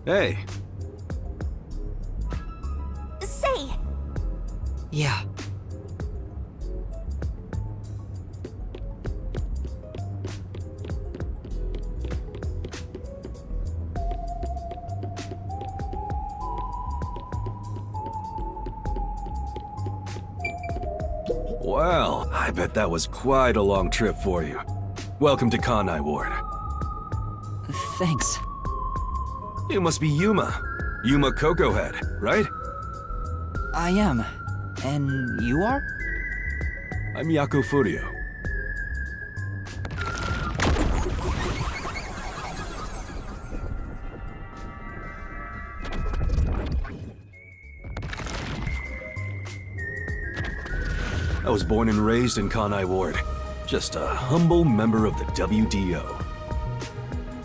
Hey. Say. Yeah. Well, I bet that was quite a long trip for you. Welcome to Kanai Ward. Thanks. You must be Yuma. Yuma Cocoa Head, right? I am. And you are? I'm Yako Furio. I was born and raised in Kanai Ward. Just a humble member of the WDO.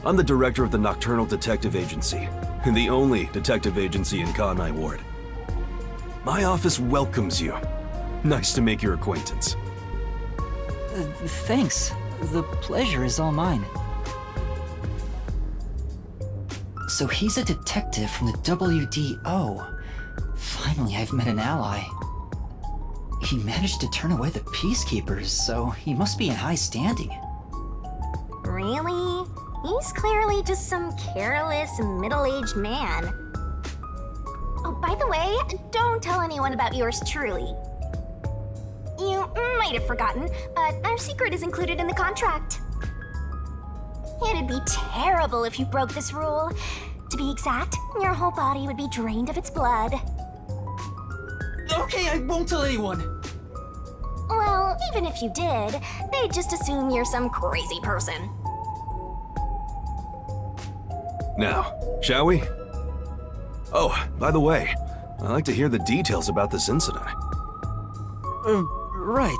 I'm the director of the Nocturnal Detective Agency, the only detective agency in Kanai Ward. My office welcomes you. Nice to make your acquaintance. Thanks. The pleasure is all mine. So he's a detective from the WDO. Finally, I've met an ally. He managed to turn away the Peacekeepers, so he must be in high standing. Really? He's clearly just some careless, middle-aged man. Oh, by the way, don't tell anyone about yours truly. You might have forgotten, but our secret is included in the contract. It'd be terrible if you broke this rule. To be exact, your whole body would be drained of its blood. Okay, I won't tell anyone. Well, even if you did, they'd just assume you're some crazy person. Now, shall we? Oh, by the way, I'd like to hear the details about this incident. Right.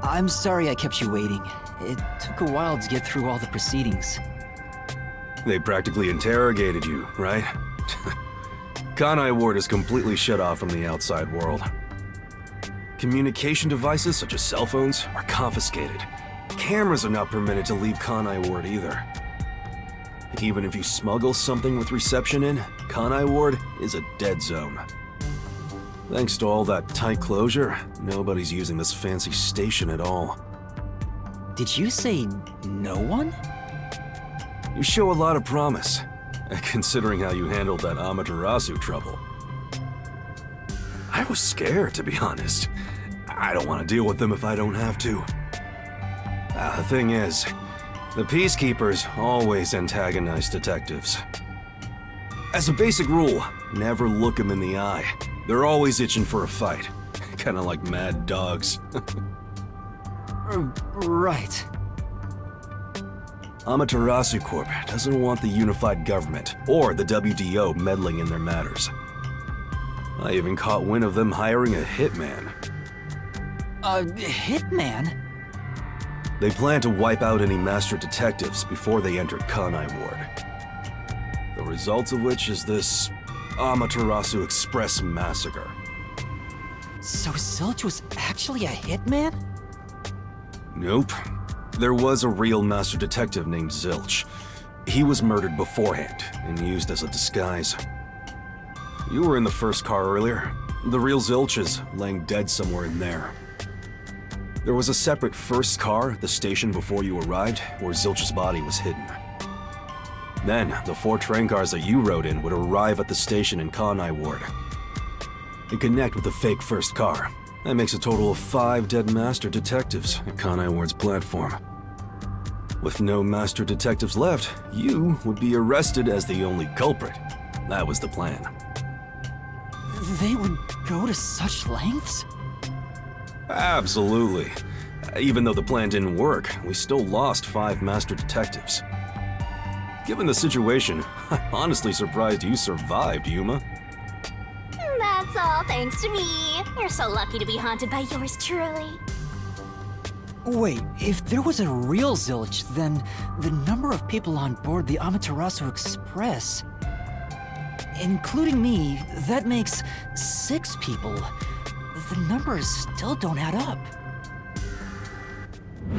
I'm sorry I kept you waiting. It took a while to get through all the proceedings. They practically interrogated you, right? Kanai Ward is completely shut off from the outside world. Communication devices such as cell phones are confiscated. Cameras are not permitted to leave Kanai Ward either. Even if you smuggle something with reception in, Kanai Ward is a dead zone. Thanks to all that tight closure, nobody's using this fancy station at all. Did you say no one? You show a lot of promise, considering how you handled that Amaterasu trouble. I was scared, to be honest. I don't want to deal with them if I don't have to. The thing is, the Peacekeepers always antagonize detectives. As a basic rule, never look them in the eye. They're always itching for a fight. Kinda like mad dogs. Right. Amaterasu Corp doesn't want the unified government or the WDO meddling in their matters. I even caught wind of them hiring a hitman. A hitman? They plan to wipe out any master detectives before they entered Kanai Ward. The result of which is this Amaterasu Express massacre. So Zilch was actually a hitman? Nope. There was a real master detective named Zilch. He was murdered beforehand and used as a disguise. You were in the first car earlier. The real Zilch is laying dead somewhere in there. There was a separate first car at the station before you arrived where Zilch's body was hidden. Then, the 4 train cars that you rode in would arrive at the station in Kanai Ward and connect with the fake first car. That makes a total of 5 dead master detectives at Kanai Ward's platform. With no master detectives left, you would be arrested as the only culprit. That was the plan. They would go to such lengths? Absolutely. Even though the plan didn't work, we still lost 5 master detectives. Given the situation, I'm honestly surprised you survived, Yuma. That's all thanks to me. You're so lucky to be haunted by yours truly. Wait, if there was a real Zilch, then the number of people on board the Amaterasu Express... Including me, that makes 6 people. The numbers still don't add up.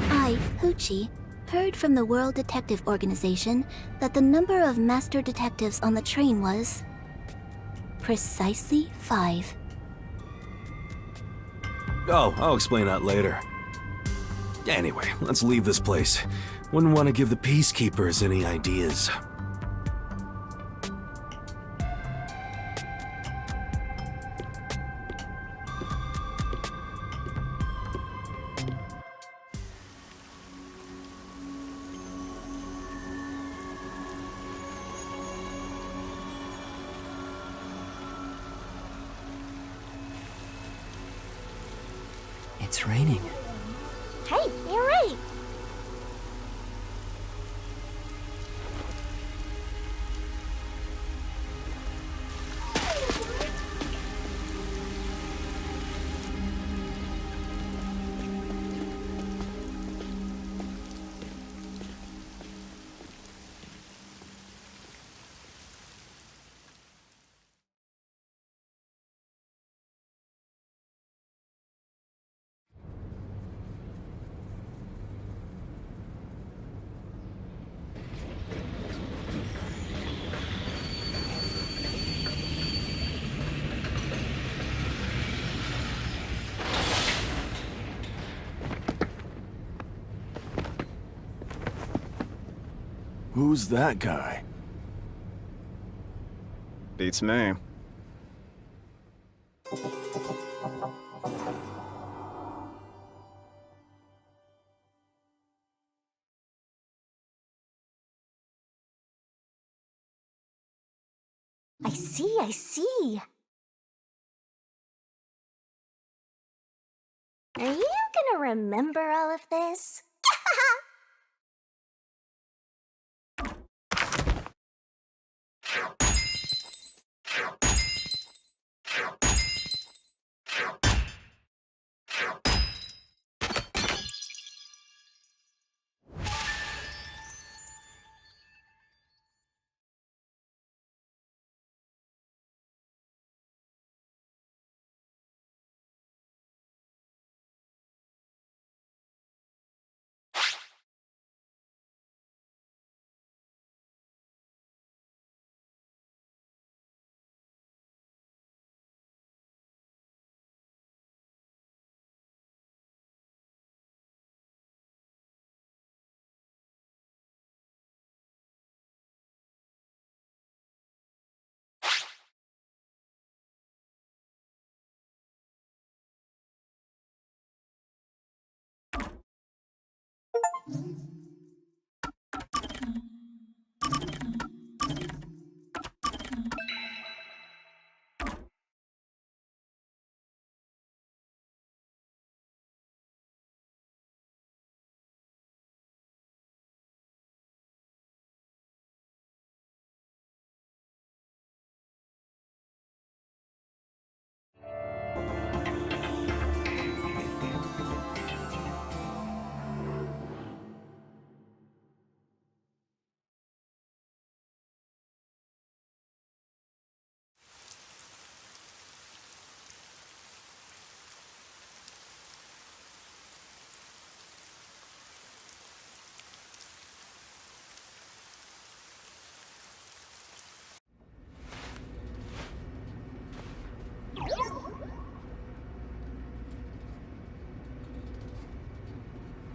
I, Hoochie, heard from the World Detective Organization that the number of master detectives on the train was precisely 5. Oh, I'll explain that later. Anyway, let's leave this place. Wouldn't want to give the Peacekeepers any ideas. It's raining. Hey, you're right. Who's that guy? Beats me. I see. Are you gonna remember all of this?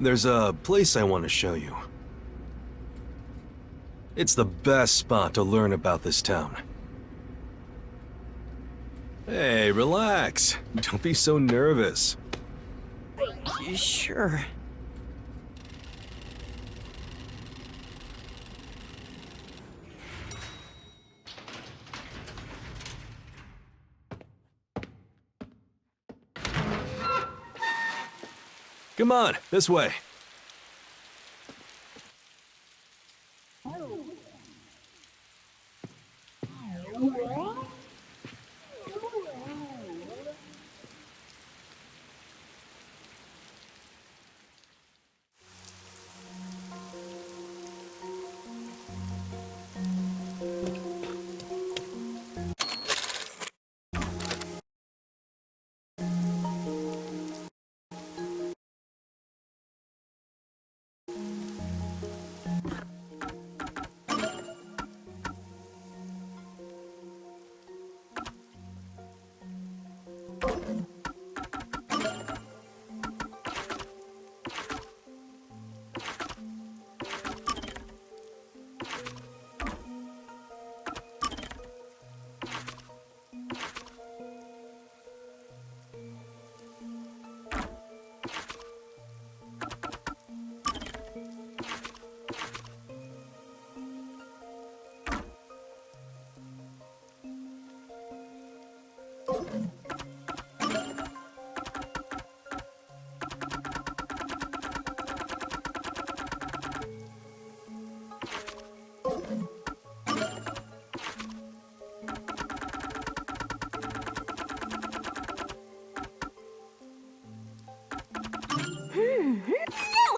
There's a place I want to show you. It's the best spot to learn about this town. Hey, relax. Don't be so nervous. Sure. Come on, this way.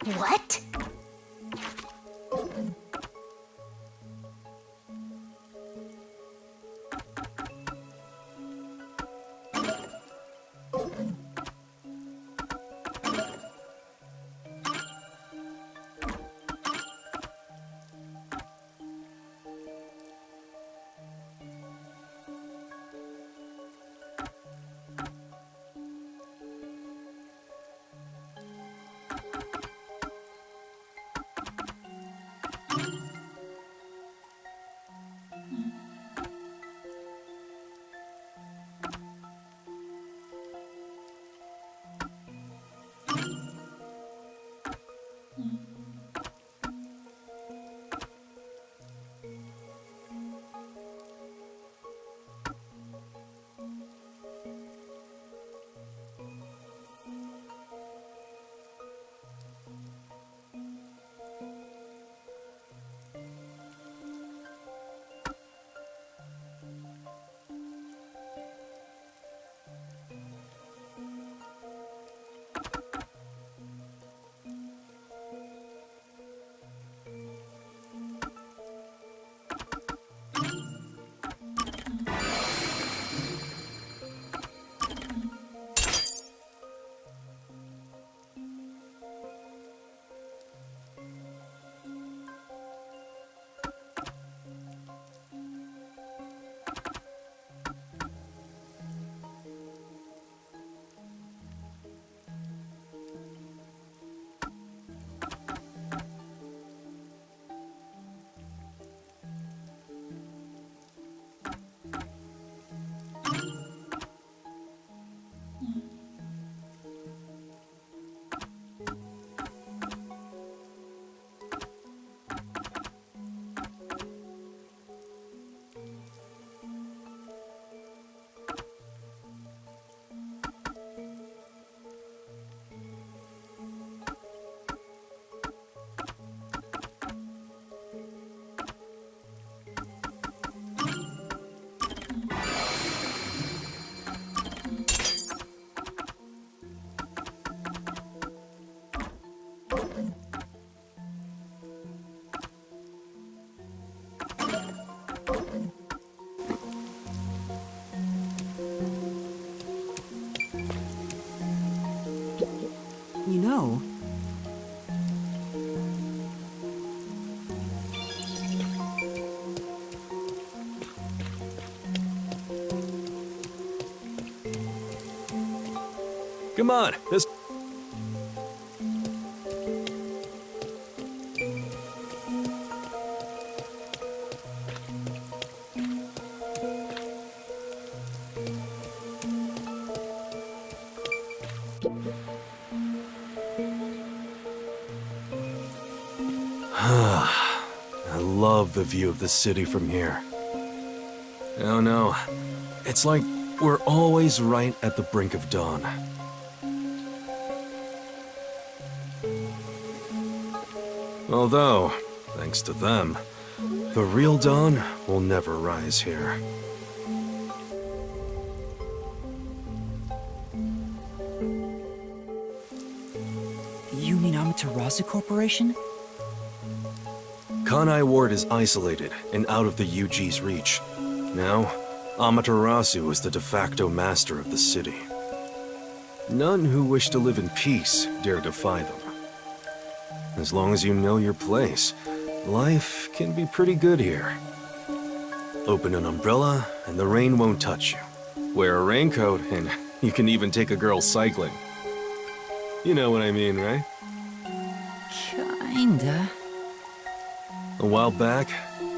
What? You know, Come on, this. I love the view of the city from here. Oh no, it's like we're always right at the brink of dawn. Although, thanks to them, the real dawn will never rise here. you mean Amaterasu Corporation? Kanai Ward is isolated and out of the UG's reach. Now, Amaterasu is the de facto master of the city. None who wish to live in peace dare defy them. As long as you know your place, life can be pretty good here. Open an umbrella and the rain won't touch you. Wear a raincoat and you can even take a girl cycling. You know what I mean, right? Kinda. A while back,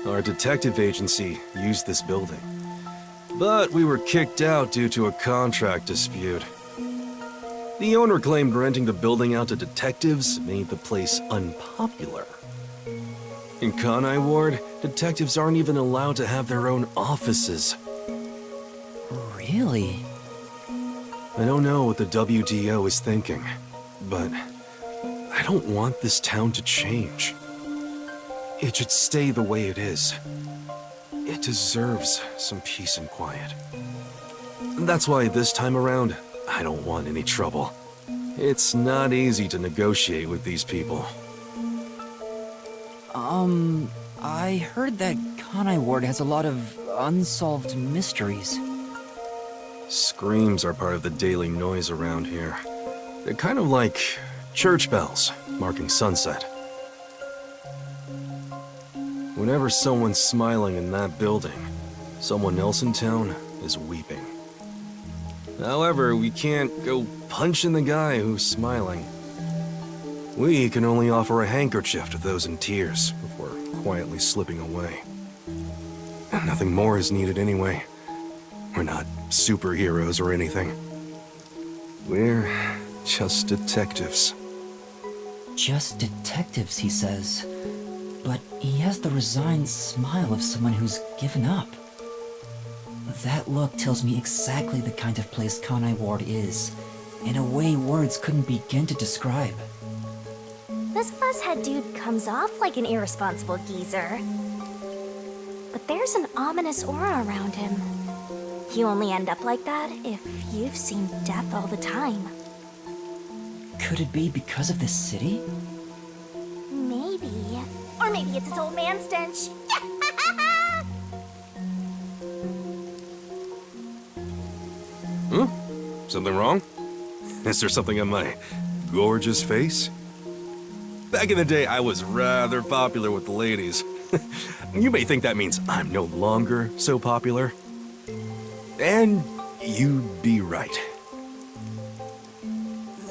our detective agency used this building. But we were kicked out due to a contract dispute. The owner claimed renting the building out to detectives made the place unpopular. In Kanai Ward, detectives aren't even allowed to have their own offices. Really? I don't know what the WDO is thinking, but I don't want this town to change. It should stay the way it is. It deserves some peace and quiet. That's why this time around, I don't want any trouble. It's not easy to negotiate with these people. I heard that Kanai Ward has a lot of unsolved mysteries. Screams are part of the daily noise around here. They're kind of like church bells marking sunset. Whenever someone's smiling in that building, someone else in town is weeping. However, we can't go punching the guy who's smiling. We can only offer a handkerchief to those in tears before quietly slipping away. And nothing more is needed anyway. We're not superheroes or anything. We're just detectives. Just detectives, he says. But he has the resigned smile of someone who's given up. That look tells me exactly the kind of place Kanai Ward is, in a way words couldn't begin to describe. This fusshead dude comes off like an irresponsible geezer. But there's an ominous aura around him. You only end up like that if you've seen death all the time. Could it be because of this city? Maybe. Or maybe it's his old man stench. Something wrong? Is there something on my gorgeous face? Back in the day, I was rather popular with the ladies. You may think that means I'm no longer so popular. And you'd be right.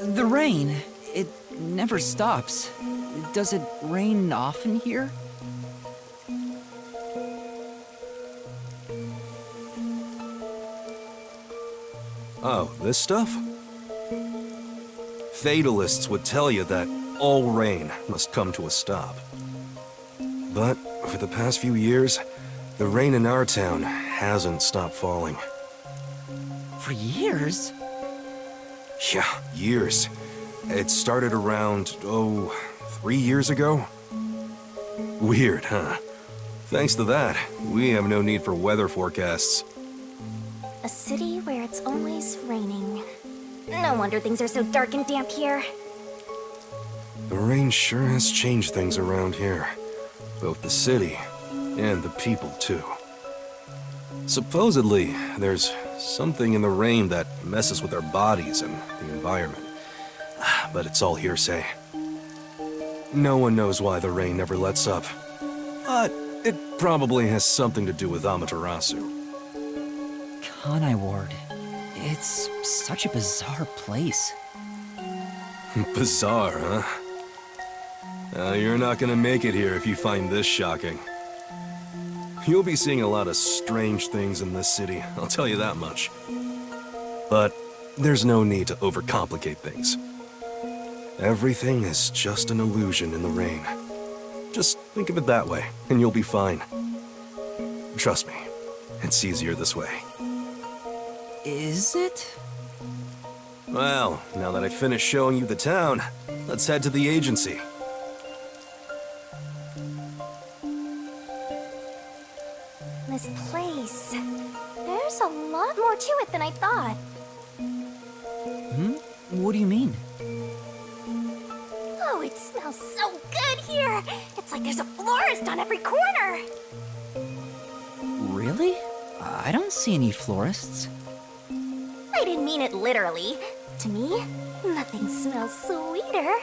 The rain, it never stops. Does it rain often here? Oh, this stuff? Fatalists would tell you that all rain must come to a stop. But for the past few years, the rain in our town hasn't stopped falling. For years? Yeah, years. It started around, 3 years ago? Weird, huh? Thanks to that, we have no need for weather forecasts. A city where it's always raining. No wonder things are so dark and damp here. The rain sure has changed things around here. Both the city and the people, too. Supposedly, there's something in the rain that messes with our bodies and the environment. But it's all hearsay. No one knows why the rain never lets up. But it probably has something to do with Amaterasu. Kanai Ward. It's such a bizarre place. Bizarre, huh? You're not gonna make it here if you find this shocking. You'll be seeing a lot of strange things in this city, I'll tell you that much. But there's no need to overcomplicate things. Everything is just an illusion in the rain. Just think of it that way, and you'll be fine. Trust me, it's easier this way. Is it? Well, now that I've finished showing you the town, let's head to the agency. This place. There's a lot more to it than I thought. What do you mean? Oh, it smells so good here. It's like there's a florist on every corner. Really? I don't see any florists. I didn't mean it literally. To me, nothing smells sweeter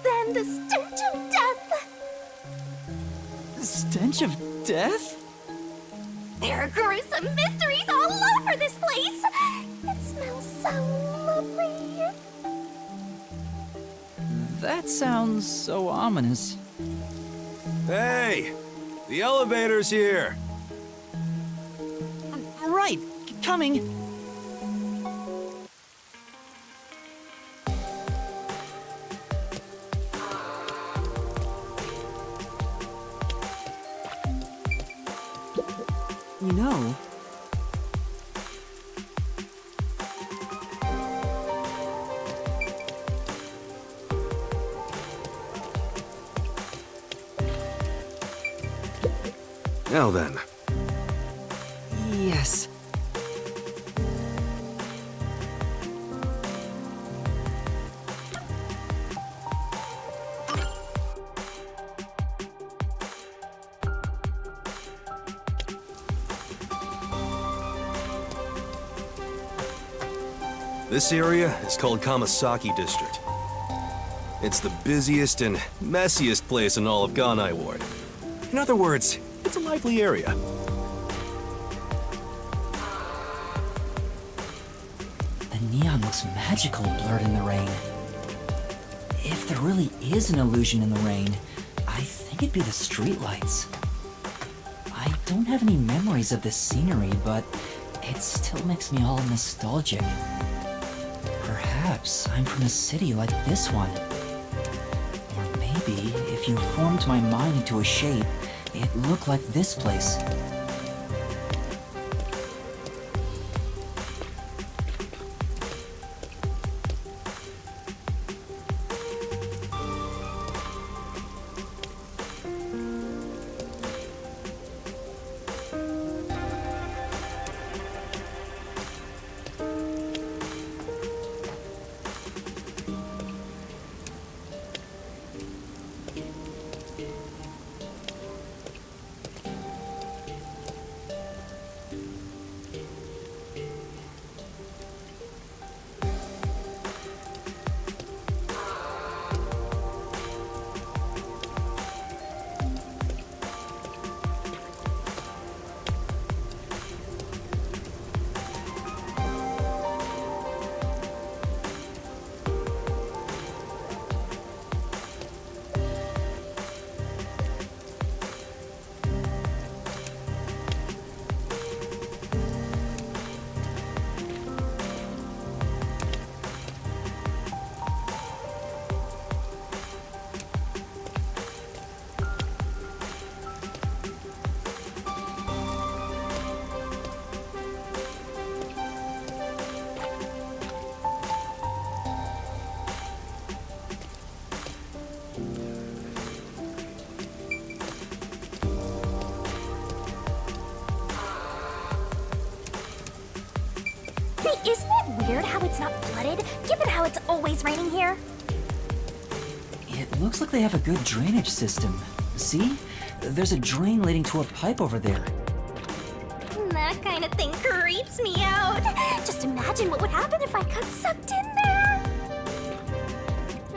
than the stench of death. Stench of death? There are gruesome mysteries all over this place. It smells so lovely. That sounds so ominous. Hey! The elevator's here! Right, coming. You know, Now then, yes. This area is called Kamasaki District. It's the busiest and messiest place in all of Ganai Ward. In other words, it's a lively area. The neon looks magical blurred in the rain. If there really is an illusion in the rain, I think it'd be the streetlights. I don't have any memories of this scenery, but it still makes me all nostalgic. Perhaps I'm from a city like this one. Or maybe, if you formed my mind into a shape, it looked like this place. Hey, isn't it weird how it's not flooded, given how it's always raining here? It looks like they have a good drainage system. See? There's a drain leading to a pipe over there. That kind of thing creeps me out. Just imagine what would happen if I got sucked in there.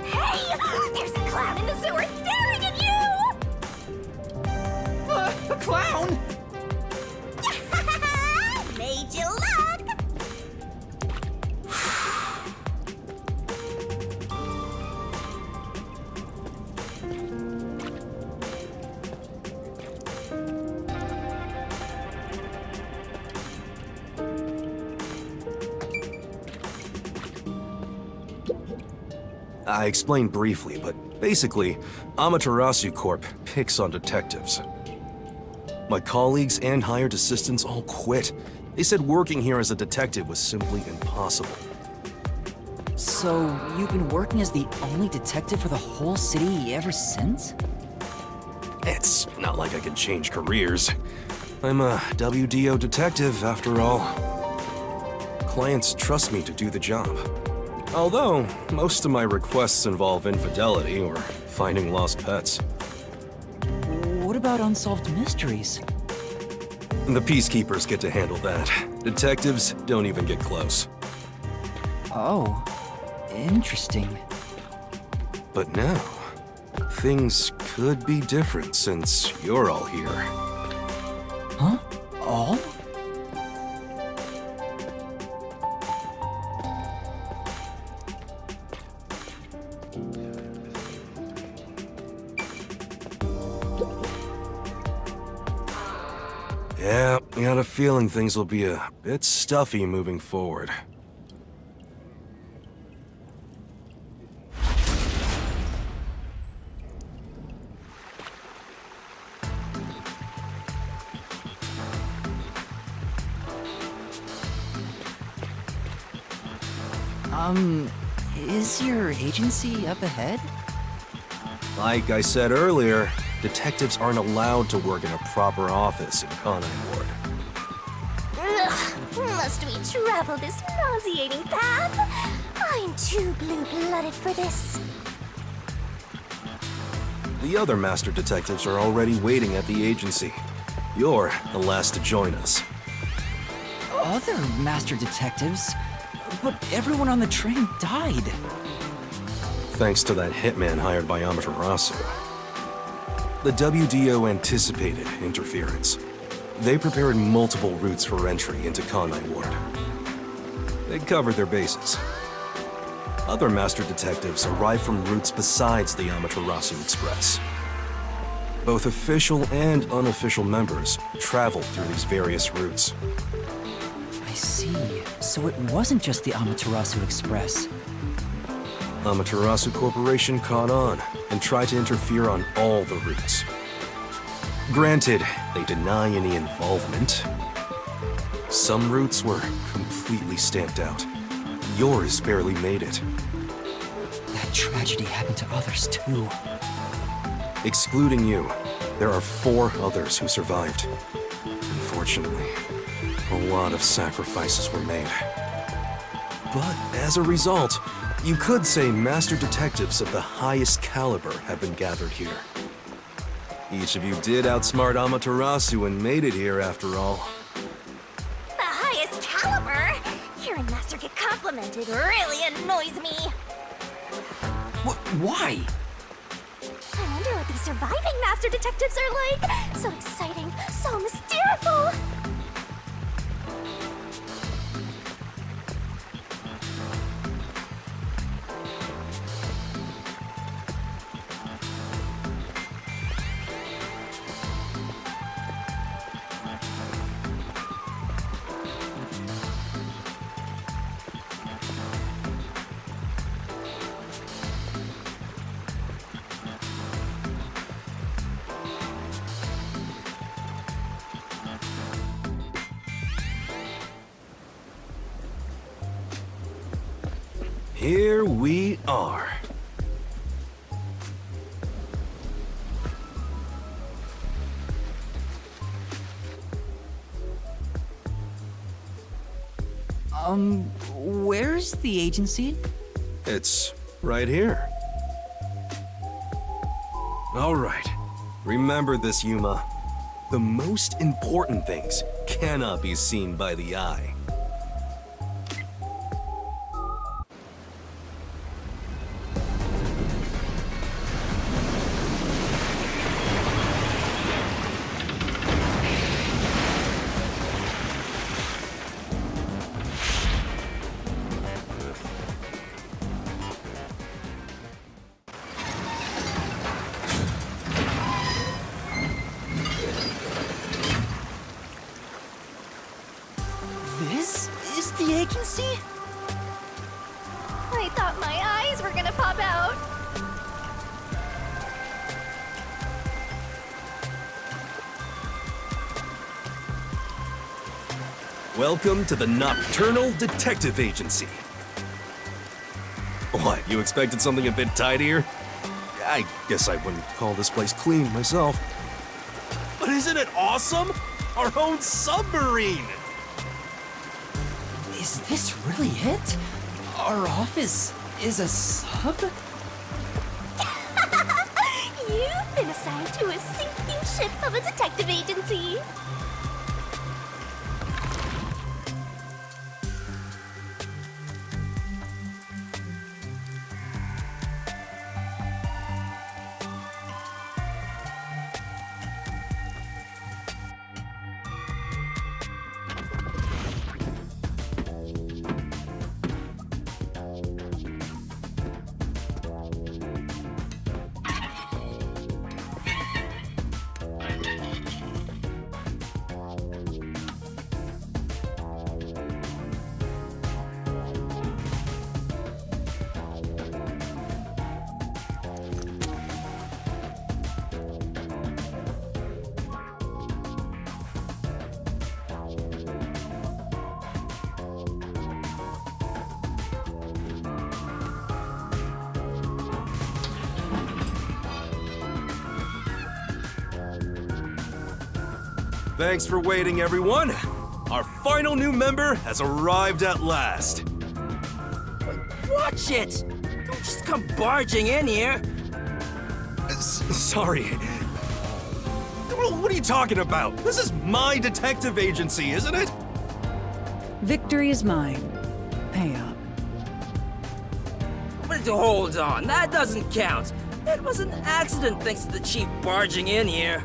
Hey! There's a clown in the sewer staring at you! A clown? Made you look! I explained briefly, but basically, Amaterasu Corp picks on detectives. My colleagues and hired assistants all quit. They said working here as a detective was simply impossible. So, you've been working as the only detective for the whole city ever since? It's not like I can change careers. I'm a WDO detective, after all. Clients trust me to do the job. Although, most of my requests involve infidelity or finding lost pets. What about unsolved mysteries? The Peacekeepers get to handle that. Detectives don't even get close. Oh, interesting. But now, things could be different since you're all here. Huh? All? Yeah, I got a feeling things will be a bit stuffy moving forward. Is your agency up ahead? Like I said earlier, detectives aren't allowed to work in a proper office in Ganai Ward. Ugh, must we travel this nauseating path? I'm too blue-blooded for this. The other master detectives are already waiting at the agency. You're the last to join us. Other master detectives? But everyone on the train died. Thanks to that hitman hired by Amaterasu. The WDO anticipated interference. They prepared multiple routes for entry into Kanai Ward. They covered their bases. Other master detectives arrived from routes besides the Amaterasu Express. Both official and unofficial members traveled through these various routes. I see. So it wasn't just the Amaterasu Express. Amaterasu Corporation caught on and tried to interfere on all the routes. Granted, they deny any involvement. Some routes were completely stamped out. Yours barely made it. That tragedy happened to others too. Excluding you, there are 4 others who survived. Unfortunately, a lot of sacrifices were made. But as a result, you could say master detectives of the highest caliber have been gathered here. Each of you did outsmart Amaterasu and made it here after all. The highest caliber? Hearing Master get complimented really annoys me. Why? I wonder what these surviving Master Detectives are like. So exciting, so mysterious. Here we are. Where's the agency? It's right here. All right. Remember this, Yuma. The most important things cannot be seen by the eye. This is the agency? I thought my eyes were gonna pop out. Welcome to the Nocturnal Detective Agency. What, you expected something a bit tidier? I guess I wouldn't call this place clean myself. But isn't it awesome? Our own submarine! Is this really it? Our office is a sub? You've been assigned to a sinking ship of a detective agency. Thanks for waiting, everyone. Our final new member has arrived at last. Watch it! Don't just come barging in here. Sorry. What are you talking about? This is my detective agency, isn't it? Victory is mine. pay up. But hold on, that doesn't count. It was an accident thanks to the chief barging in here.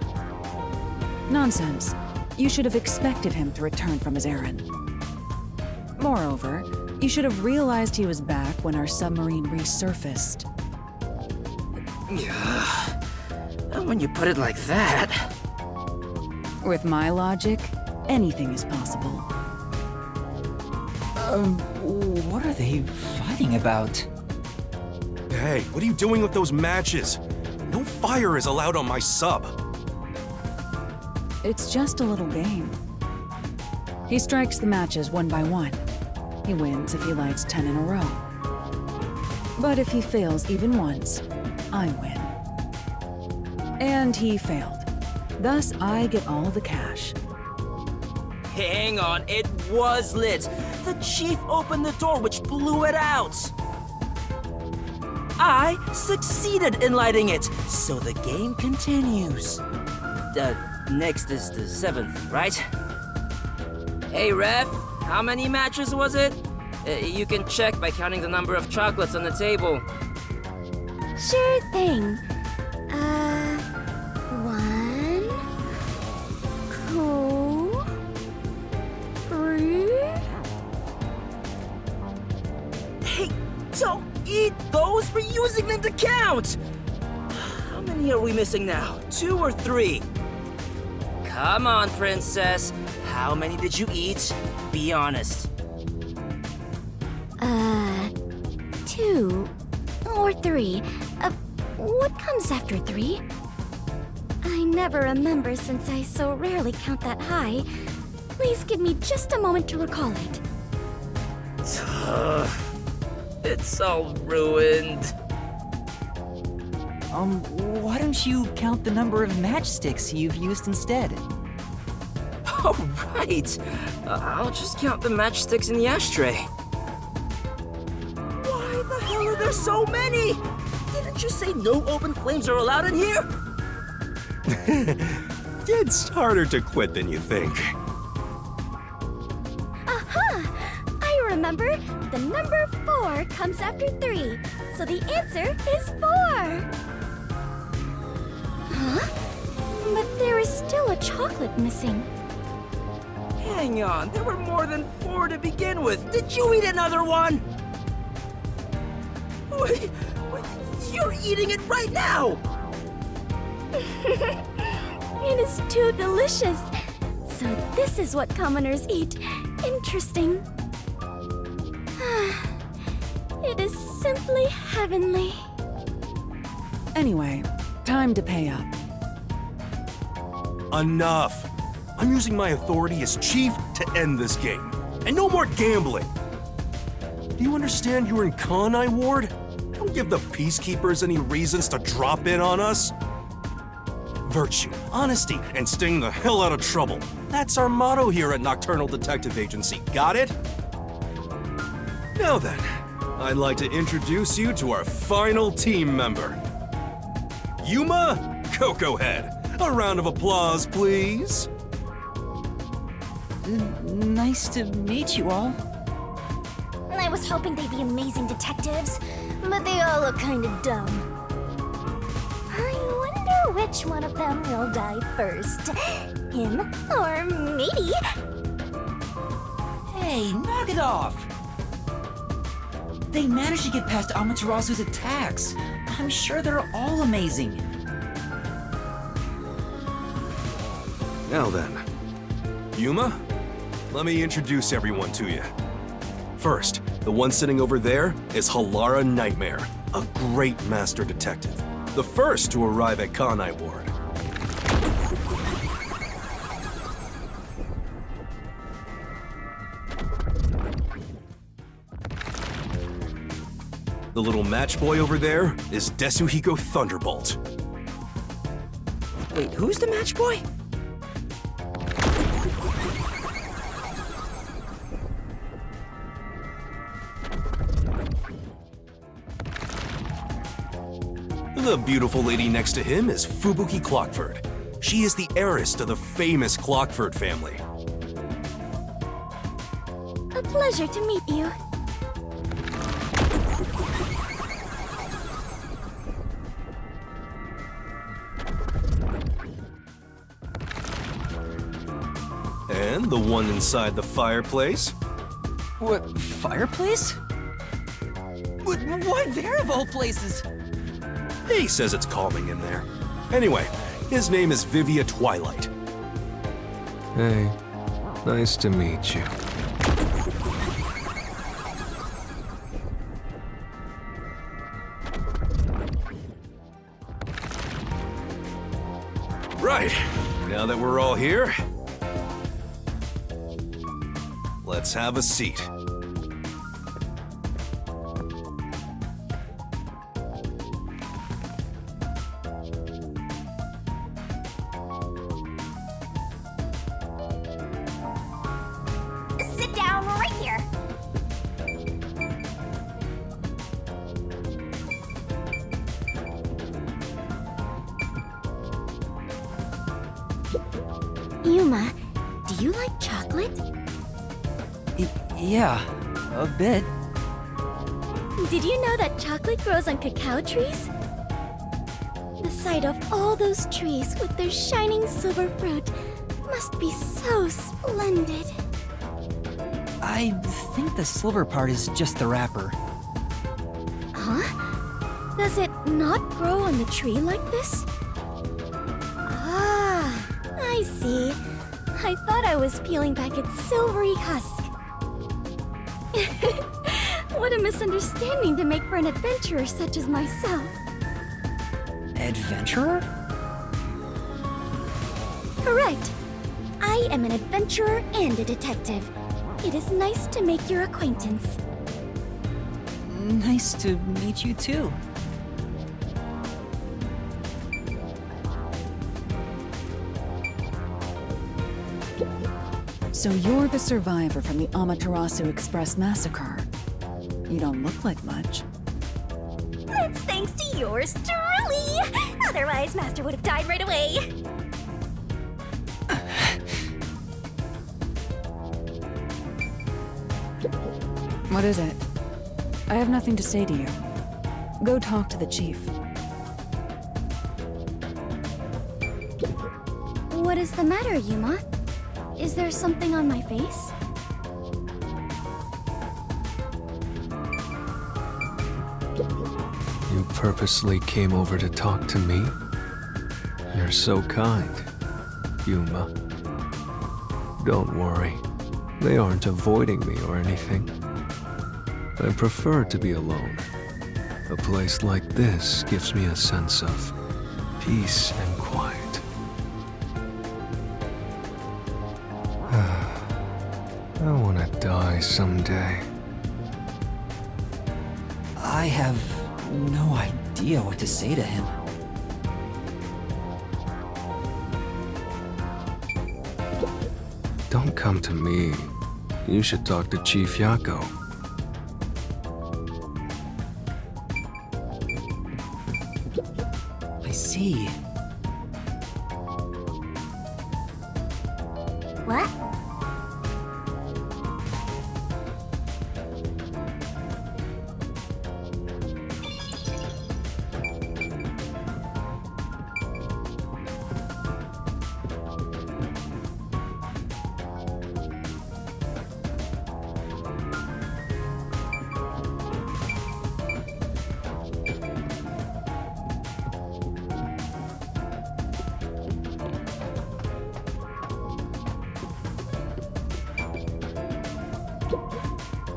Nonsense. You should have expected him to return from his errand. Moreover, you should have realized he was back when our submarine resurfaced. When you put it like that. With my logic, anything is possible. What are they fighting about? Hey, what are you doing with those matches? No fire is allowed on my sub. It's just a little game. He strikes the matches one by one. He wins if he lights 10 in a row. But if he fails even once, I win. And he failed. Thus, I get all the cash. Hang on, it was lit. The chief opened the door, which blew it out. I succeeded in lighting it, so the game continues. Next is the 7th, right? Hey, ref, how many matches was it? You can check by counting the number of chocolates on the table. Sure thing. 1, 2, 3. Hey, don't eat those! We're using them to count! How many are we missing now? 2 or 3? Come on, princess. How many did you eat? Be honest. 2 or 3. What comes after 3? I never remember since I so rarely count that high. Please give me just a moment to recall it. It's all ruined. Why don't you count the number of matchsticks you've used instead? Oh, right. I'll just count the matchsticks in the ashtray. Why the hell are there so many? Didn't you say no open flames are allowed in here? It's harder to quit than you think. Aha! I remember the number 4 comes after 3, so the answer is 4. Huh? But there is still a chocolate missing. Hang on, there were more than 4 to begin with. Did you eat another one? Wait, you're eating it right now! It is too delicious. So this is what commoners eat. Interesting. It is simply heavenly. Anyway, time to pay up. Enough! I'm using my authority as chief to end this game. And no more gambling! Do you understand you're in Kanai Ward? Don't give the Peacekeepers any reasons to drop in on us. Virtue, honesty, and staying the hell out of trouble. That's our motto here at Nocturnal Detective Agency, got it? Now then, I'd like to introduce you to our final team member. Yuma Cocoa Head. A round of applause, please. Nice to meet you all. I was hoping they'd be amazing detectives, but they all look kind of dumb. I wonder which one of them will die first. Him or me? Hey, knock it off! They managed to get past Amaterasu's attacks. I'm sure they're all amazing. Now then, Yuma, let me introduce everyone to you. First, the one sitting over there is Halara Nightmare, a great master detective. The first to arrive at Kanai Ward. The little match boy over there is Desuhiko Thunderbolt. Wait, who's the match boy? The beautiful lady next to him is Fubuki Clockford. She is the heiress to the famous Clockford family. A pleasure to meet you. And the one inside the fireplace? What, fireplace? Why there of all places? He says it's calming in there. Anyway, his name is Vivia Twilight. Hey, nice to meet you. Right, now that we're all here, let's have a seat. Sit down right here. Yuma, do you like chocolate? Yeah, a bit. Did you know that chocolate grows on cacao trees? The sight of all those trees with their shining silver fruit must be so splendid. I think the silver part is just the wrapper. Huh? Does it not grow on the tree like this? Ah, I see. I thought I was peeling back its silvery husk. What a misunderstanding to make for an adventurer such as myself. Adventurer? Correct. I am an adventurer and a detective. It is nice to make your acquaintance. Nice to meet you too. So you're the survivor from the Amaterasu Express massacre. You don't look like much. That's thanks to yours truly. Otherwise, Master would have died right away. What is it? I have nothing to say to you. Go talk to the chief. What is the matter, Yuma? Is there something on my face? You purposely came over to talk to me? You're so kind, Yuma. Don't worry. They aren't avoiding me or anything. I prefer to be alone. A place like this gives me a sense of peace and quiet. I want to die someday. I have no idea what to say to him. Don't come to me. You should talk to Chief Yako. I see. What?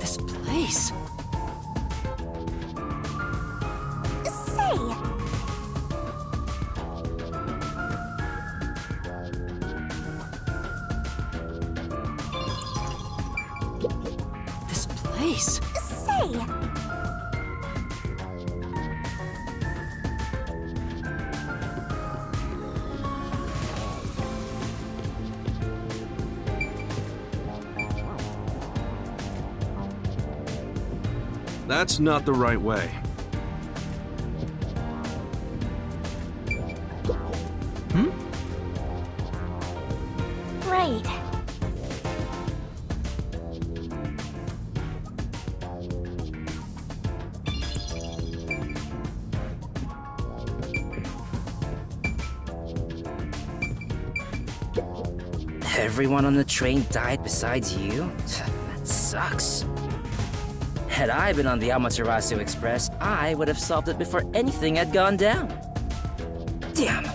This place. Say, This place. say. That's not the right way. Right. Everyone on the train died besides you? That sucks. Had I been on the Amaterasu Express, I would have solved it before anything had gone down. Damn.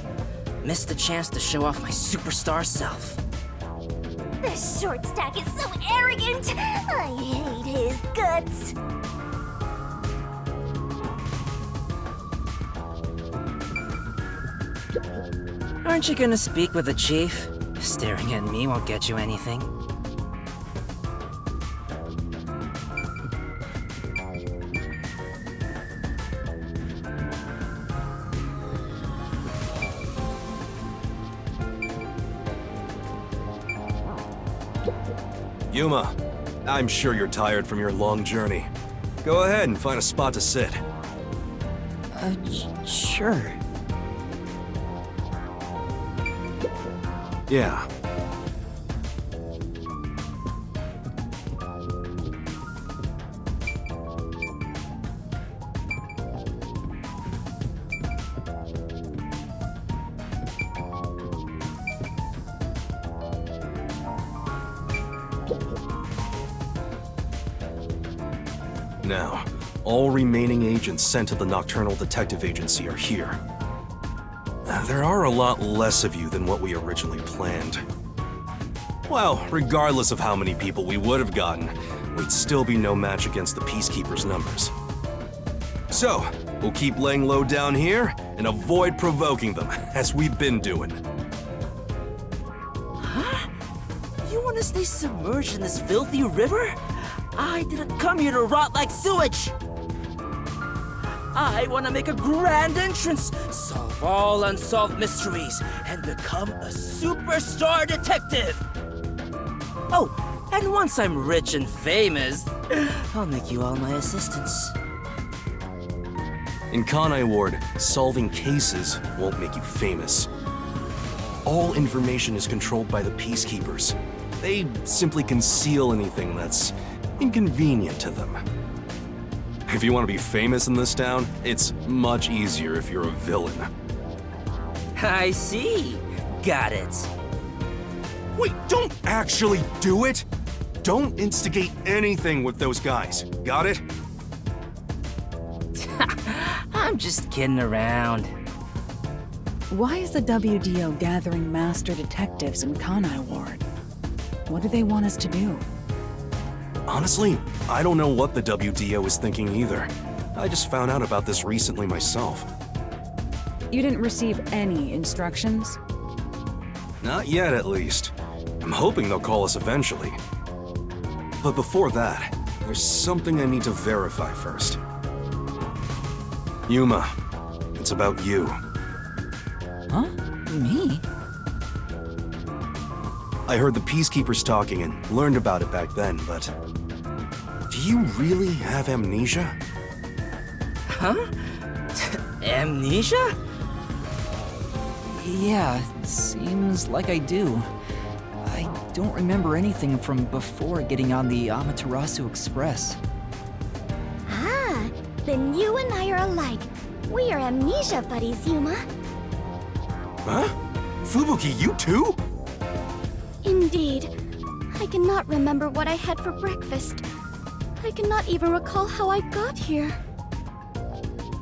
Missed the chance to show off my superstar self. This short stack is so arrogant! I hate his guts! Aren't you gonna speak with the chief? Staring at me won't get you anything. Yuma, I'm sure you're tired from your long journey. Go ahead and find a spot to sit. Sure. Yeah. Now, all remaining agents sent to the Nocturnal Detective Agency are here. There are a lot less of you than what we originally planned. Well, regardless of how many people we would have gotten, we'd still be no match against the Peacekeepers' numbers. So, we'll keep laying low down here and avoid provoking them, as we've been doing. Huh? You want to stay submerged in this filthy river? I didn't come here to rot like sewage! I want to make a grand entrance, solve all unsolved mysteries, and become a superstar detective! Oh, and once I'm rich and famous, I'll make you all my assistants. In Kanai Ward, solving cases won't make you famous. All information is controlled by the Peacekeepers. They simply conceal anything that's inconvenient to them. If you want to be famous in this town, it's much easier if you're a villain. I see. Got it. Wait, don't actually do it! Don't instigate anything with those guys, got it? I'm just kidding around. Why is the WDO gathering master detectives in Kanai Ward? What do they want us to do? Honestly, I don't know what the WDO is thinking either. I just found out about this recently myself. You didn't receive any instructions? Not yet, at least. I'm hoping they'll call us eventually. But before that, there's something I need to verify first. Yuma, it's about you. Huh? Me? I heard the Peacekeepers talking and learned about it back then, but... Do you really have amnesia? Huh? Amnesia? Yeah, seems like I do. I don't remember anything from before getting on the Amaterasu Express. Ah, then you and I are alike. We are amnesia buddies, Yuma. Huh? Fubuki, you too? Indeed. I cannot remember what I had for breakfast. I cannot even recall how I got here.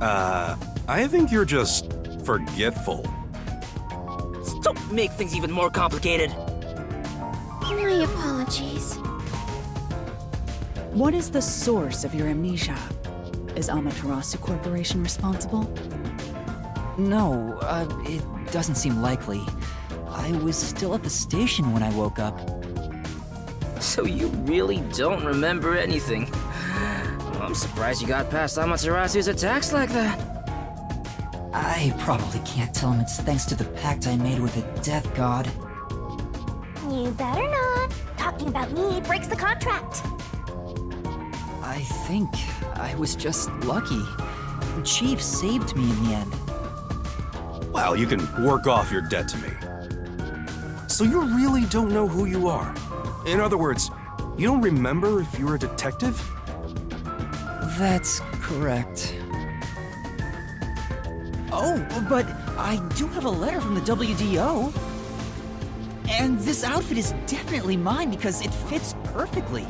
I think you're just forgetful. Don't make things even more complicated. My apologies. What is the source of your amnesia? Is Amaterasu Corporation responsible? No, it doesn't seem likely. I was still at the station when I woke up. So you really don't remember anything. I'm surprised you got past Amaterasu's attacks like that. I probably can't tell him it's thanks to the pact I made with the Death God. You better not. Talking about me breaks the contract. I think I was just lucky. Chief saved me in the end. Well, you can work off your debt to me. So you really don't know who you are? In other words, you don't remember if you're a detective? That's correct. Oh, but I do have a letter from the WDO. And this outfit is definitely mine because it fits perfectly.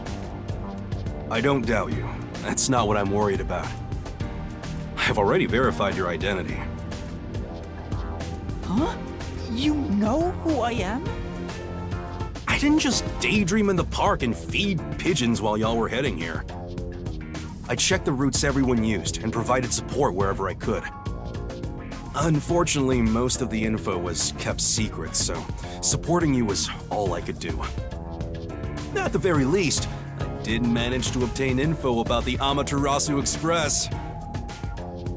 I don't doubt you. That's not what I'm worried about. I've already verified your identity. Huh? You know who I am? I didn't just daydream in the park and feed pigeons while y'all were heading here. I checked the routes everyone used and provided support wherever I could. Unfortunately, most of the info was kept secret, so supporting you was all I could do. At the very least, I did manage to obtain info about the Amaterasu Express.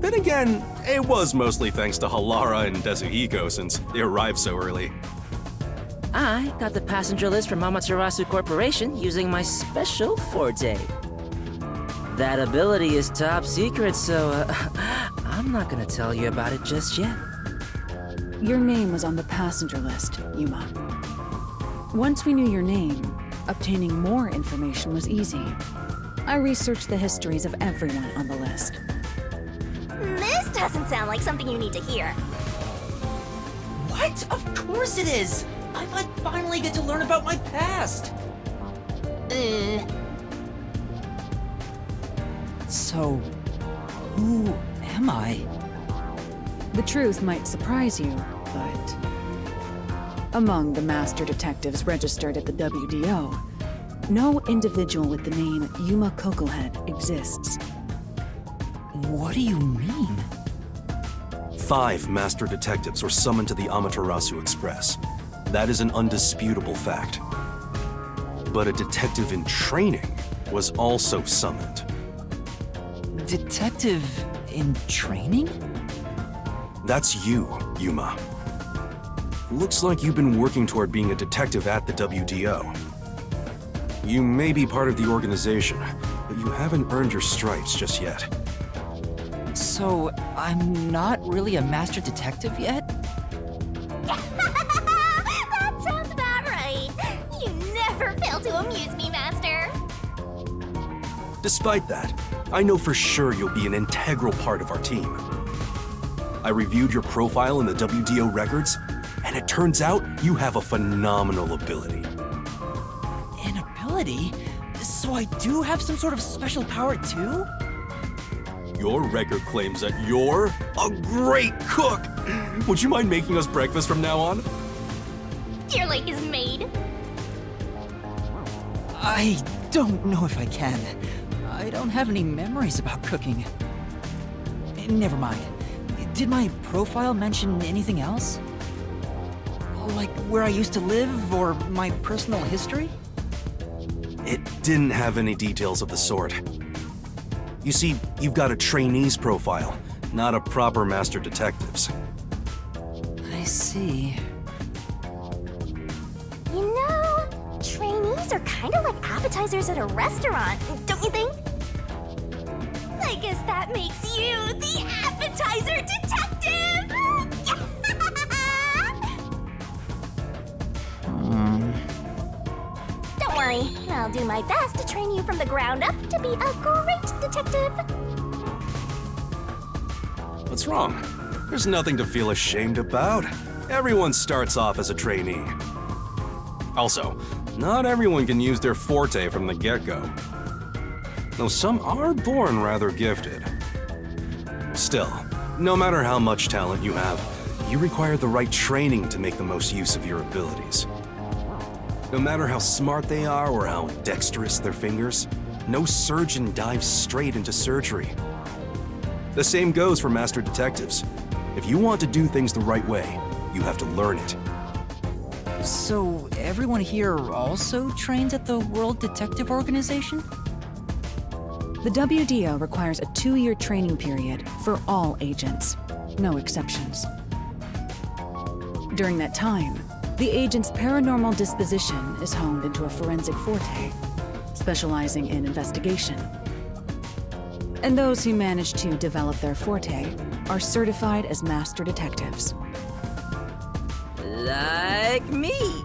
Then again, it was mostly thanks to Halara and Desuhiko since they arrived so early. I got the passenger list from Amaterasu Corporation using my special forte. That ability is top secret, so I'm not gonna tell you about it just yet. Your name was on the passenger list, Yuma. Once we knew your name, obtaining more information was easy. I researched the histories of everyone on the list. This doesn't sound like something you need to hear. What? Of course it is! I might finally get to learn about my past! So, who am I? The truth might surprise you, but among the master detectives registered at the WDO, no individual with the name Yuma Kokohead exists. What do you mean? 5 master detectives were summoned to the Amaterasu Express. That is an undisputable fact. But a detective in training was also summoned. Detective in training? That's you, Yuma. Looks like you've been working toward being a detective at the WDO. You may be part of the organization, but you haven't earned your stripes just yet. So, I'm not really a master detective yet? That sounds about right. You never fail to amuse me, Master. Despite that, I know for sure you'll be an integral part of our team. I reviewed your profile in the WDO records, and it turns out you have a phenomenal ability. An ability? So I do have some sort of special power too? Your record claims that you're a great cook. Would you mind making us breakfast from now on? Your lake is made. I don't know if I can. I don't have any memories about cooking. Never mind. Did my profile mention anything else? Like where I used to live or my personal history? It didn't have any details of the sort. You see, you've got a trainee's profile, not a proper master detective's. I see. You know, trainees are kind of like appetizers at a restaurant, don't you think? I guess that makes you the appetizer detective! Don't worry, I'll do my best to train you from the ground up to be a great detective. What's wrong? There's nothing to feel ashamed about. Everyone starts off as a trainee. Also, not everyone can use their forte from the get-go. Though some are born rather gifted. Still, no matter how much talent you have, you require the right training to make the most use of your abilities. No matter how smart they are or how dexterous their fingers, no surgeon dives straight into surgery. The same goes for master detectives. If you want to do things the right way, you have to learn it. So everyone here also trains at the World Detective Organization? The WDO requires a 2-year training period for all agents, no exceptions. During that time, the agent's paranormal disposition is honed into a forensic forte, specializing in investigation. And those who manage to develop their forte are certified as master detectives. Like me.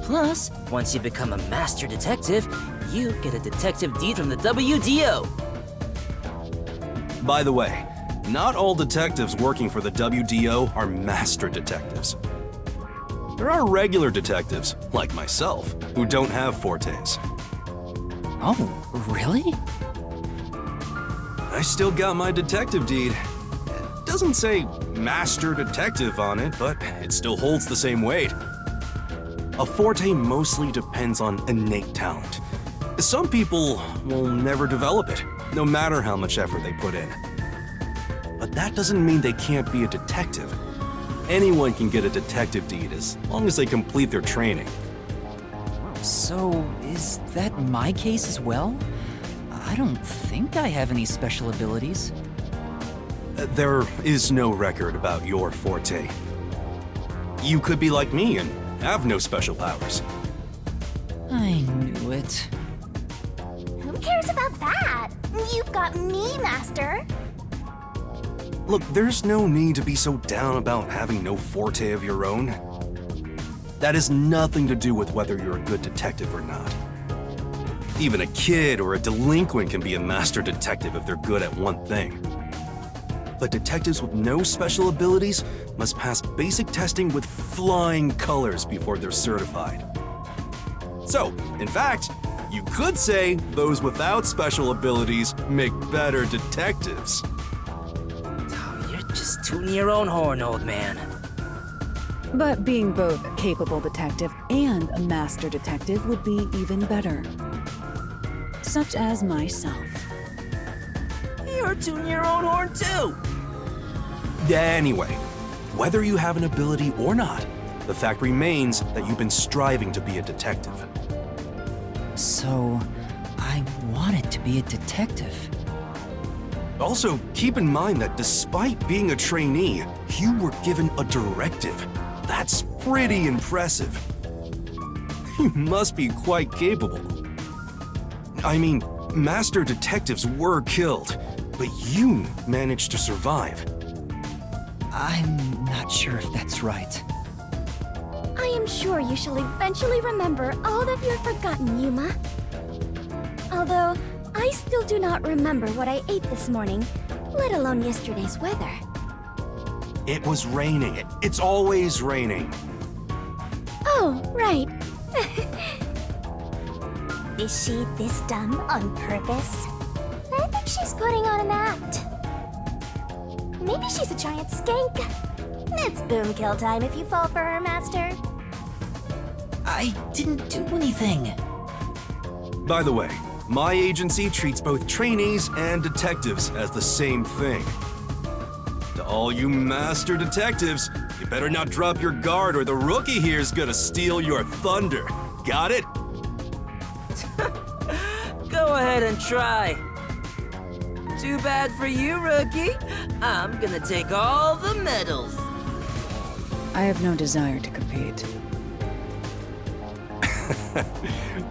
Plus, once you become a master detective, you get a detective deed from the WDO. By the way, not all detectives working for the WDO are master detectives. There are regular detectives, like myself, who don't have fortes. Oh, really? I still got my detective deed. It doesn't say Master Detective on it, but it still holds the same weight. A forte mostly depends on innate talent. Some people will never develop it, no matter how much effort they put in. But that doesn't mean they can't be a detective. Anyone can get a detective deed as long as they complete their training. So, is that my case as well? I don't think I have any special abilities. There is no record about your forte. You could be like me and have no special powers. I knew it. Who cares about that? You've got me, Master. Look, there's no need to be so down about having no forte of your own. That has nothing to do with whether you're a good detective or not. Even a kid or a delinquent can be a master detective if they're good at one thing. But detectives with no special abilities must pass basic testing with flying colors before they're certified. So, in fact, you could say those without special abilities make better detectives. You're just tooting your own horn, old man. But being both a capable detective and a master detective would be even better. Such as myself. You're tooting your own horn too. Anyway, whether you have an ability or not, the fact remains that you've been striving to be a detective. So, I wanted to be a detective. Also, keep in mind that despite being a trainee, you were given a directive. That's pretty impressive. You must be quite capable. I mean, master detectives were killed, but you managed to survive. I'm not sure if that's right. I am sure you shall eventually remember all that you have forgotten, Yuma. Although, I still do not remember what I ate this morning, let alone yesterday's weather. It was raining. It's always raining. Oh, right. Is she this dumb on purpose? I think she's putting on an act. Maybe she's a giant skank. It's boom kill time if you fall for her, Master. I didn't do anything. By the way, my agency treats both trainees and detectives as the same thing. To all you master detectives, you better not drop your guard or the rookie here's gonna steal your thunder. Got it? Go ahead and try. Too bad for you, rookie. I'm gonna take all the medals. I have no desire to compete.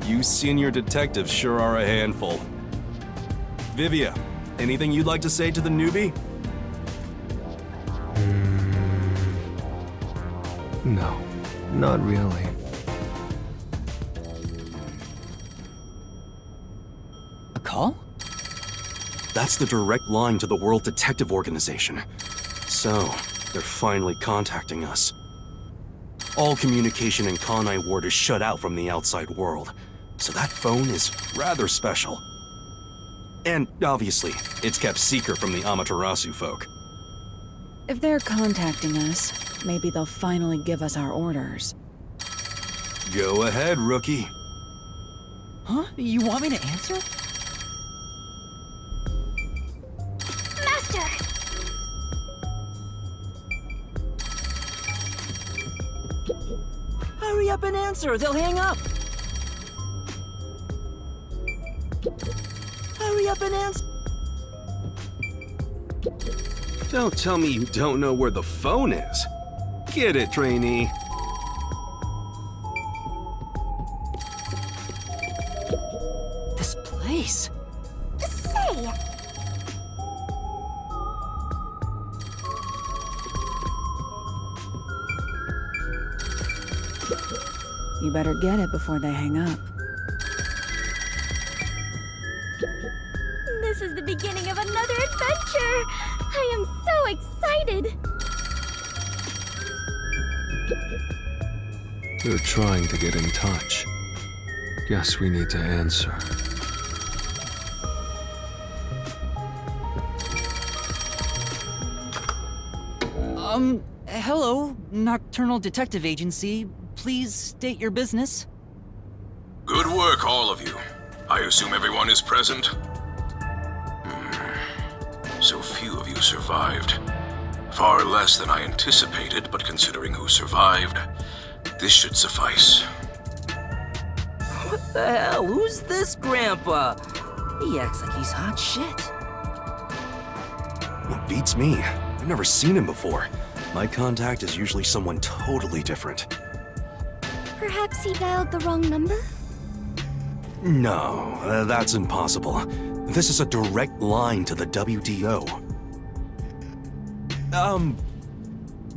You senior detectives sure are a handful. Vivia, anything you'd like to say to the newbie? No, not really. A call? That's the direct line to the World Detective Organization. So, they're finally contacting us. All communication in Kanai Ward is shut out from the outside world, so that phone is rather special. And obviously, it's kept secret from the Amaterasu folk. If they're contacting us, maybe they'll finally give us our orders. Go ahead, rookie. Huh? You want me to answer? Master! Hurry up and answer, they'll hang up. Hurry up and answer. Don't tell me you don't know where the phone is. Get it, trainee. This place. Say! You better get it before they hang up. This is the beginning of another adventure! I am so excited! They're trying to get in touch. Guess we need to answer. Hello, Nocturnal Detective Agency. Please state your business. Good work, all of you. I assume everyone is present? So few of you survived. Far less than I anticipated, but considering who survived, this should suffice. What the hell? Who's this grandpa? He acts like he's hot shit. What beats me? I've never seen him before. My contact is usually someone totally different. Perhaps he dialed the wrong number? No, that's impossible. This is a direct line to the WDO.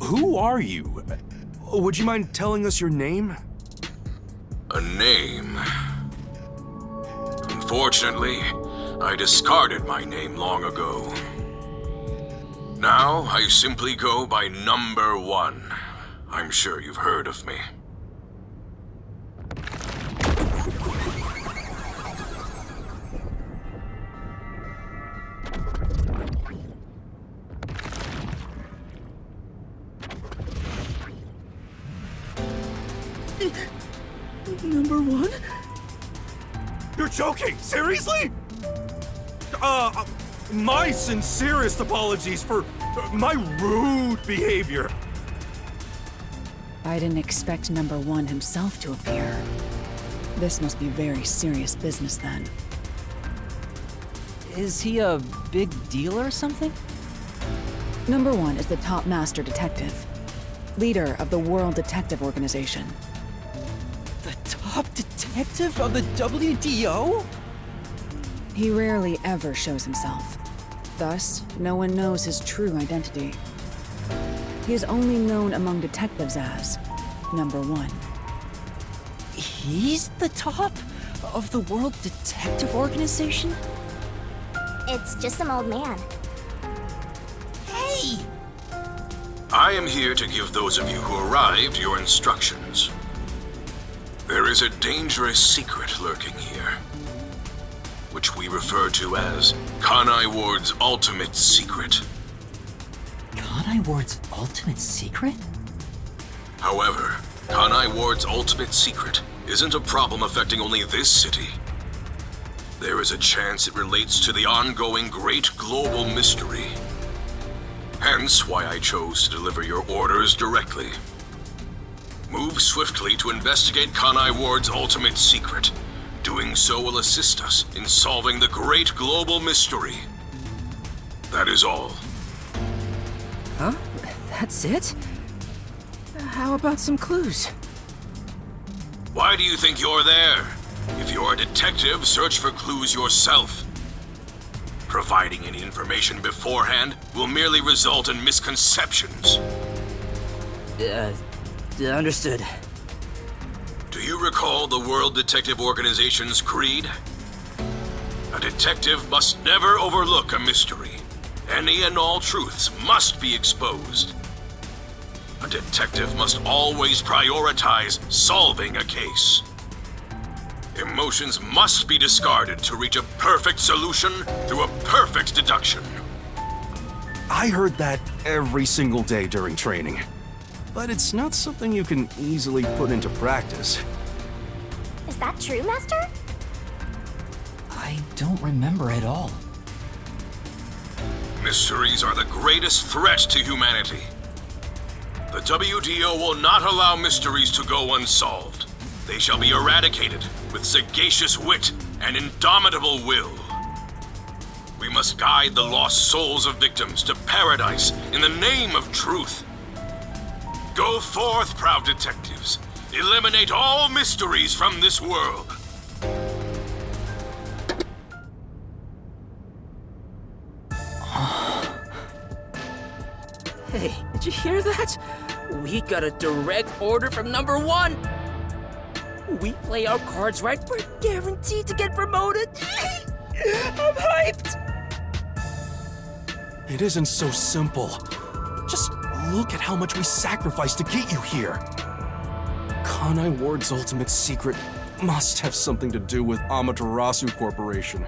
Who are you? Would you mind telling us your name? A name? Unfortunately, I discarded my name long ago. Now, I simply go by Number 1. I'm sure you've heard of me. Number 1? You're joking! Seriously? My sincerest apologies for my rude behavior. I didn't expect Number 1 himself to appear. This must be very serious business then. Is he a big deal or something? Number 1 is the top master detective, leader of the World Detective Organization. The top detective of the WDO? He rarely ever shows himself. Thus, no one knows his true identity. He is only known among detectives as Number 1. He's the top of the World Detective Organization? It's just some old man. Hey! I am here to give those of you who arrived your instructions. There is a dangerous secret lurking here, which we refer to as Kanai Ward's ultimate secret. Kanai Ward's ultimate secret? However, Kanai Ward's ultimate secret isn't a problem affecting only this city. There is a chance it relates to the ongoing great global mystery. Hence why I chose to deliver your orders directly. Move swiftly to investigate Kanai Ward's ultimate secret. Doing so will assist us in solving the great global mystery. That is all. Huh? That's it? How about some clues? Why do you think you're there? If you're a detective, search for clues yourself. Providing any information beforehand will merely result in misconceptions. Understood. Do you recall the World Detective Organization's creed? A detective must never overlook a mystery. Any and all truths must be exposed. A detective must always prioritize solving a case. Emotions must be discarded to reach a perfect solution through a perfect deduction. I heard that every single day during training. But it's not something you can easily put into practice. Is that true, Master? I don't remember at all. Mysteries are the greatest threat to humanity. The WDO will not allow mysteries to go unsolved. They shall be eradicated with sagacious wit and indomitable will. We must guide the lost souls of victims to paradise in the name of truth. Go forth, proud detectives. Eliminate all mysteries from this world. Hey, did you hear that? We got a direct order from Number 1. We play our cards right, we're guaranteed to get promoted. I'm hyped. It isn't so simple. Just look at how much we sacrificed to get you here. Kanai Ward's ultimate secret must have something to do with Amaterasu Corporation.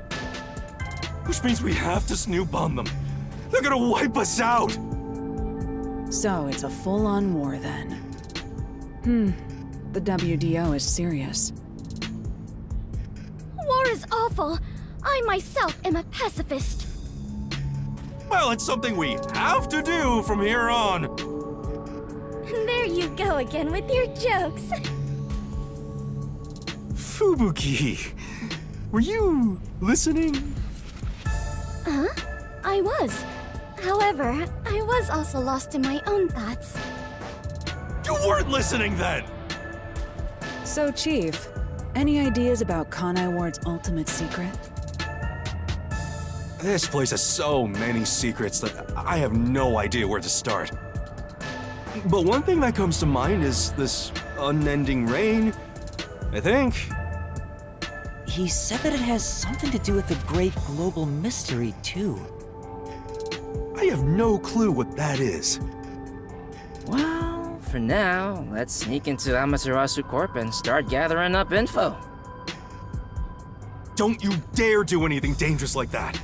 Which means we have to snoop on them. They're gonna wipe us out! So it's a full-on war then. The WDO is serious. War is awful. I myself am a pacifist. Well, it's something we have to do from here on. There you go again with your jokes. Fubuki, were you listening? Huh? I was. However, I was also lost in my own thoughts. You weren't listening then! So, Chief, any ideas about Kanai Ward's ultimate secret? This place has so many secrets that I have no idea where to start. But one thing that comes to mind is this unending rain, I think. He said that it has something to do with the great global mystery, too. I have no clue what that is. Well, for now, let's sneak into Amaterasu Corp and start gathering up info. Don't you dare do anything dangerous like that.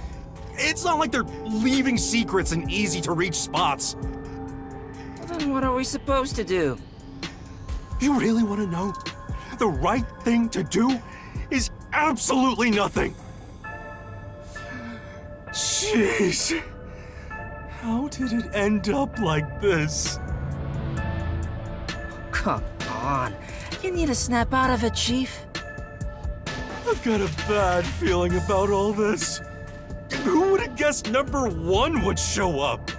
It's not like they're leaving secrets in easy-to-reach spots. Well, then what are we supposed to do? You really want to know? The right thing to do is absolutely nothing. Jeez. How did it end up like this? Come on. You need to snap out of it, Chief. I've got a bad feeling about all this. Who would have guessed number 1 would show up?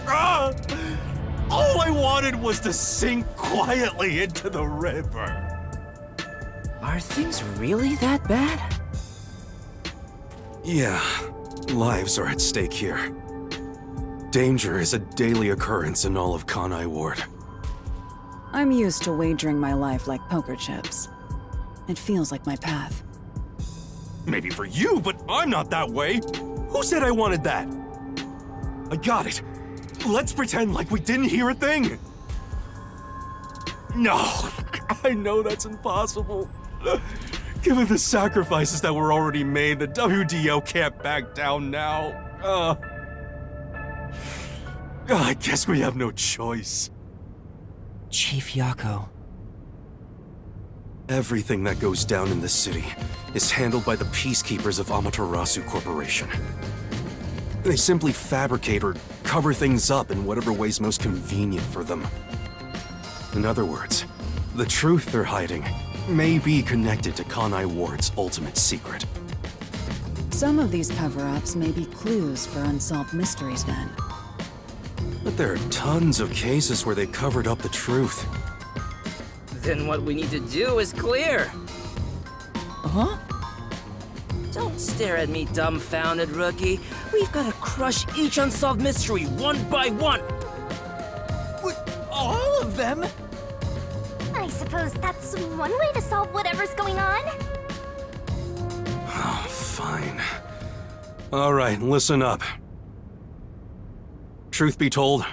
Ah! All I wanted was to sink quietly into the river. Are things really that bad? Yeah, lives are at stake here. Danger is a daily occurrence in all of Kanai Ward. I'm used to wagering my life like poker chips. It feels like my path. Maybe for you, but I'm not that way. Who said I wanted that? I got it. Let's pretend like we didn't hear a thing. No, I know that's impossible. Given the sacrifices that were already made, the WDO can't back down now. I guess we have no choice. Chief Yako. Everything that goes down in this city is handled by the Peacekeepers of Amaterasu Corporation. They simply fabricate or cover things up in whatever way's most convenient for them. In other words, the truth they're hiding may be connected to Kanai Ward's ultimate secret. Some of these cover-ups may be clues for unsolved mysteries then. But there are tons of cases where they covered up the truth. Then what we need to do is clear. Huh? Don't stare at me, dumbfounded rookie. We've got to crush each unsolved mystery one by one. What, all of them? I suppose that's one way to solve whatever's going on. Oh, fine. All right, listen up. Truth be told,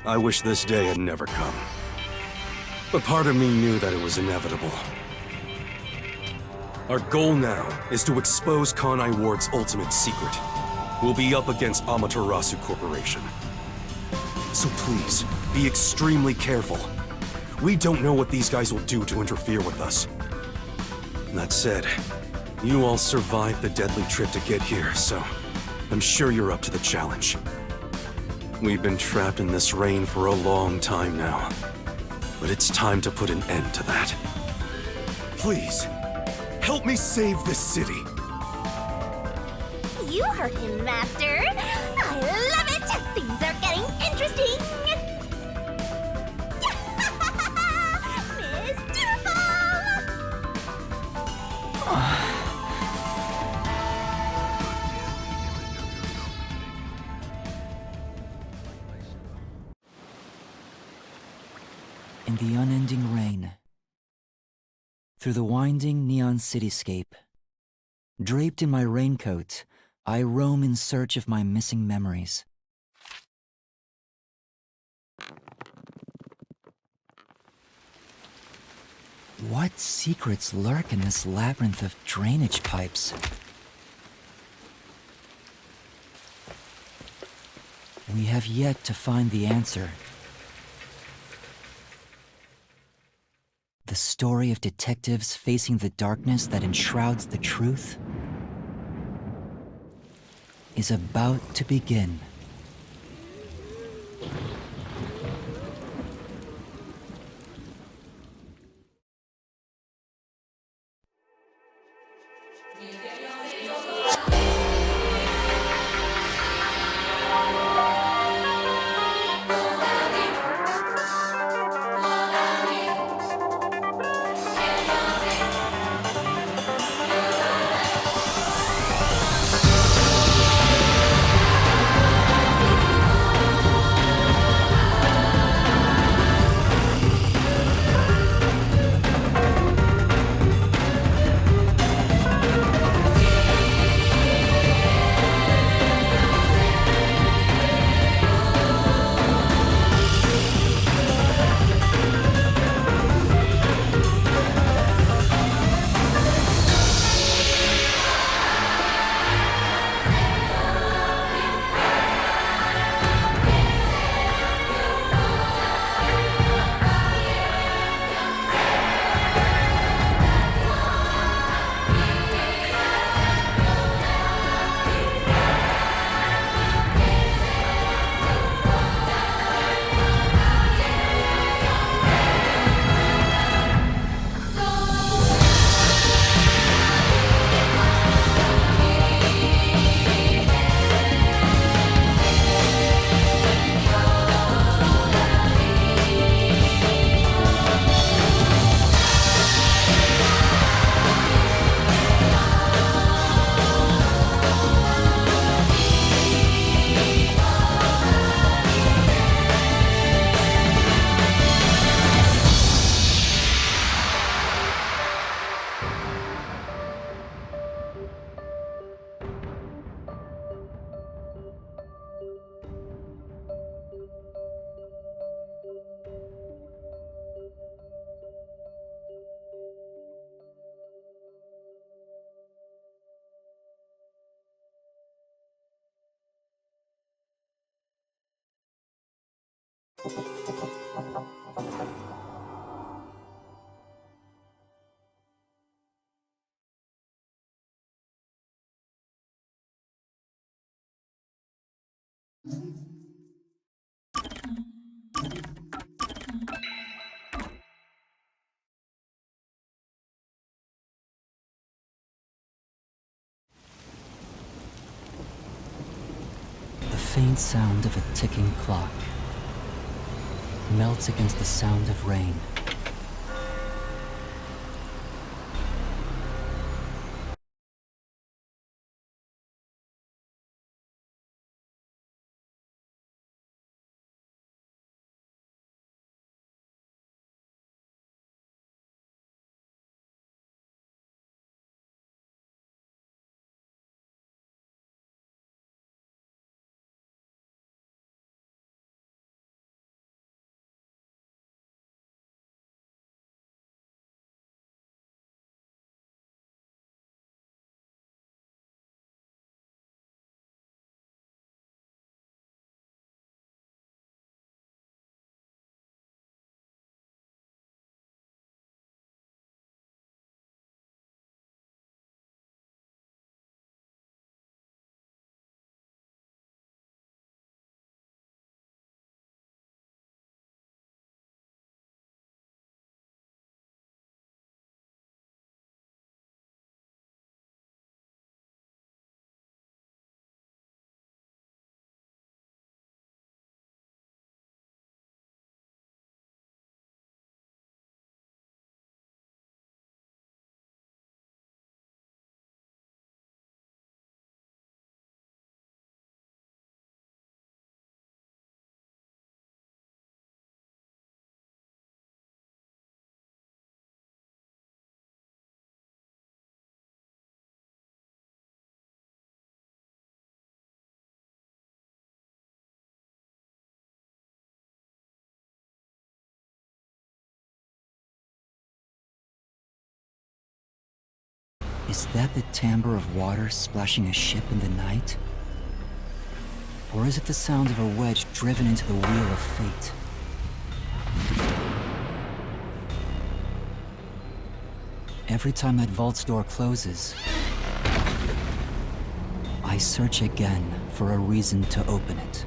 I wish this day had never come. But part of me knew that it was inevitable. Our goal now is to expose Kanai Ward's ultimate secret. We'll be up against Amaterasu Corporation. So please, be extremely careful. We don't know what these guys will do to interfere with us. That said, you all survived the deadly trip to get here, so I'm sure you're up to the challenge. We've been trapped in this rain for a long time now, but it's time to put an end to that. Please, help me save this city. You heard him, Master. I love it. Things are getting interesting. In the unending rain, through the winding neon cityscape, draped in my raincoat, I roam in search of my missing memories. What secrets lurk in this labyrinth of drainage pipes? We have yet to find the answer. The story of detectives facing the darkness that enshrouds the truth is about to begin. The faint sound of a ticking clock melts against the sound of rain. Is that the timbre of water splashing a ship in the night? Or is it the sound of a wedge driven into the wheel of fate? Every time that vault's door closes, I search again for a reason to open it.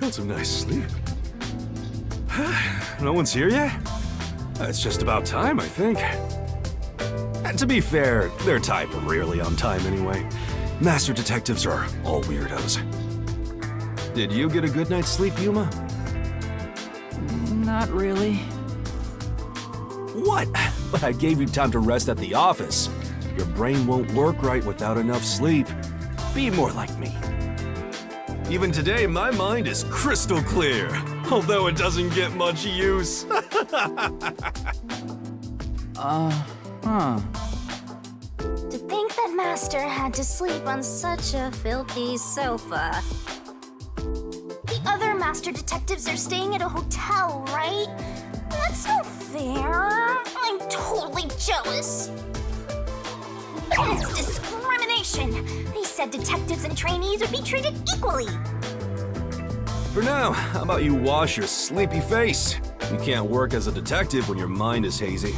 Got some nice sleep. No one's here yet? It's just about time, I think. And to be fair, their type are rarely on time anyway. Master detectives are all weirdos. Did you get a good night's sleep, Yuma? Not really. What? But I gave you time to rest at the office. Your brain won't work right without enough sleep. Be more like me. Even today, my mind is crystal clear, although it doesn't get much use. Huh. To think that Master had to sleep on such a filthy sofa. The other Master detectives are staying at a hotel, right? That's not fair. I'm totally jealous. It's discrimination. They said detectives and trainees would be treated equally. For now, how about you wash your sleepy face? You can't work as a detective when your mind is hazy.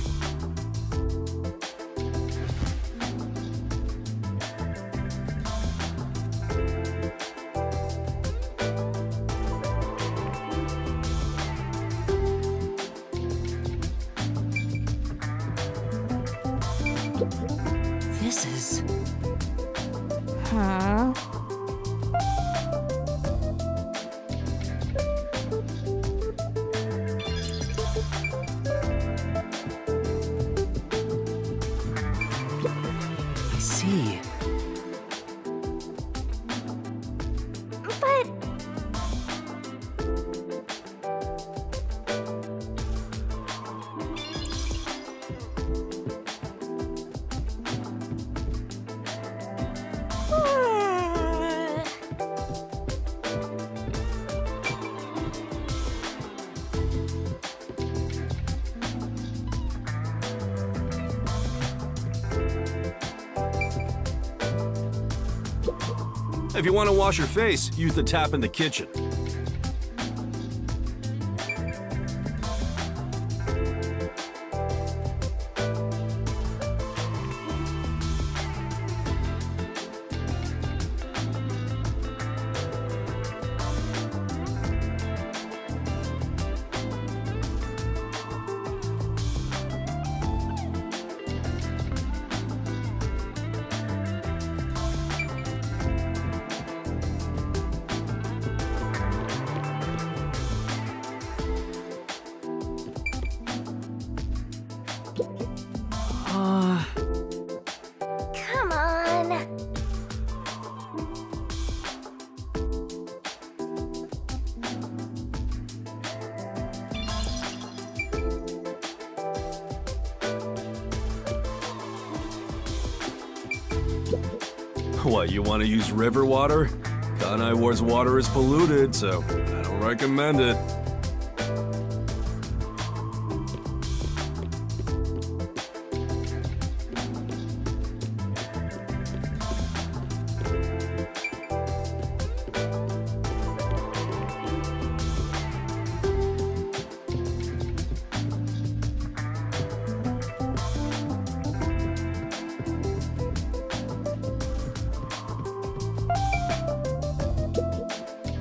This is... Huh? I see. But If you want to wash your face, use the tap in the kitchen. come on. What, you want to use river water? Kanai Ward's water is polluted, so I don't recommend it.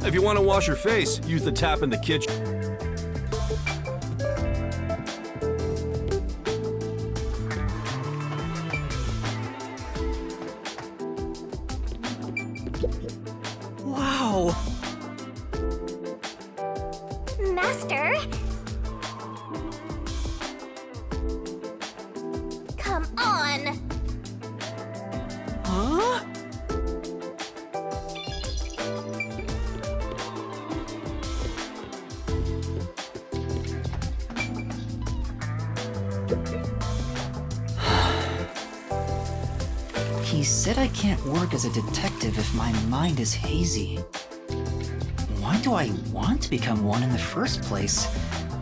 If you want to wash your face, use the tap in the kitchen. Wow! Master? Come on. Huh? He said I can't work as a detective if my mind is hazy. Why do I want to become one in the first place?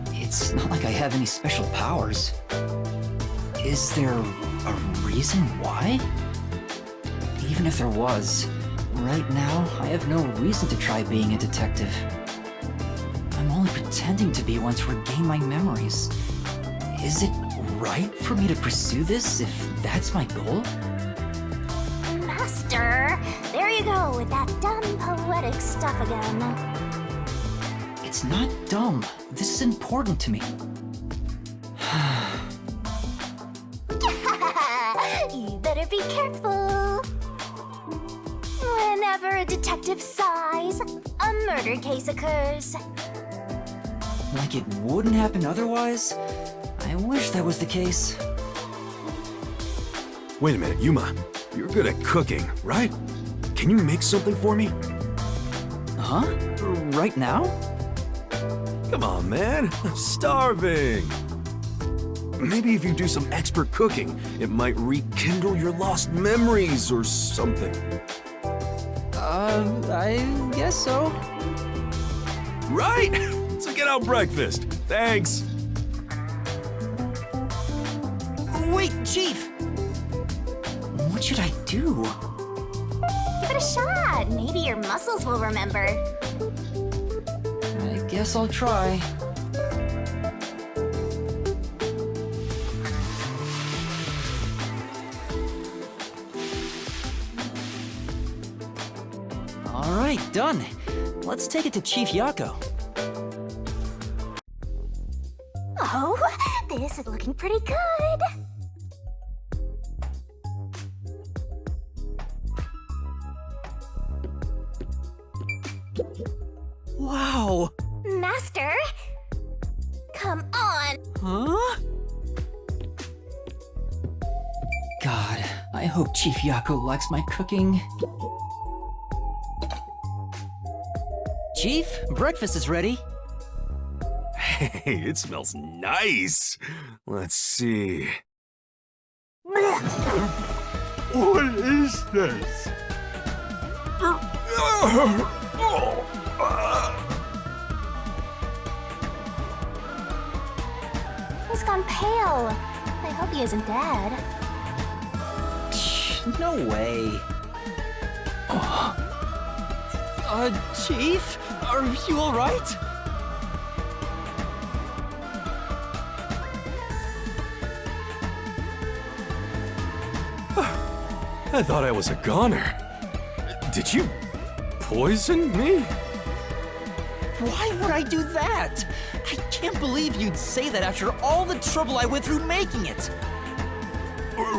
It's not like I have any special powers. Is there a reason why? Even if there was, right now I have no reason to try being a detective. I'm only pretending to be one to regain my memories. Is it right for me to pursue this if that's my goal? Master, there you go with that dumb poetic stuff again. It's not dumb. This is important to me. You better be careful. Whenever a detective sighs, a murder case occurs. Like it wouldn't happen otherwise? I wish that was the case. Wait a minute, Yuma. You're good at cooking, right? Can you make something for me? Huh? Right now? Come on, man. I'm starving. Maybe if you do some expert cooking, it might rekindle your lost memories or something. I guess so. Right? So get out breakfast. Thanks. Wait, Chief! What should I do? Give it a shot. Maybe your muscles will remember. I guess I'll try. Alright, done. Let's take it to Chief Yako. Oh, this is looking pretty good. Wow! Master, come on. Huh? God, I hope Chief Yako likes my cooking. Chief, breakfast is ready. Hey, it smells nice. Let's see. What is this? He's gone pale. I hope he isn't dead. No way. Chief? Are you alright? I thought I was a goner. Did you poison me? Why would I do that? I can't believe you'd say that after all the trouble I went through making it.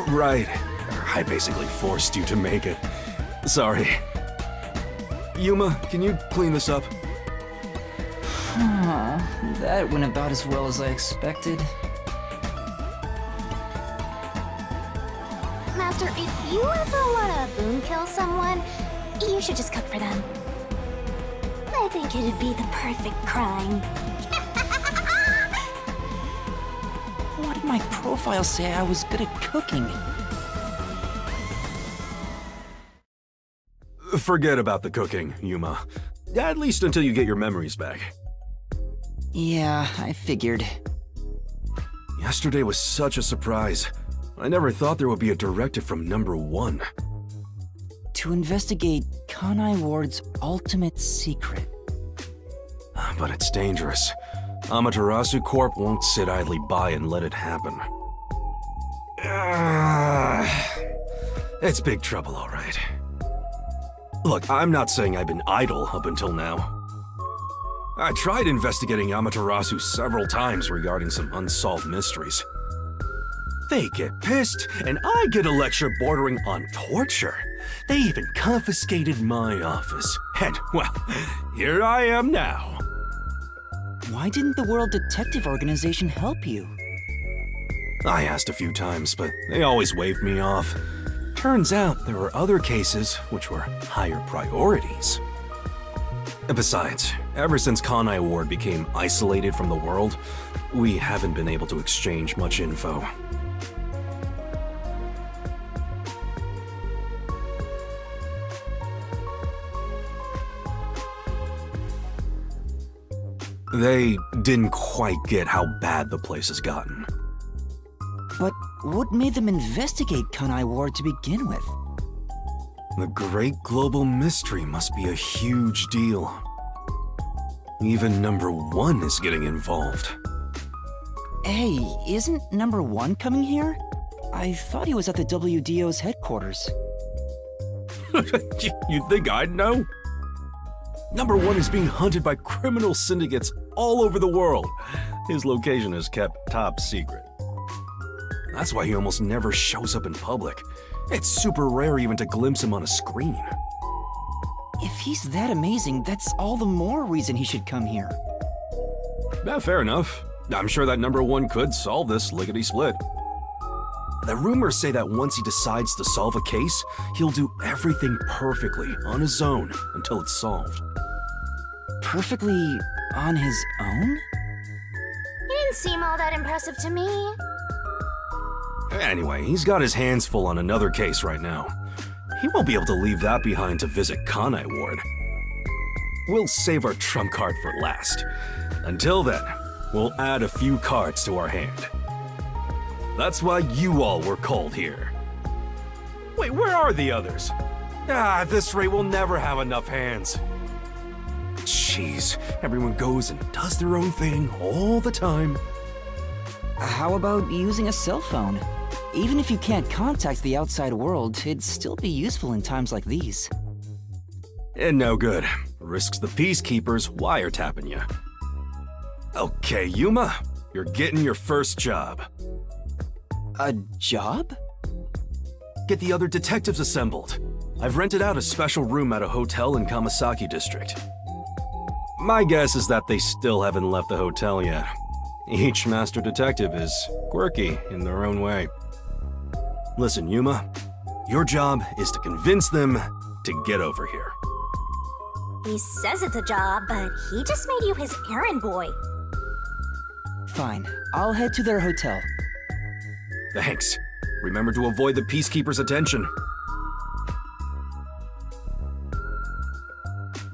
Right. I basically forced you to make it. Sorry. Yuma, can you clean this up? That went about as well as I expected. Master, if you ever want to boom kill someone, you should just cook for them. I think it'd be the perfect crime. What did my profile say I was good at cooking? Forget about the cooking, Yuma. At least until you get your memories back. Yeah, I figured. Yesterday was such a surprise. I never thought there would be a directive from Number 1. To investigate Kanai Ward's ultimate secret. But it's dangerous. Amaterasu Corp won't sit idly by and let it happen. It's big trouble, all right. Look, I'm not saying I've been idle up until now. I tried investigating Amaterasu several times regarding some unsolved mysteries. They get pissed, and I get a lecture bordering on torture. They even confiscated my office. And, well, here I am now. Why didn't the World Detective Organization help you? I asked a few times, but they always waved me off. Turns out there were other cases which were higher priorities. And besides, ever since Kanai Ward became isolated from the world, we haven't been able to exchange much info. They didn't quite get how bad the place has gotten. But what made them investigate Kanai Ward to begin with? The great global mystery must be a huge deal. Even number 1 is getting involved. Hey, isn't number 1 coming here? I thought he was at the WDO's headquarters. You think I'd know? Number 1 is being hunted by criminal syndicates all over the world. His location is kept top secret. That's why he almost never shows up in public. It's super rare even to glimpse him on a screen. If he's that amazing, that's all the more reason he should come here. Yeah, fair enough. I'm sure that number 1 could solve this lickety-split. The rumors say that once he decides to solve a case, he'll do everything perfectly on his own until it's solved. Perfectly on his own? He didn't seem all that impressive to me. Anyway, he's got his hands full on another case right now. He won't be able to leave that behind to visit Kanai Ward. We'll save our trump card for last. Until then, we'll add a few cards to our hand. That's why you all were called here. Wait, where are the others? At this rate, we'll never have enough hands. Jeez, everyone goes and does their own thing all the time. How about using a cell phone? Even if you can't contact the outside world, it'd still be useful in times like these. And no good. Risks the Peacekeepers wiretapping you. Okay, Yuma, you're getting your first job. A job? Get the other detectives assembled. I've rented out a special room at a hotel in Kamasaki District. My guess is that they still haven't left the hotel yet. Each master detective is quirky in their own way. Listen, Yuma, your job is to convince them to get over here. He says it's a job, but he just made you his errand boy. Fine, I'll head to their hotel. Thanks. Remember to avoid the Peacekeepers' attention.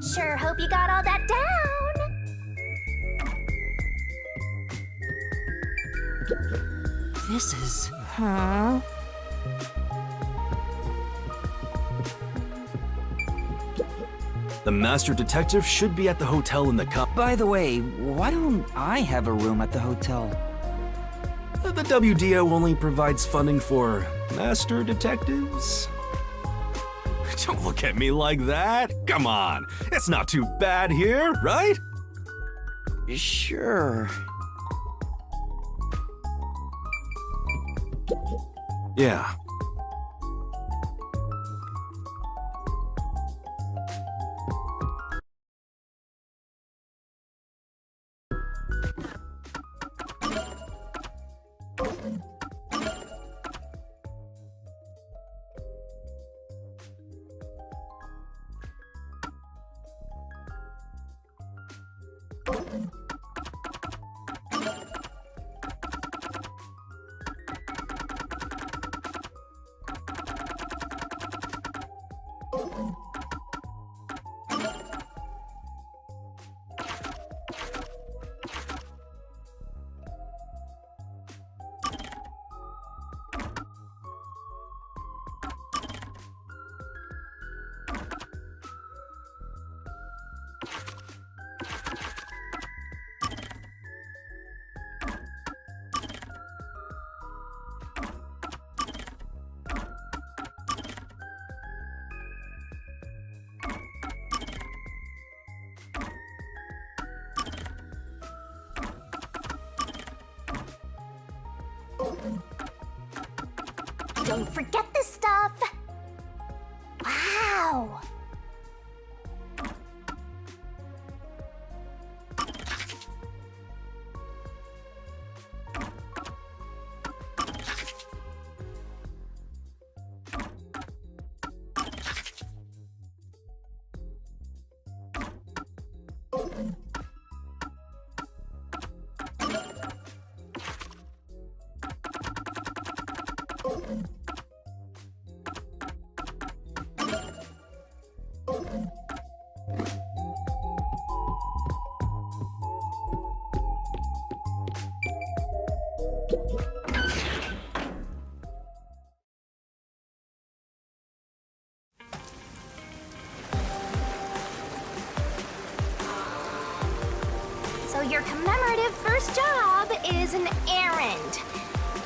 Sure hope you got all that down. This is... Huh? The master detective should be at the hotel in the By the way, why don't I have a room at the hotel? The WDO only provides funding for master detectives. Don't look at me like that. Come on, it's not too bad here, right? Sure. Yeah. Don't forget this stuff. Wow. imperative first job is an errand.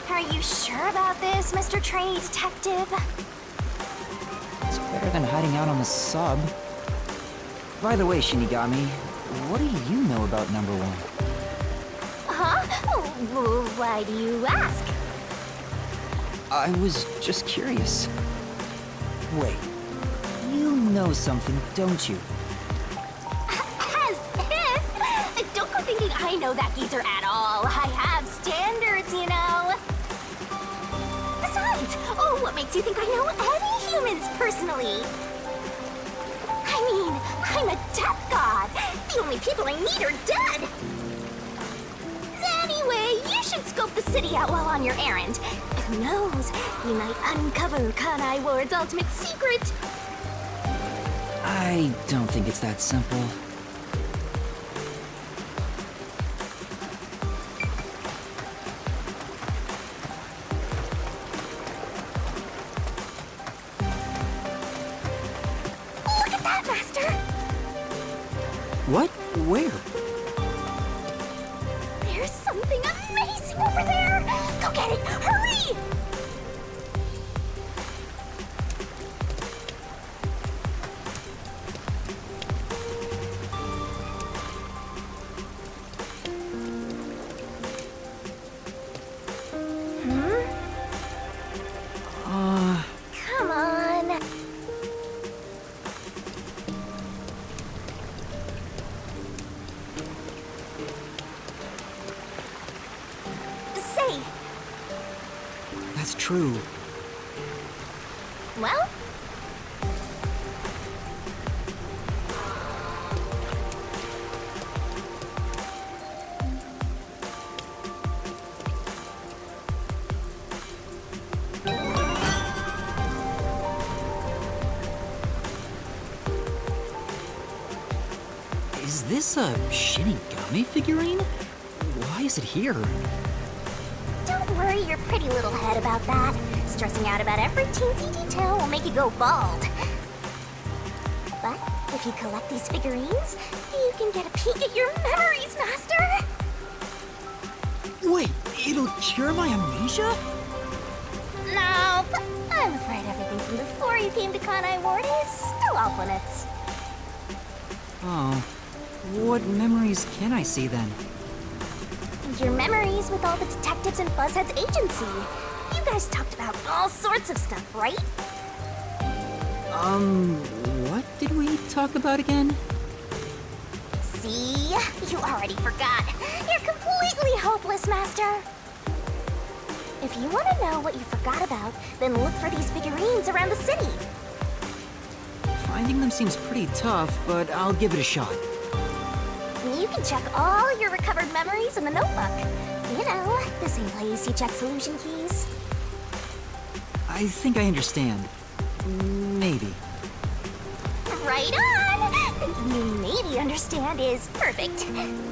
Are you sure about this, Mr. Trainee Detective? It's better than hiding out on the sub. By the way, Shinigami, what do you know about number 1? Huh? Why do you ask? I was just curious. Wait, you know something, don't you? As if! Don't go thinking I know that geezer at all. I have standards, you know. Besides, what makes you think I know any humans personally? I mean, I'm a death god. The only people I need are dead. Anyway, you should scope the city out while on your errand. Who knows? You might uncover Kanai Ward's ultimate secret. I don't think it's that simple. Look at that, Master! What? Where? There's something amazing over there! Go get it! Hurry! Come on. Say, That's true. well, Is this a Shinigami figurine? Why is it here? don't worry your pretty little head about that. Stressing out about every teensy detail will make you go bald. But if you collect these figurines, you can get a peek at your memories, Master! Wait, it'll cure my amnesia? Nope. I'm afraid everything from before you came to Kanai Ward is still off limits. Oh. What memories can I see then? Your memories with all the detectives in Buzzhead's agency. You guys talked about all sorts of stuff, right? What did we talk about again? See? You already forgot. You're completely hopeless, Master. If you want to know what you forgot about, then look for these figurines around the city. Finding them seems pretty tough, but I'll give it a shot. You can check all your recovered memories in the notebook. You know, the same place you check solution keys. I think I understand. Maybe. Right on! Thinking you maybe understand is perfect.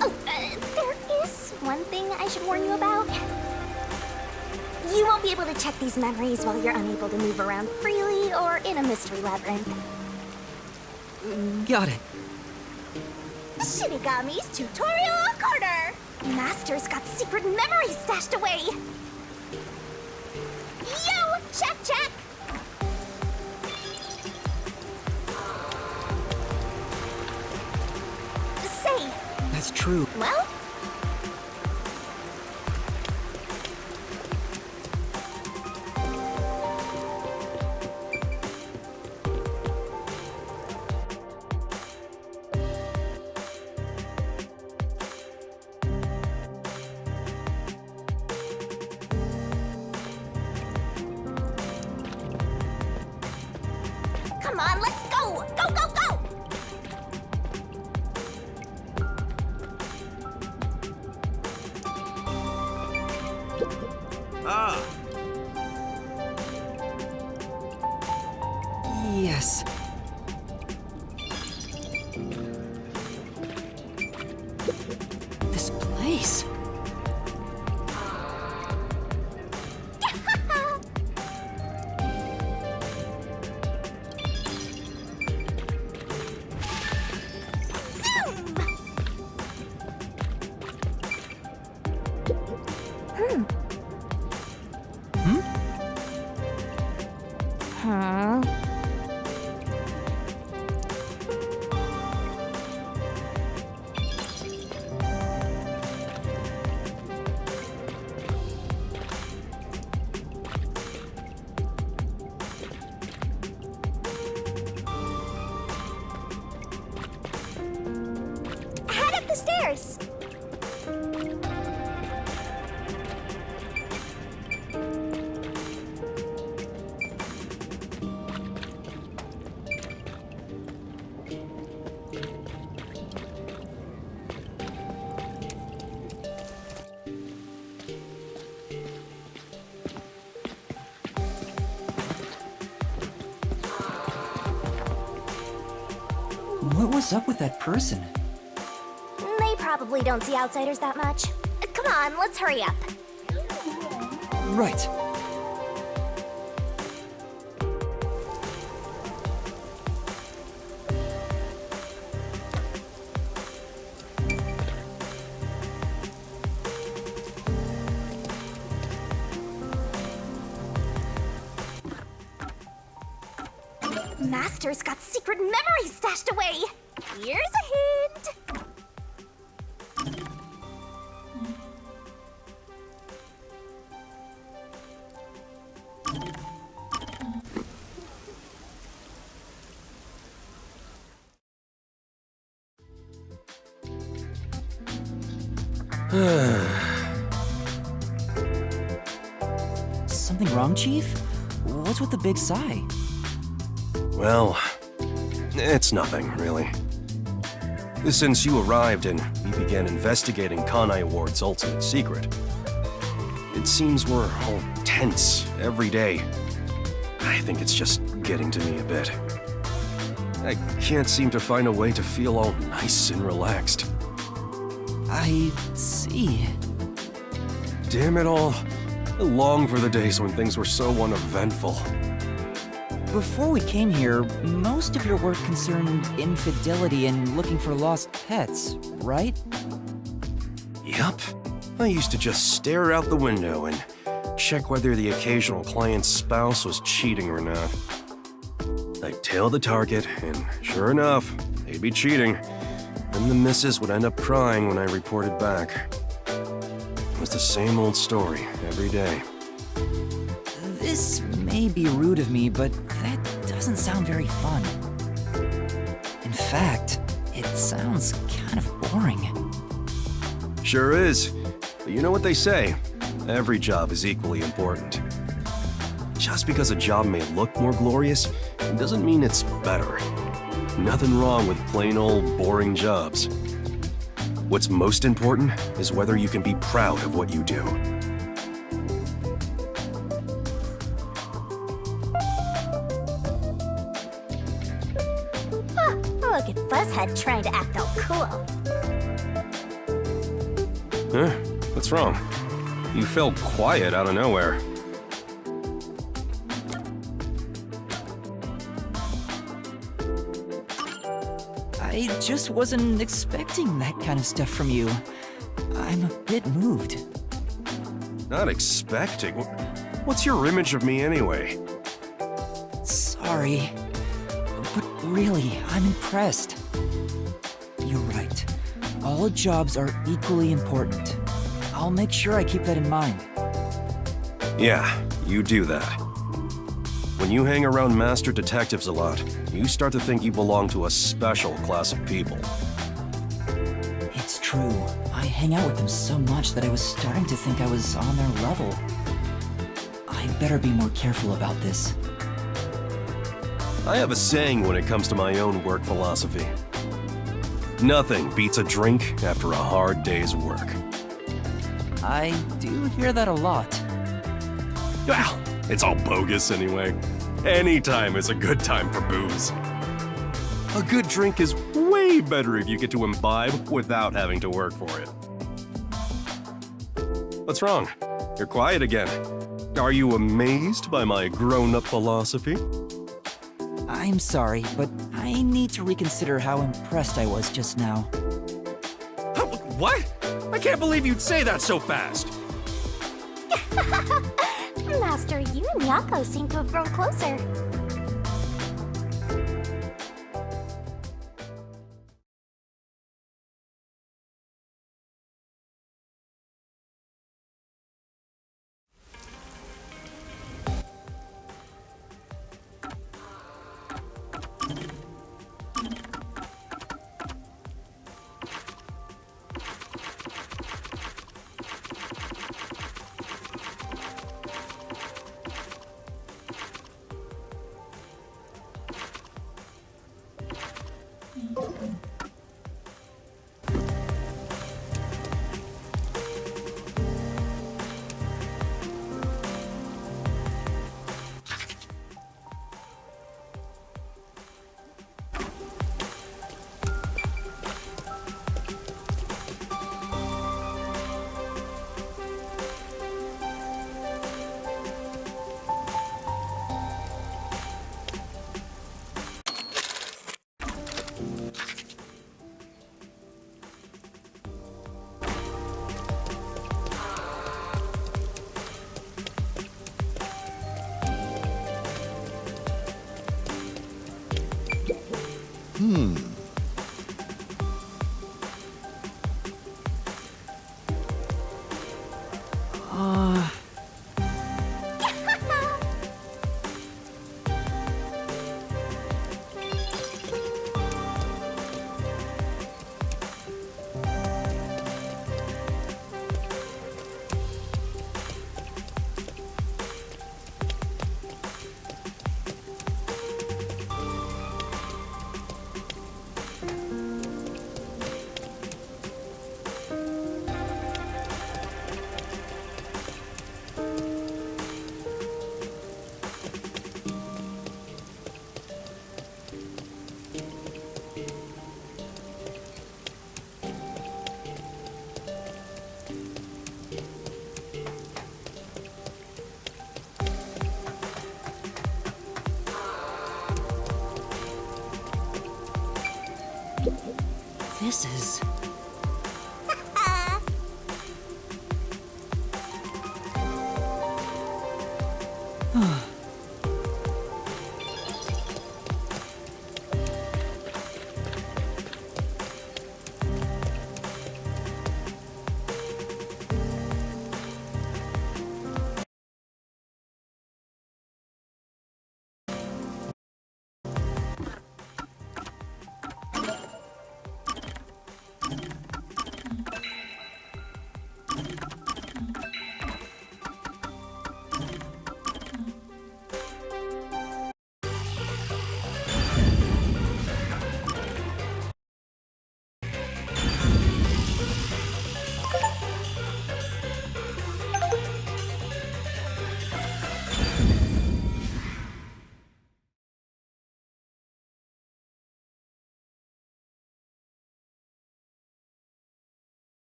Oh, there is one thing I should warn you about. You won't be able to check these memories while you're unable to move around freely or in a mystery labyrinth. Got it. Shinigami's Tutorial Corner! Master's got secret memories stashed away! Yo! Check, check! Say, That's true. well, come on, let's go! Go, go, go! Yes. This place. Zoom! Huh? Head up the stairs! What was up with that person? They probably don't see outsiders that much. Come on, let's hurry up. Right. Master's got secret memories stashed away. Here's a hint. Something wrong, Chief? What's with the big sigh? Well, it's nothing, really. Since you arrived and we began investigating Kanai Ward's ultimate secret, it seems we're all tense every day. I think it's just getting to me a bit. I can't seem to find a way to feel all nice and relaxed. I see. Damn it all. I long for the days when things were so uneventful. Before we came here, most of your work concerned infidelity and looking for lost pets, right? Yup. I used to just stare out the window and check whether the occasional client's spouse was cheating or not. I'd tail the target, and sure enough, they'd be cheating. Then the missus would end up crying when I reported back. It was the same old story every day. This may be rude of me, but that doesn't sound very fun. In fact, it sounds kind of boring. Sure is. But you know what they say, every job is equally important. Just because a job may look more glorious, it doesn't mean it's better. Nothing wrong with plain old boring jobs. What's most important is whether you can be proud of what you do. Look at Fuzzhead trying to act all cool. Huh? What's wrong? You felt quiet out of nowhere. I just wasn't expecting that kind of stuff from you. I'm a bit moved. Not expecting? What's your image of me anyway? Sorry. But really, I'm impressed. You're right. All jobs are equally important. I'll make sure I keep that in mind. Yeah, you do that. When you hang around master detectives a lot, you start to think you belong to a special class of people. It's true. I hang out with them so much that I was starting to think I was on their level. I better be more careful about this. I have a saying when it comes to my own work philosophy. Nothing beats a drink after a hard day's work. I do hear that a lot. Well, it's all bogus anyway. Any time is a good time for booze. A good drink is way better if you get to imbibe without having to work for it. What's wrong? You're quiet again. Are you amazed by my grown-up philosophy? I'm sorry, but I need to reconsider how impressed I was just now. What? I can't believe you'd say that so fast! Master, you and Yako seem to have grown closer. This is...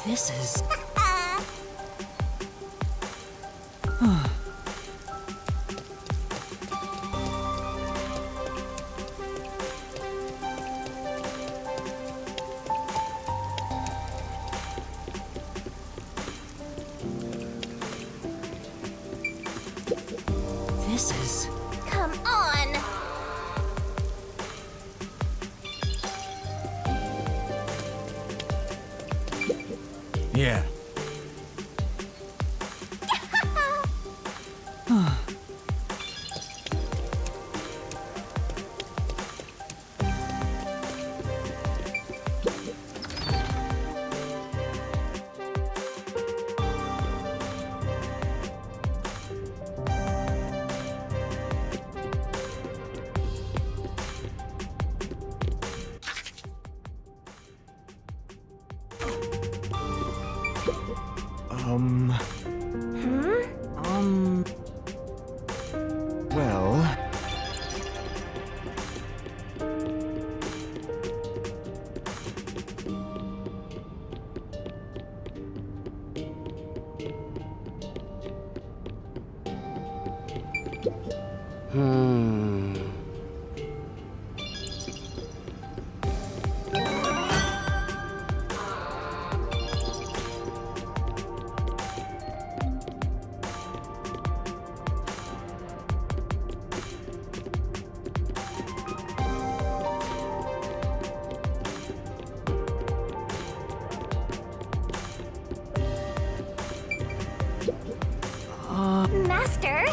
This is... This is... Come on! Yeah. Well... Master?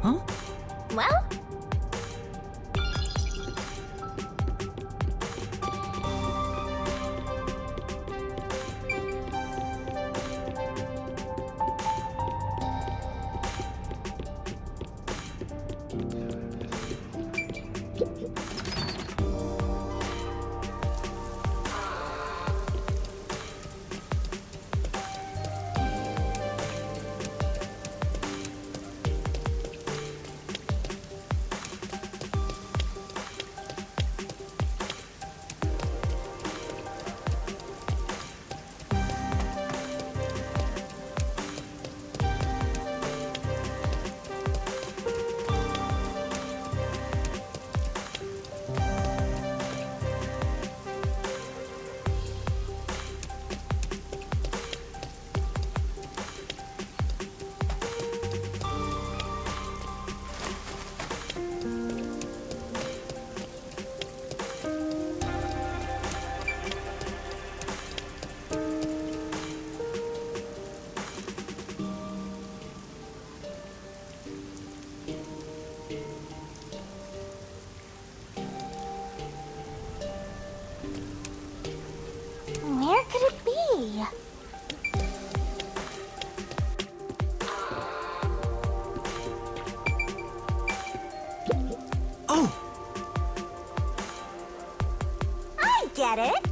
Huh? Well? Where could it be? Oh! I get it.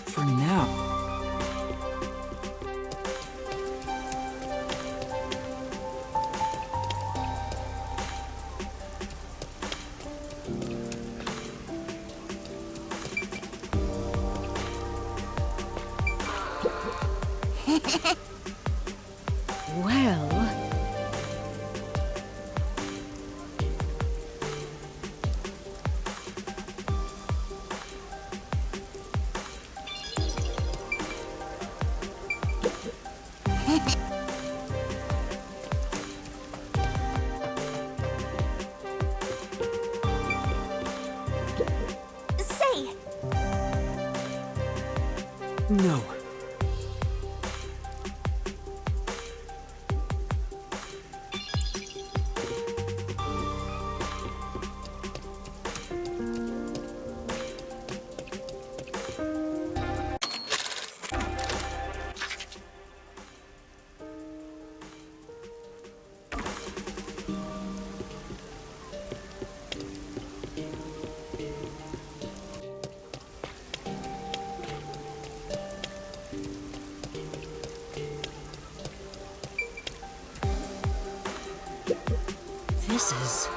For now. Well... Say, No. This is...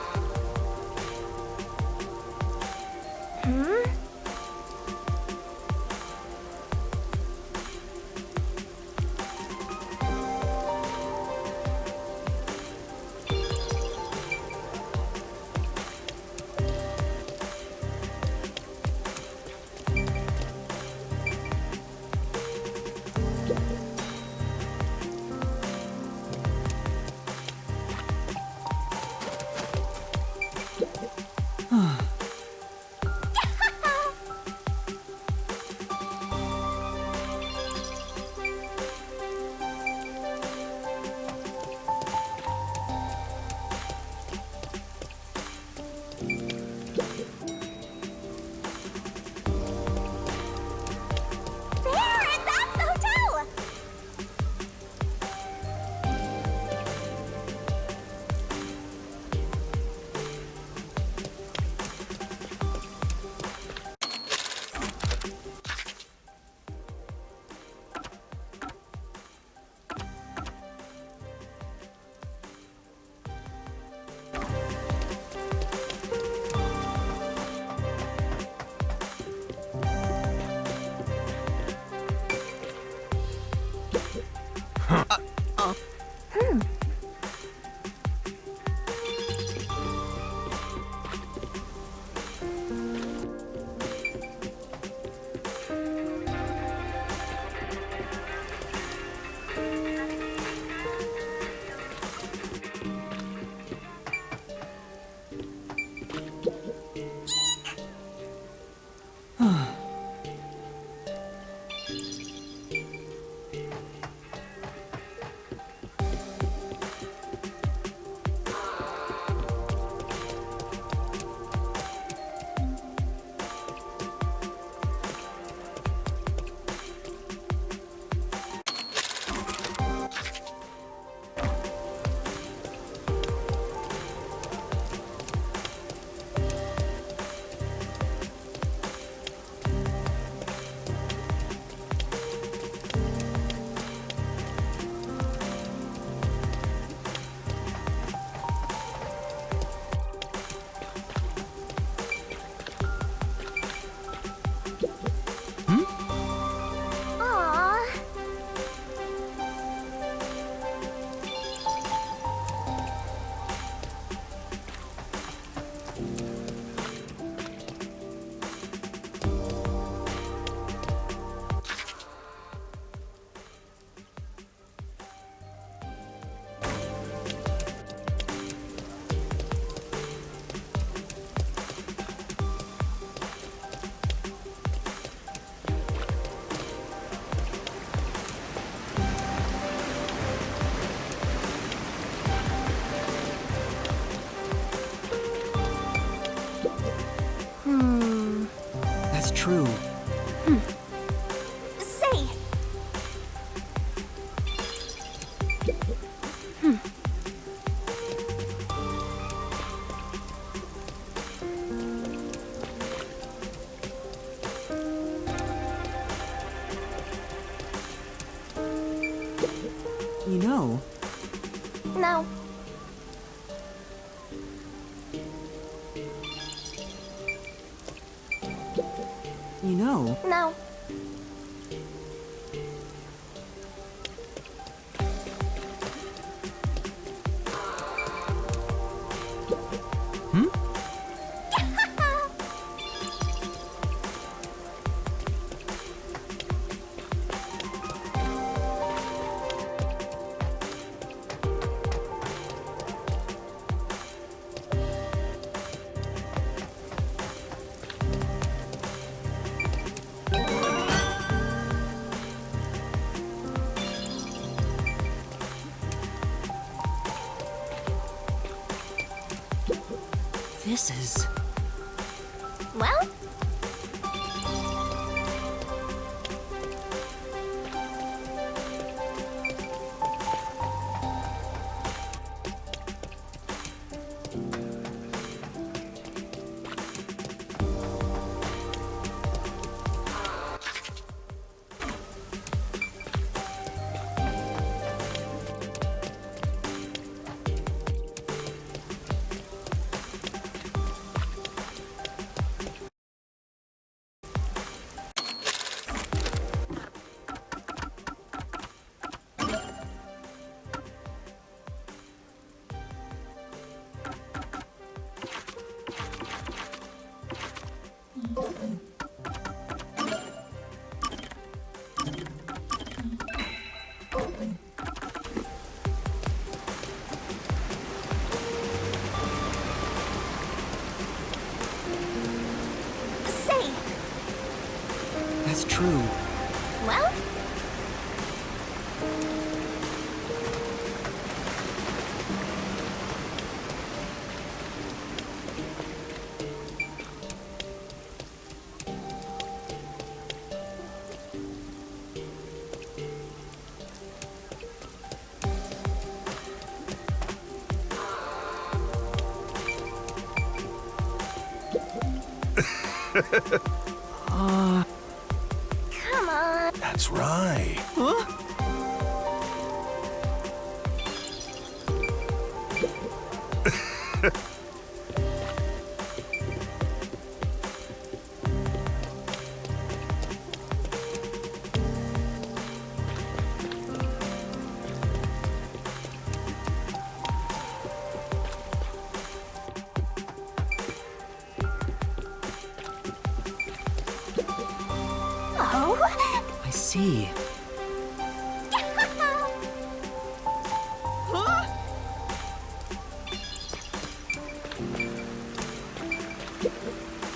Aww. That's true. Say, You know, no. you know, No. this is... Well, say, That's true. well, come on. That's right. see.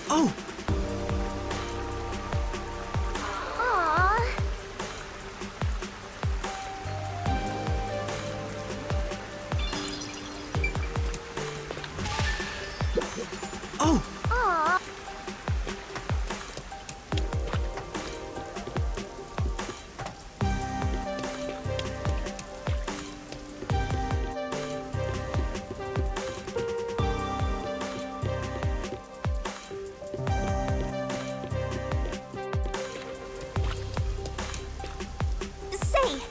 Oh! Aww. Oh! Aww. Say,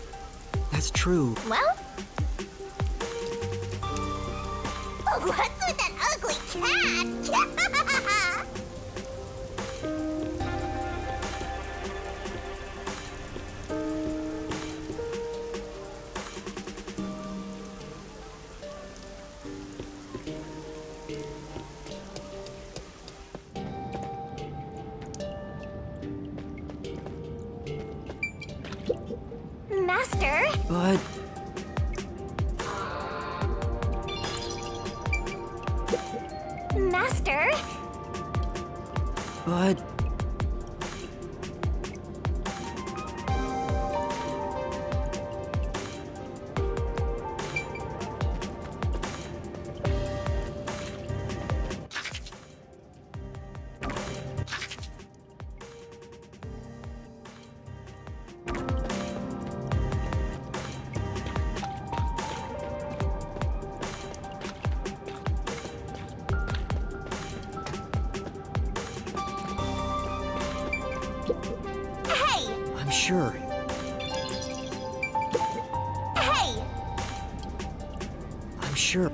That's true. well? What's with that ugly cat? Master? But Master? but Hey! I'm sure. Hey! I'm sure.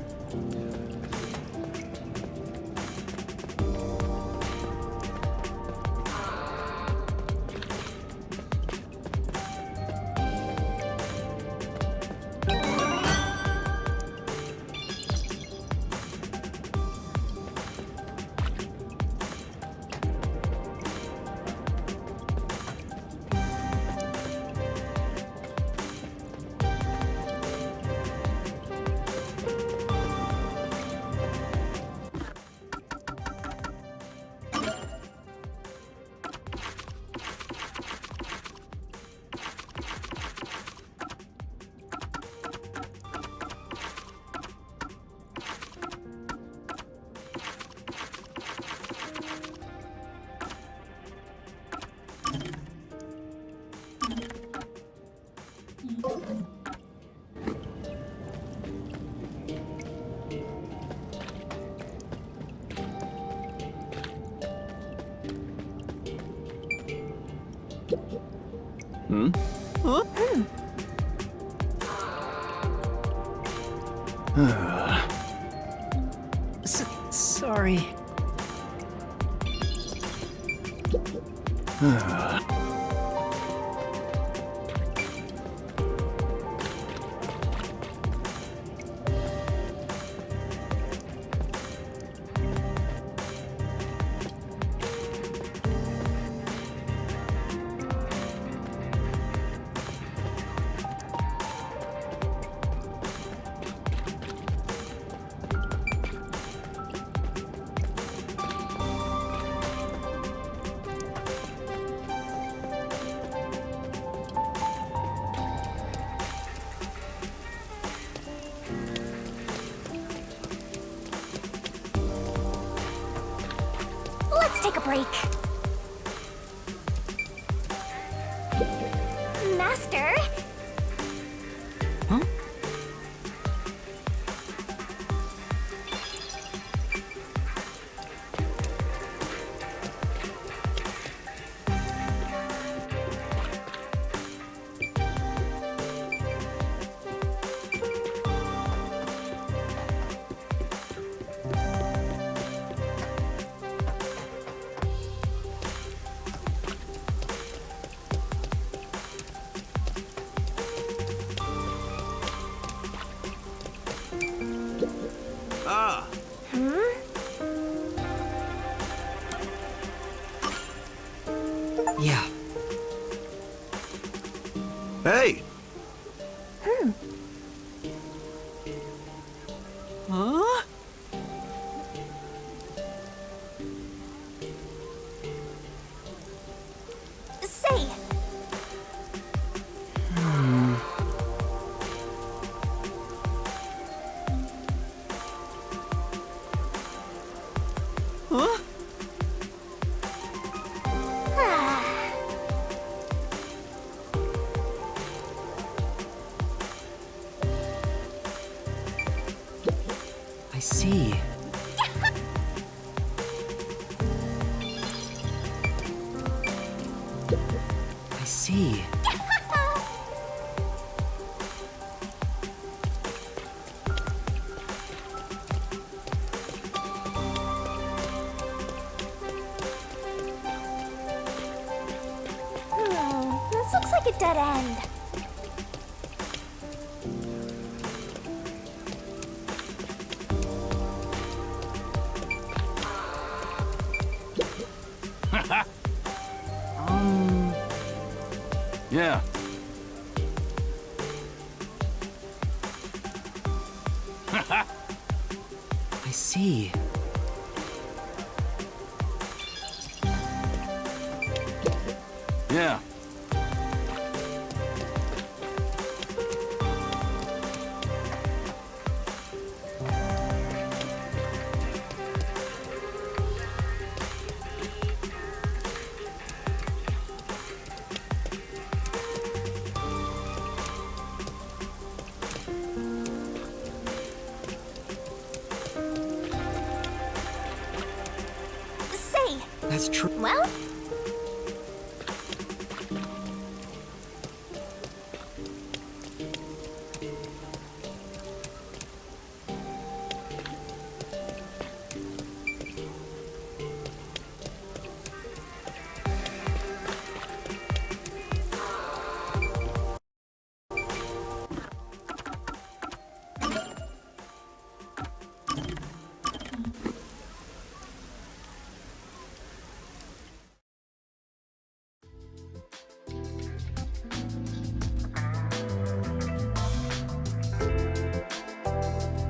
Sorry. Let's take a break. Master? Huh? Huh? Say, Huh? I see. I see. this looks like a dead end. Yeah. I see. Yeah. Say, That's true. well,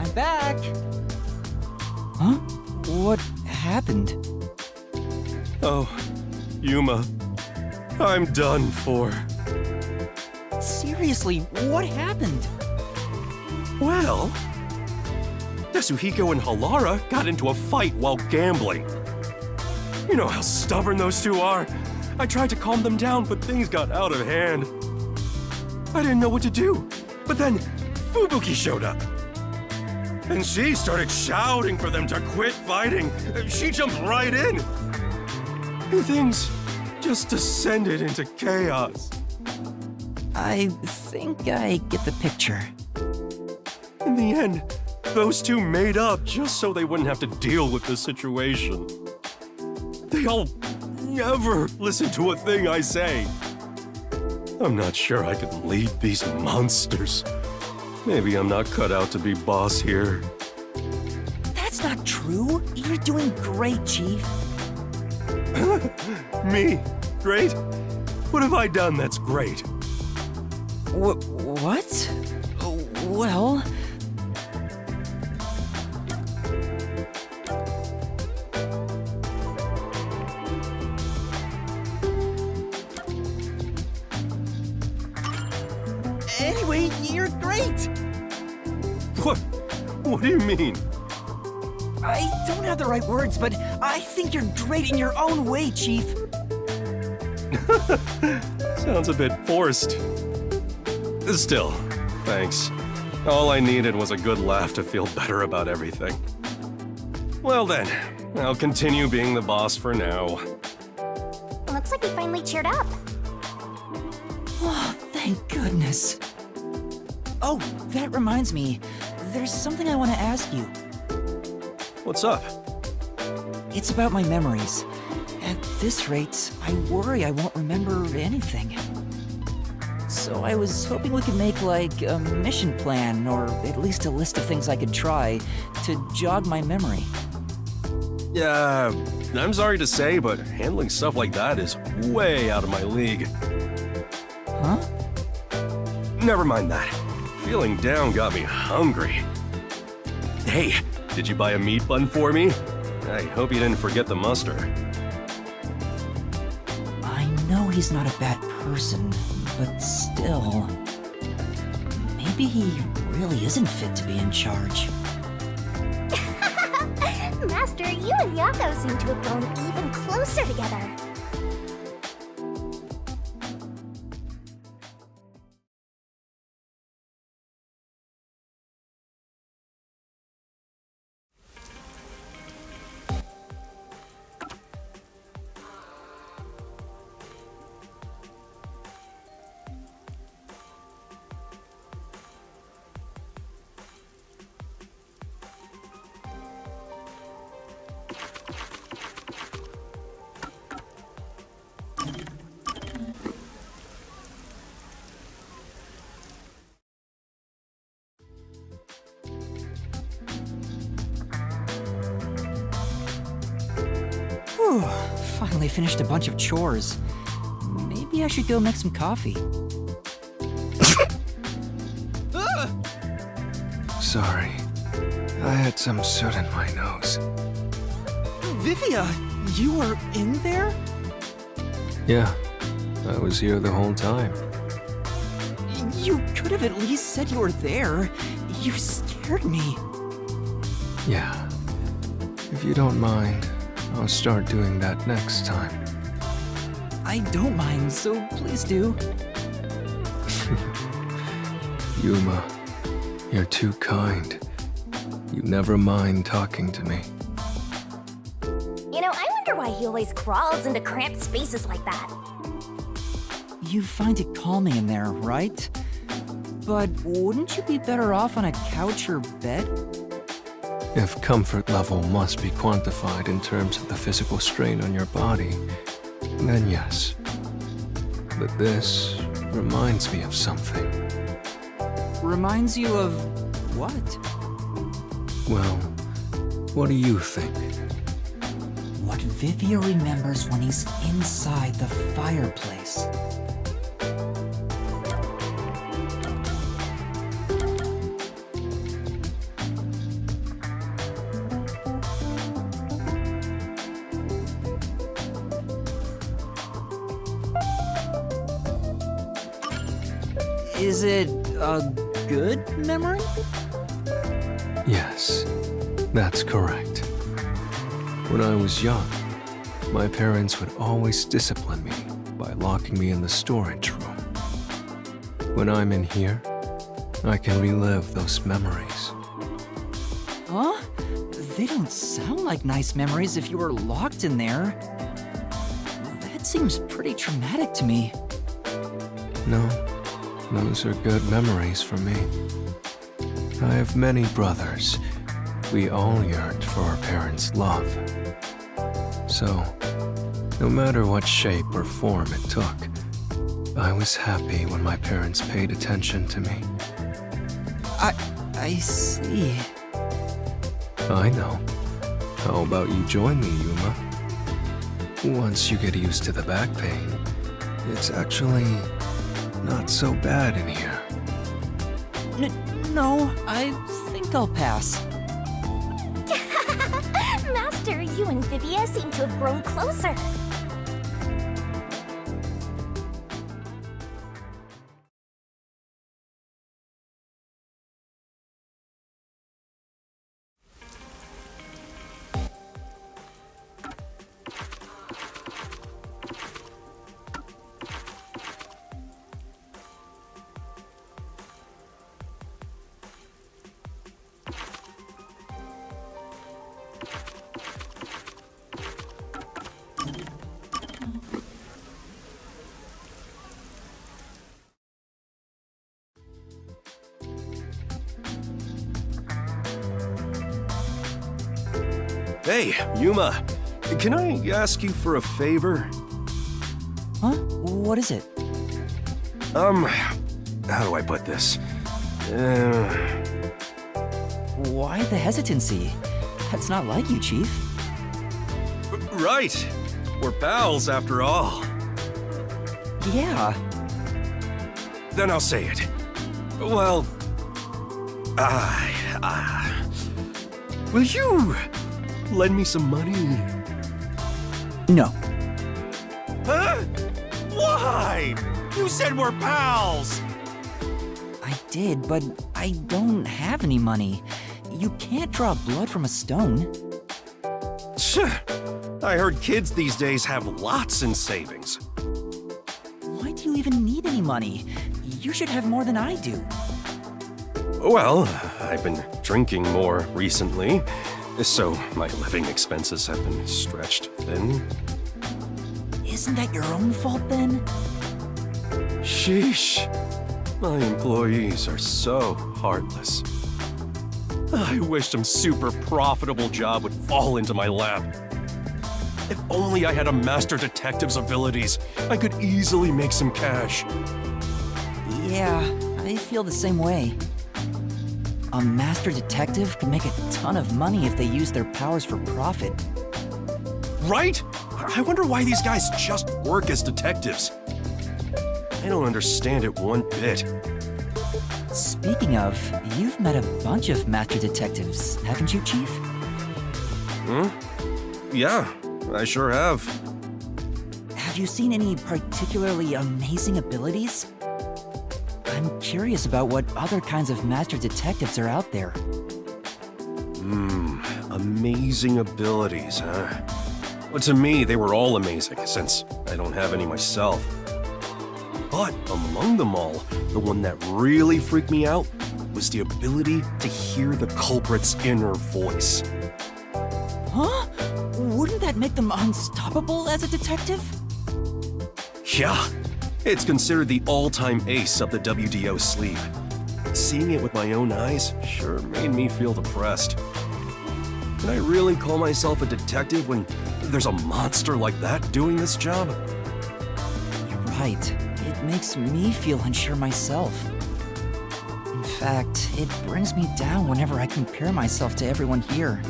I'm back. Huh? What happened? Oh, Yuma. I'm done for. Seriously, what happened? Well, Yasuhiko and Halara got into a fight while gambling. You know how stubborn those two are. I tried to calm them down, but things got out of hand. I didn't know what to do. But then Fubuki showed up. And she started shouting for them to quit fighting. She jumped right in. And things just descended into chaos. I think I get the picture. In the end, those two made up just so they wouldn't have to deal with the situation. They'll never listen to a thing I say. I'm not sure I can lead these monsters. Maybe I'm not cut out to be boss here. That's not true. You're doing great, Chief. Me? Great? What have I done that's great? What? Well... Anyway, you're great! What do you mean? I don't have the right words, but I think you're great in your own way, Chief. Sounds a bit forced. Still, thanks. All I needed was a good laugh to feel better about everything. Well then, I'll continue being the boss for now. looks like we finally cheered up. Oh, thank goodness. Oh, that reminds me. There's something I want to ask you. What's up? It's about my memories. At this rate, I worry I won't remember anything. So I was hoping we could make, like, a mission plan, or at least a list of things I could try, to jog my memory. Yeah, I'm sorry to say, but handling stuff like that is way out of my league. Huh? Never mind that. Feeling down got me hungry. Hey, did you buy a meat bun for me? I hope you didn't forget the mustard. I know he's not a bad person, but still. Maybe he really isn't fit to be in charge. Master, you and Yako seem to have grown even closer together. Whew, finally finished a bunch of chores. Maybe I should go make some coffee. Sorry. I had some soot in my nose. Vivia, you were in there? Yeah, I was here the whole time. You could have at least said you were there. You scared me. Yeah. If you don't mind, I'll start doing that next time. I don't mind, so please do. Yuma, you're too kind. You never mind talking to me. You know, I wonder why he always crawls into cramped spaces like that. You find it calming in there, right? But wouldn't you be better off on a couch or bed? If comfort level must be quantified in terms of the physical strain on your body, then yes. But this reminds me of something. Reminds you of what? Well, what do you think? What Vivia remembers when he's inside the fireplace. Is it a good memory? Yes, that's correct. When I was young, my parents would always discipline me by locking me in the storage room. When I'm in here, I can relive those memories. Huh? They don't sound like nice memories if you were locked in there. That seems pretty traumatic to me. No, those are good memories for me. I have many brothers. We all yearned for our parents' love. So, no matter what shape or form it took, I was happy when my parents paid attention to me. I see. I know. How about you join me, Yuma? Once you get used to the back pain, it's actually not so bad in here. No, I think I'll pass. Master, you and Vivia seem to have grown closer. Hey, Yuma, can I ask you for a favor? Huh? What is it? How do I put this? Why the hesitancy? That's not like you, Chief. Right. We're pals after all. Yeah. Then I'll say it. Well, Will you lend me some money? No. Huh? Why? You said we're pals! I did, but I don't have any money. You can't draw blood from a stone. I heard kids these days have lots in savings. Why do you even need any money? You should have more than I do. Well, I've been drinking more recently, so my living expenses have been stretched thin. Isn't that your own fault then? Sheesh. My employees are so heartless. I wish some super profitable job would fall into my lap. If only I had a master detective's abilities, I could easily make some cash. Yeah, I feel the same way. A master detective could make a ton of money if they use their powers for profit. Right? I wonder why these guys just work as detectives. I don't understand it one bit. Speaking of, you've met a bunch of master detectives, haven't you, Chief? Yeah, I sure have. Have you seen any particularly amazing abilities? I'm curious about what other kinds of master detectives are out there. Amazing abilities, huh? Well, to me, they were all amazing, since I don't have any myself. But among them all, the one that really freaked me out was the ability to hear the culprit's inner voice. Huh? Wouldn't that make them unstoppable as a detective? Yeah, it's considered the all-time ace up the WDO sleeve. Seeing it with my own eyes sure made me feel depressed. Can I really call myself a detective when there's a monster like that doing this job? You're right. It makes me feel unsure myself. In fact, it brings me down whenever I compare myself to everyone here.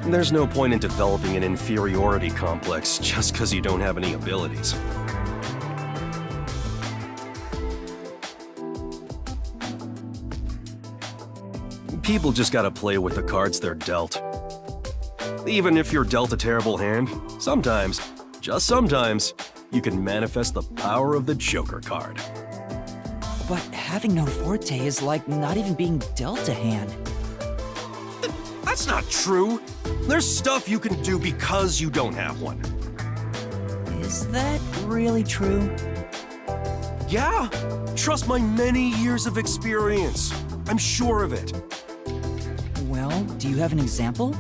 There's no point in developing an inferiority complex just because you don't have any abilities. People just gotta play with the cards they're dealt. Even if you're dealt a terrible hand, sometimes, just sometimes, you can manifest the power of the Joker card. But having no forte is like not even being dealt a hand. That's not true. There's stuff you can do because you don't have one. Is that really true? Yeah, trust my many years of experience. I'm sure of it. Well, do you have an example?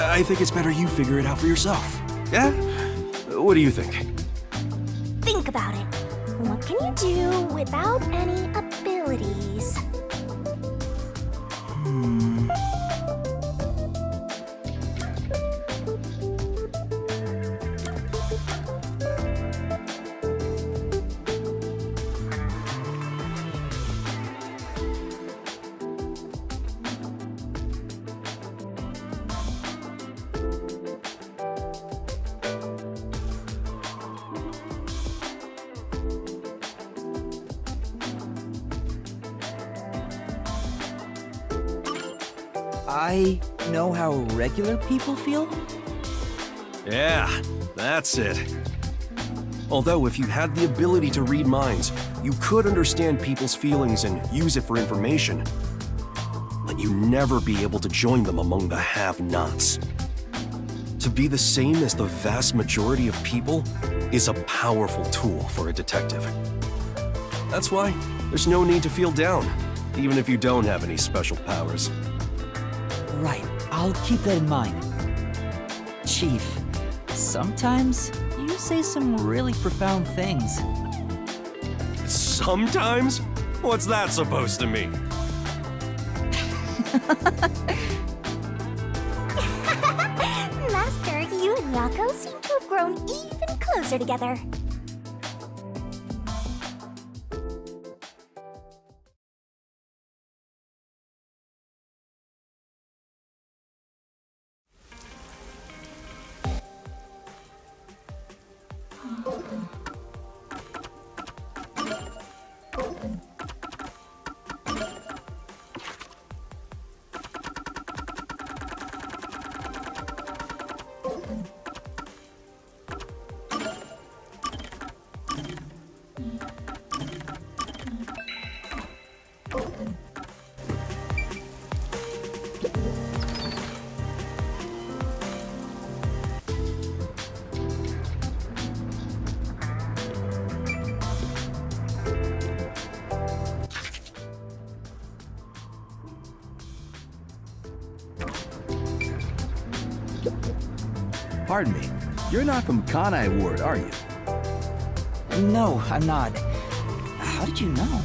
I think it's better you figure it out for yourself. Yeah? What do you think? Think about it. What can you do without any abilities? I know how regular people feel? Yeah, that's it. Although if you had the ability to read minds, you could understand people's feelings and use it for information. But you'd never be able to join them among the have-nots. To be the same as the vast majority of people is a powerful tool for a detective. That's why there's no need to feel down, even if you don't have any special powers. Right, I'll keep that in mind. Chief, sometimes you say some really profound things. Sometimes? What's that supposed to mean? Master, you and Yako seem to have grown even closer together. pardon me. You're not from Kanai Ward, are you? No, I'm not. How did you know?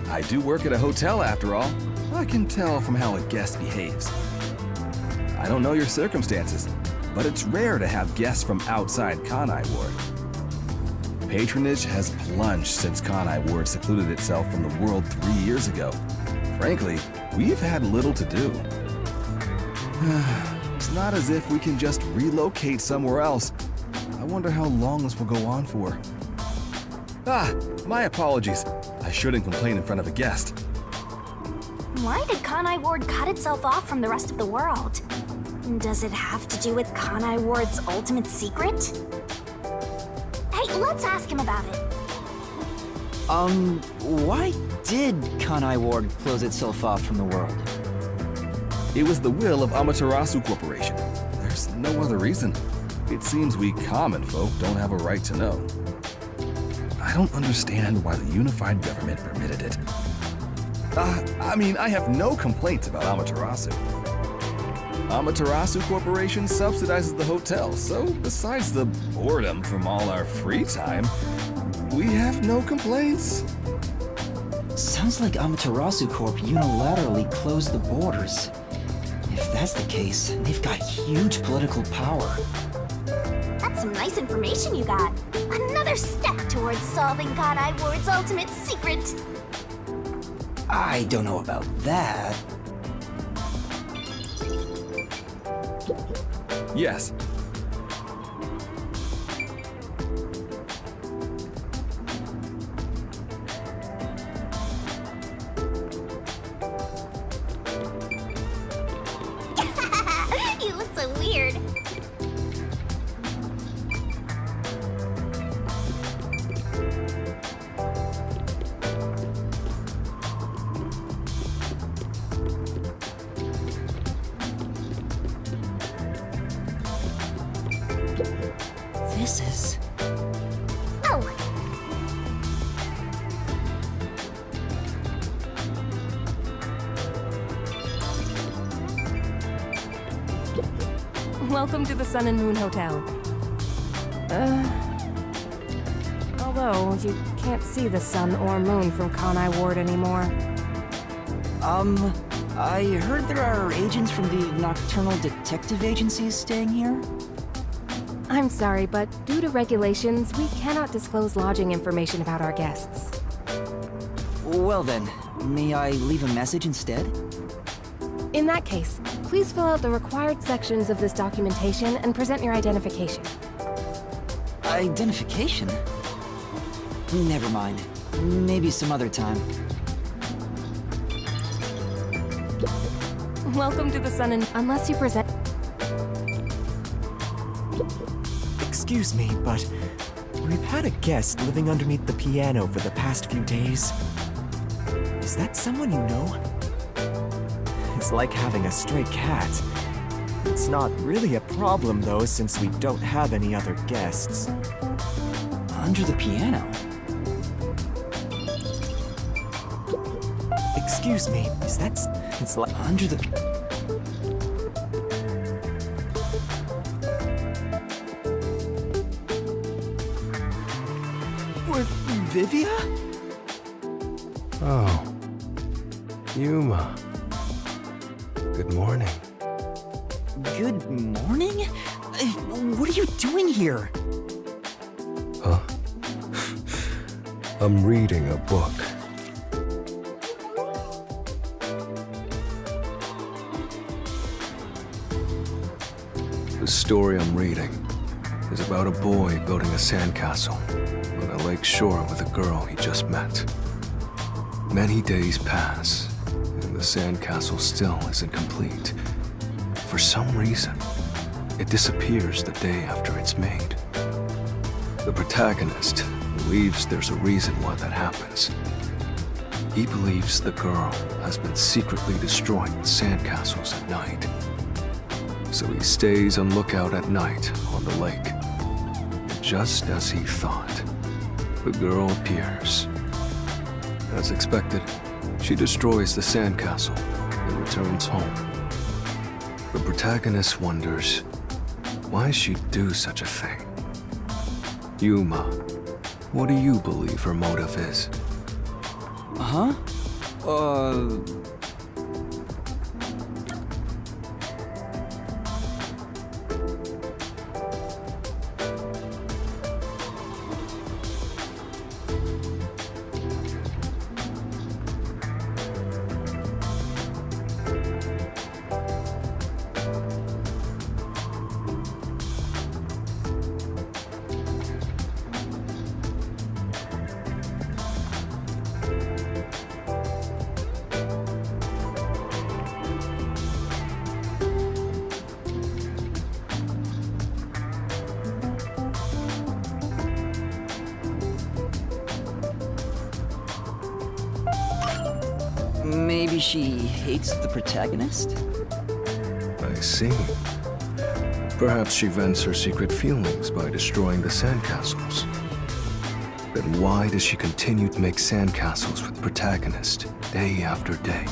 I do work at a hotel after all. I can tell from how a guest behaves. I don't know your circumstances, but it's rare to have guests from outside Kanai Ward. Patronage has plunged since Kanai Ward secluded itself from the world 3 years ago. Frankly, we've had little to do. It's not as if we can just relocate somewhere else. I wonder how long this will go on for. My apologies. I shouldn't complain in front of a guest. Why did Kanai Ward cut itself off from the rest of the world? Does it have to do with Kanai Ward's ultimate secret? Hey, let's ask him about it. Why did Kanai Ward close itself off from the world? It was the will of Amaterasu Corporation. There's no other reason. It seems we common folk don't have a right to know. I don't understand why the unified government permitted it. I have no complaints about Amaterasu. Amaterasu Corporation subsidizes the hotel, so besides the boredom from all our free time, we have no complaints. Sounds like Amaterasu Corp unilaterally closed the borders. If that's the case, they've got huge political power. That's some nice information you got. Another step towards solving Kanai Ward's ultimate secret. I don't know about that. Yes. You look so weird. This is... Oh! Welcome to the Sun and Moon Hotel. Although you can't see the sun or moon from Kanai Ward anymore. I heard there are agents from the Nocturnal Detective Agencies staying here? I'm sorry, but due to regulations, we cannot disclose lodging information about our guests. Well then, may I leave a message instead? In that case, please fill out the required sections of this documentation and present your identification. Identification? Never mind. Maybe some other time. Welcome to the Sun and... Unless you present... Excuse me, but we've had a guest living underneath the piano for the past few days. Is that someone you know? It's like having a stray cat. It's not really a problem, though, since we don't have any other guests. Under the piano? Excuse me, is that... It's like... Under the... Vivia? Oh. Yuma. Good morning. Good morning? What are you doing here? Huh? I'm reading a book. The story I'm reading is about a boy building a sandcastle on a lake shore with a girl he just met. Many days pass, and the sandcastle still isn't complete. For some reason, it disappears the day after it's made. The protagonist believes there's a reason why that happens. He believes the girl has been secretly destroying the sandcastles at night. So he stays on lookout at night on the lake. And just as he thought, the girl appears. As expected, she destroys the sandcastle and returns home. The protagonist wonders, Why she'd do such a thing? Yuma, what do you believe her motive is? Huh? Maybe she hates the protagonist? I see. Perhaps she vents her secret feelings by destroying the sandcastles. Then why does she continue to make sandcastles with the protagonist day after day?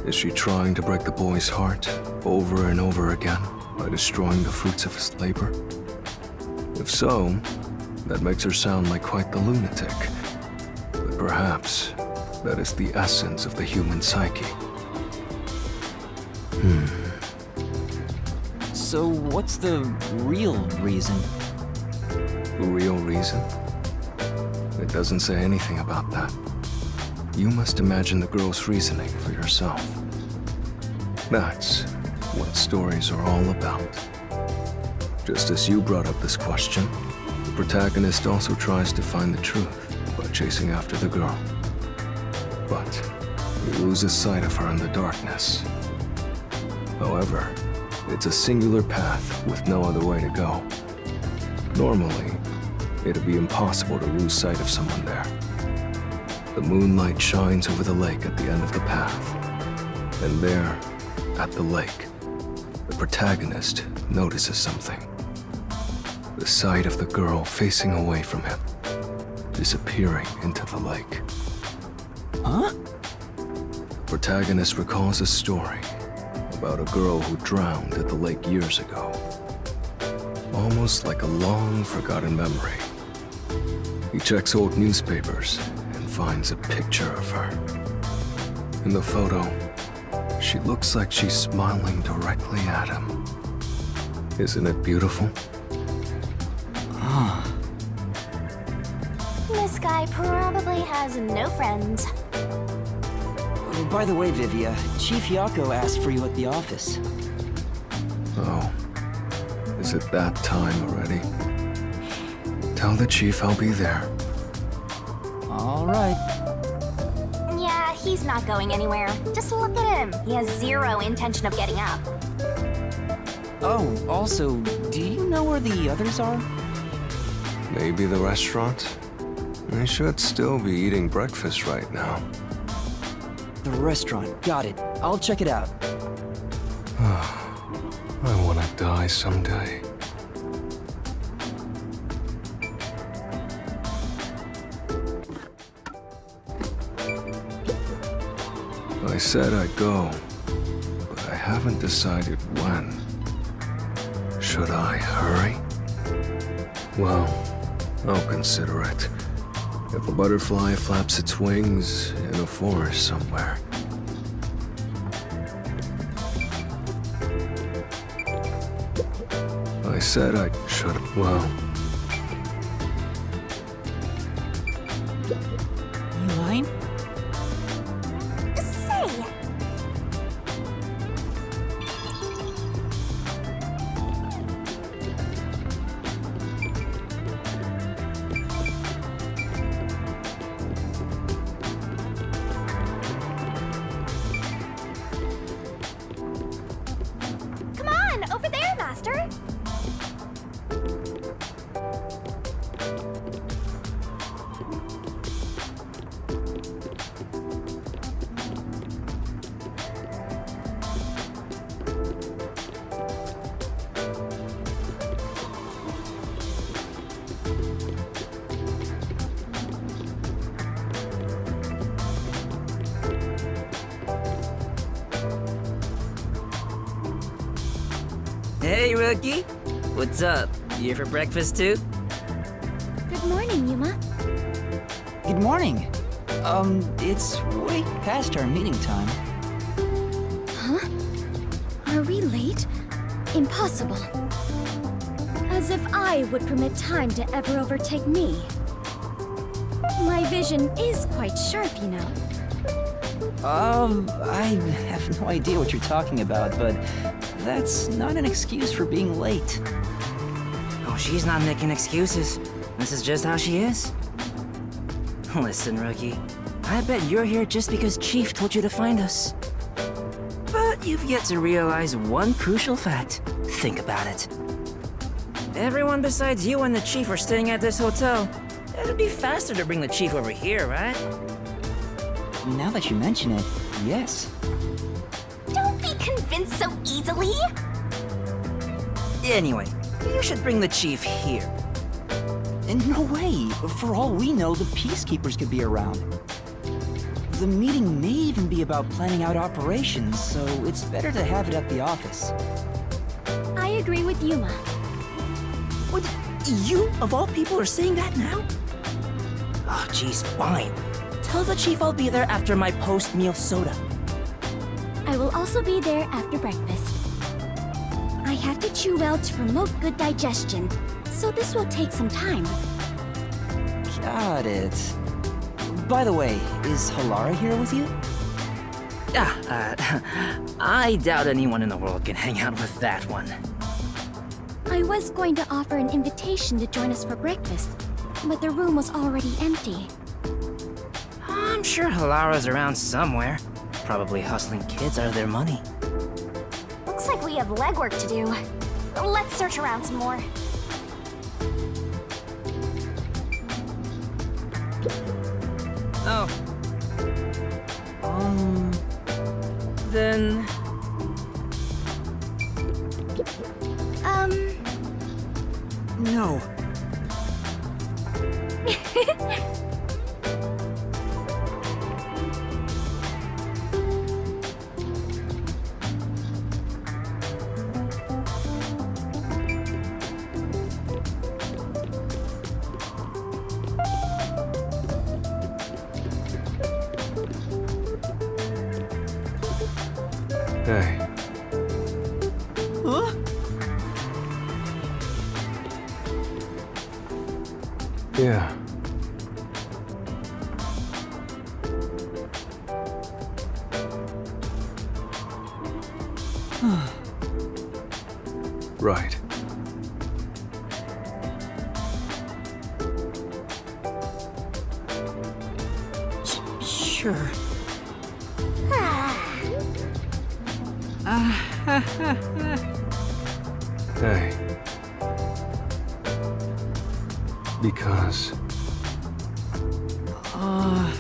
Is she trying to break the boy's heart over and over again by destroying the fruits of his labor? If so, that makes her sound like quite the lunatic. But perhaps that is the essence of the human psyche. So what's the real reason? The real reason? It doesn't say anything about that. You must imagine the girl's reasoning for yourself. That's what stories are all about. Just as you brought up this question, the protagonist also tries to find the truth by chasing after the girl. But he loses sight of her in the darkness. However, it's a singular path with no other way to go. Normally, it'd be impossible to lose sight of someone there. The moonlight shines over the lake at the end of the path. And there, at the lake, the protagonist notices something. The sight of the girl facing away from him, disappearing into the lake. Huh? The protagonist recalls a story about a girl who drowned at the lake years ago. Almost like a long forgotten memory. He checks old newspapers and finds a picture of her. In the photo, she looks like she's smiling directly at him. Isn't it beautiful? This guy probably has no friends. By the way, Vivia, Chief Yako asked for you at the office. Oh, is it that time already? Tell the chief I'll be there. All right. Yeah, he's not going anywhere. Just look at him. He has zero intention of getting up. Oh, also, do you know where the others are? Maybe the restaurant? They should still be eating breakfast right now. The restaurant, got it. I'll check it out. I want to die someday. I said I'd go, but I haven't decided when. Should I hurry? Well, I'll consider it. If a butterfly flaps its wings in a forest somewhere. I said I should. Well. Elaine? Say! Come on, over there, Master! Rookie. What's up? You here for breakfast too? Good morning, Yuma. Good morning. It's way past our meeting time. Huh? Are we late? Impossible. As if I would permit time to ever overtake me. My vision is quite sharp, you know. I have no idea what you're talking about, but that's not an excuse for being late. Oh, she's not making excuses. This is just how she is. Listen, Rookie. I bet you're here just because Chief told you to find us. But you've yet to realize one crucial fact. Think about it. Everyone besides you and the Chief are staying at this hotel. It'd be faster to bring the Chief over here, right? Now that you mention it, yes. Don't be convinced so easily. Anyway, you should bring the Chief here. And no way! For all we know, the Peacekeepers could be around. The meeting may even be about planning out operations, so it's better to have it at the office. I agree with Yuma. What? You, of all people, are saying that now? Oh, geez, fine. Tell the Chief I'll be there after my post-meal soda. I will also be there after breakfast. I have to chew well to promote good digestion, so this will take some time. Got it. By the way, is Halara here with you? I doubt anyone in the world can hang out with that one. I was going to offer an invitation to join us for breakfast, but the room was already empty. I'm sure Halara's around somewhere. Probably hustling kids out of their money. Looks like we have legwork to do. Let's search around some more. Oh. Then... No. Hey. Huh? Yeah. Right. Sure. Hey. Because... Aww.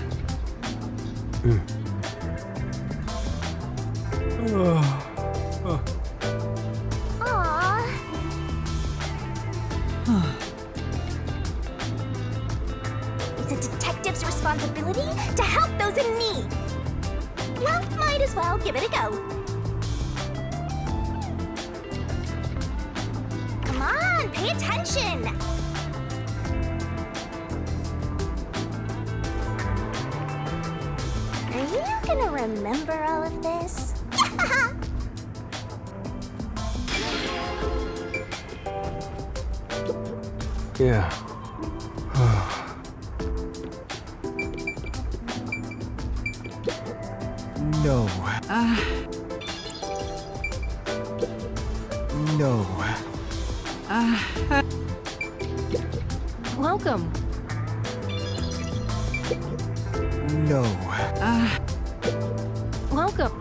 It's a detective's responsibility to help those in need. Well, might as well give it a go. Come on, pay attention. Are you gonna remember all of this? Yeah. No. No. Welcome. No. Welcome.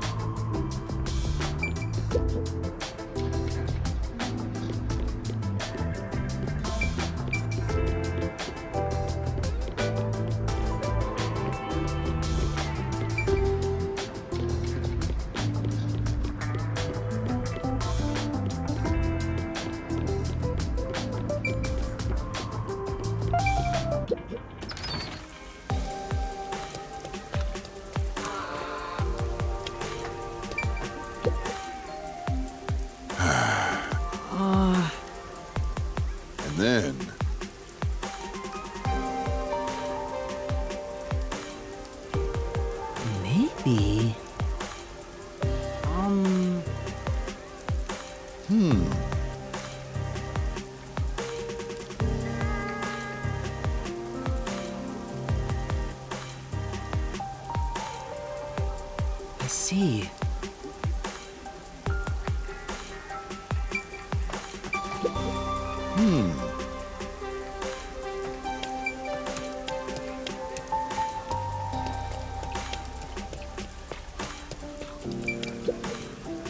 be... I see.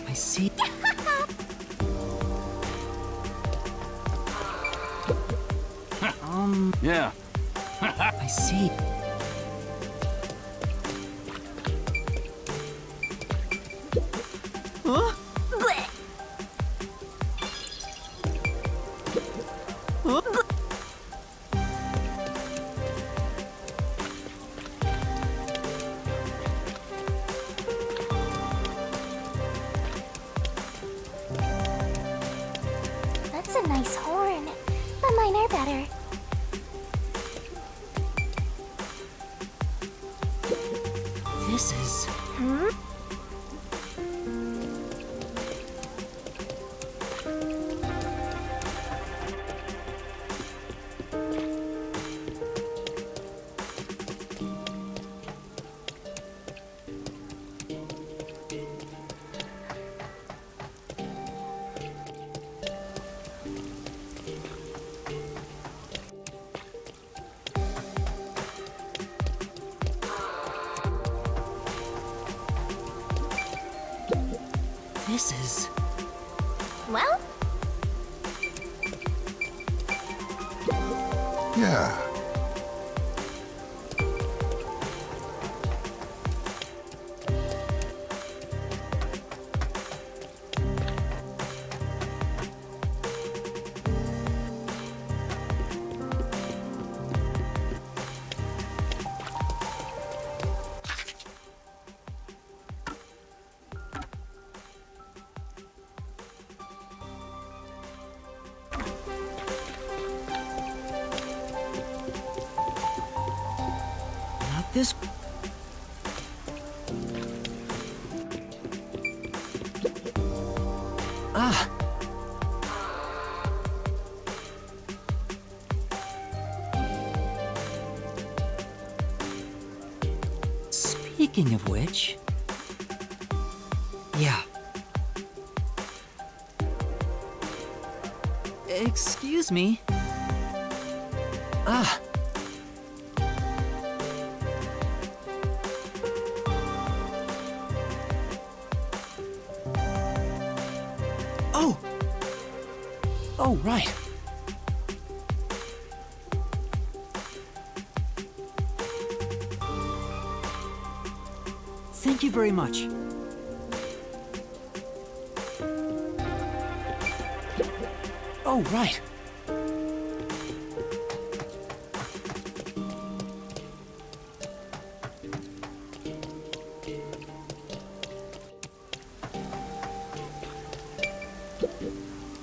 I see. Yeah. I see. Blech. That's a nice horn, but mine are better. This is... This is... Well, Yeah. Not this... Ah! Speaking of which... Yeah. Excuse me. Ah! Oh! Oh, right. Thank you very much. Oh, right.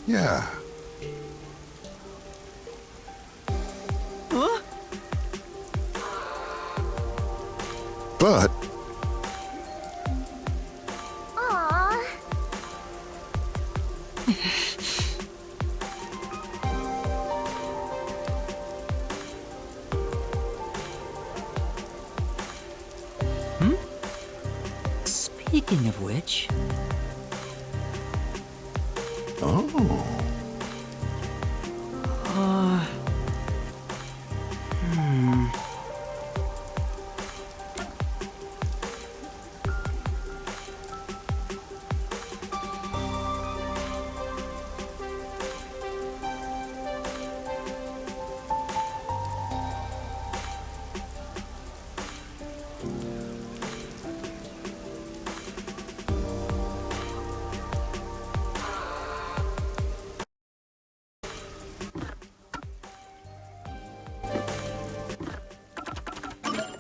Yeah. Huh? But aww. Speaking of which... oh.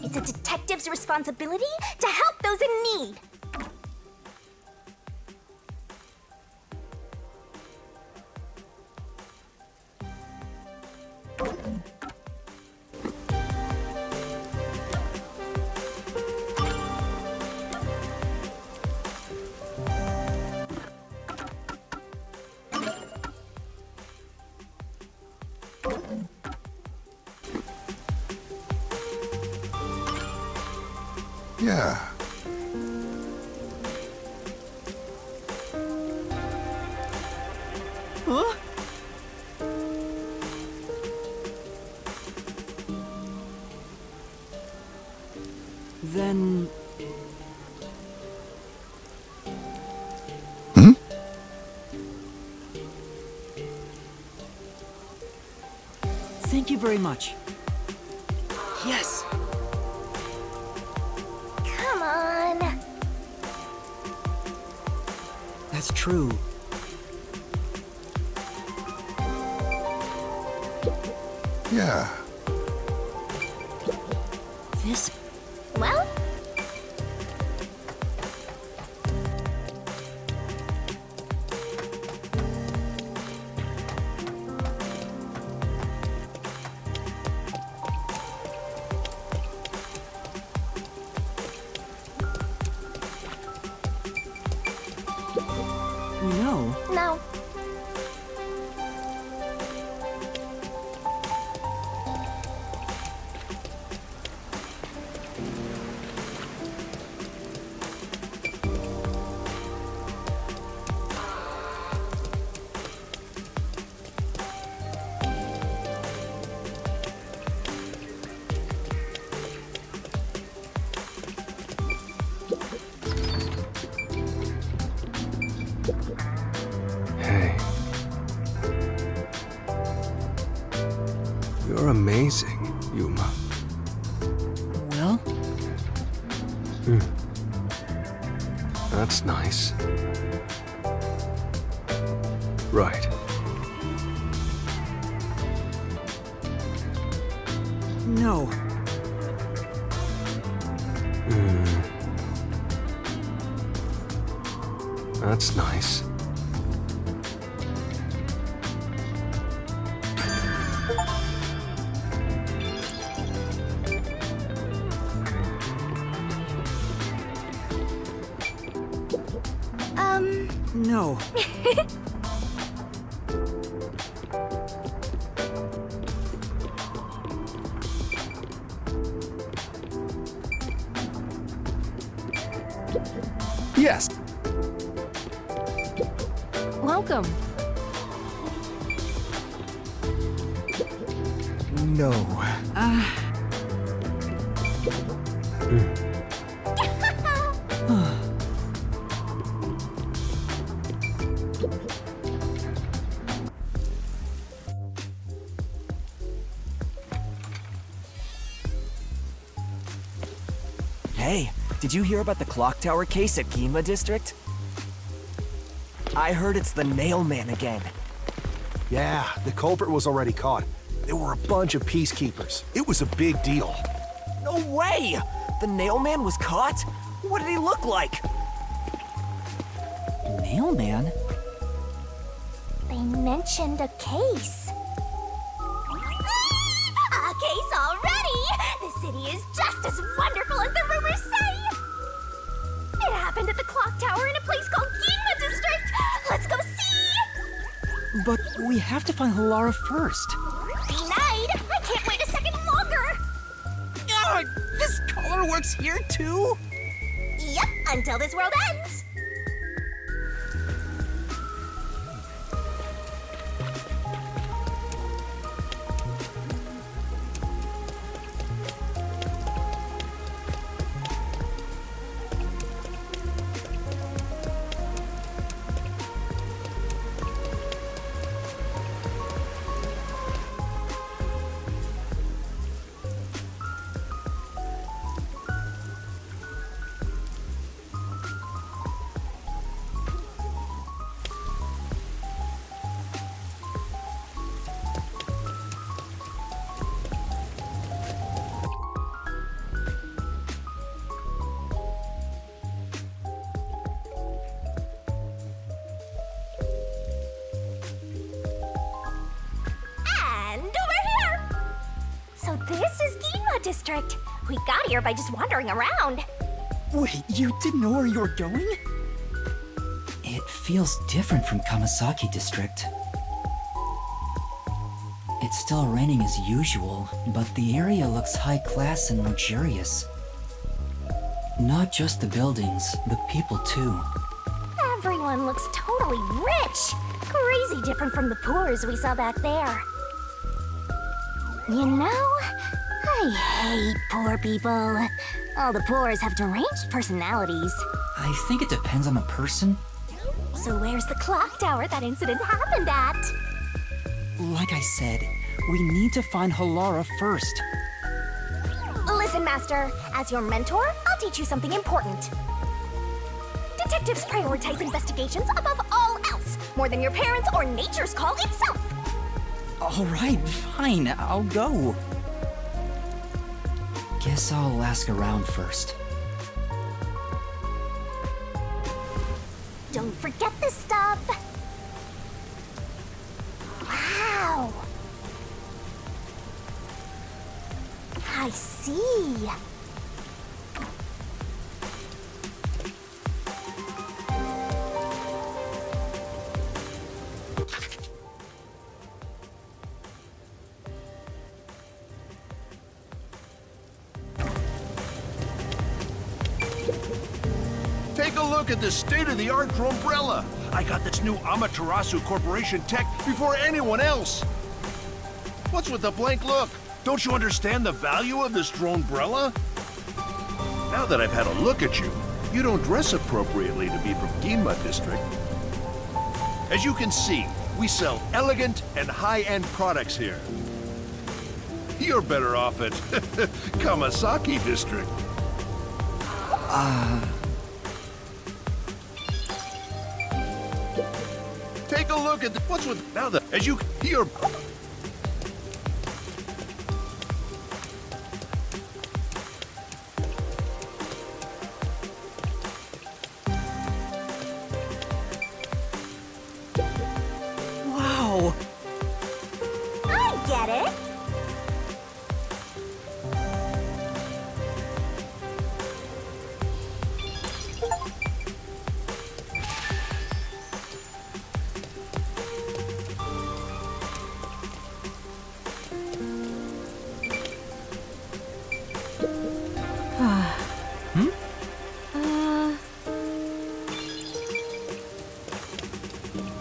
It's a detective's responsibility to help those in need. Yeah. Huh? Then... Hmm? Thank you very much. Yes! Come on. That's true. Yeah. This... Well, No. no. Hey. You're amazing, Yuma. Well? That's nice. Right. No. That's nice. No. Yes. Welcome. No. Hey, did you hear about the clock tower case at Ginma District? I heard it's the Nail Man again. Yeah, the culprit was already caught. There were a bunch of peacekeepers. It was a big deal. No way! The Nail Man was caught? What did he look like? Nail Man? They mentioned a case. A case already! The city is just as wonderful as the rumors say! It happened at the clock tower in a place called Ginma District! Let's go see! But we have to find Halara first. Denied! I can't wait a second longer! This color works here too? Yep, until this world ends! So this is Ginma District. We got here by just wandering around. Wait, you didn't know where you were going? It feels different from Kamasaki District. It's still raining as usual, but the area looks high class and luxurious. Not just the buildings, the people too. Everyone looks totally rich. Crazy different from the poors we saw back there. You know, I hate poor people. All the poors have deranged personalities. I think it depends on the person. So where's the clock tower that incident happened at? Like I said, we need to find Halara first. Listen, Master. As your mentor, I'll teach you something important. Detectives prioritize investigations above all else, more than your parents or nature's call itself. All right, fine, I'll go. Guess I'll ask around first. Don't forget this stuff. Wow. I see. Take a look at the state-of-the-art Dronebrella. I got this new Amaterasu Corporation tech before anyone else. What's with the blank look? Don't you understand the value of this Dronebrella? Now that I've had a look at you, you don't dress appropriately to be from Ginma District. As you can see, we sell elegant and high-end products here. You're better off at Kamasaki District. Take a look at what's with now that as you hear. Wow! I get it.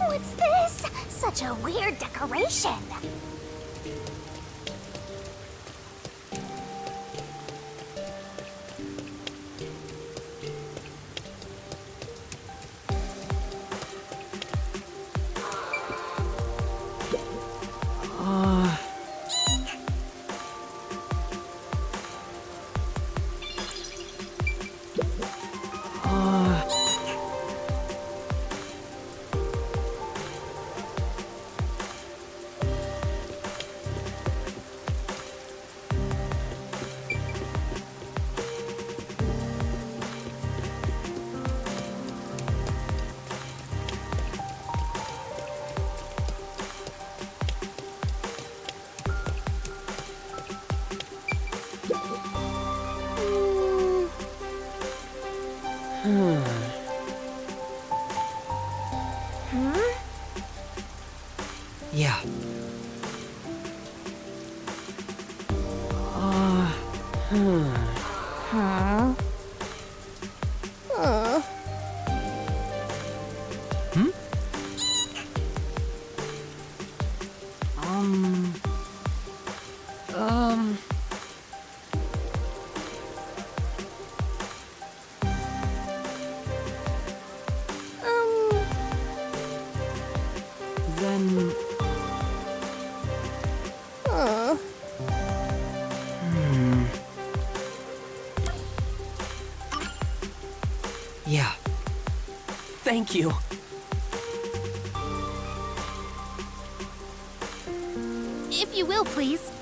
What's this? Such a weird decoration. Yeah. Huh? Then... Yeah. Thank you. If you will, please.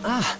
Ah.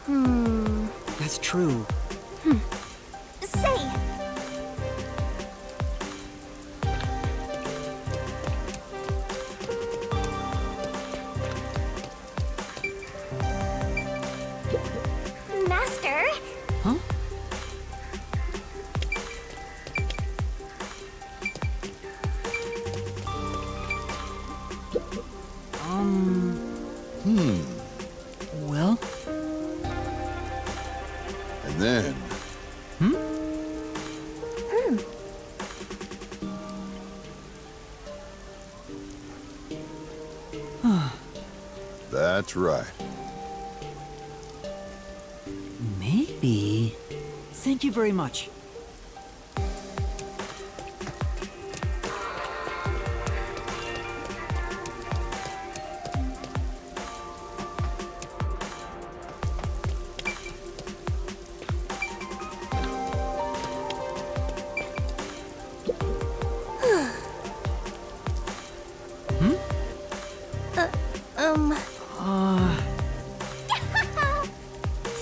That's true. Say! Master? Huh? Well? And then, that's right. Maybe. Thank you very much.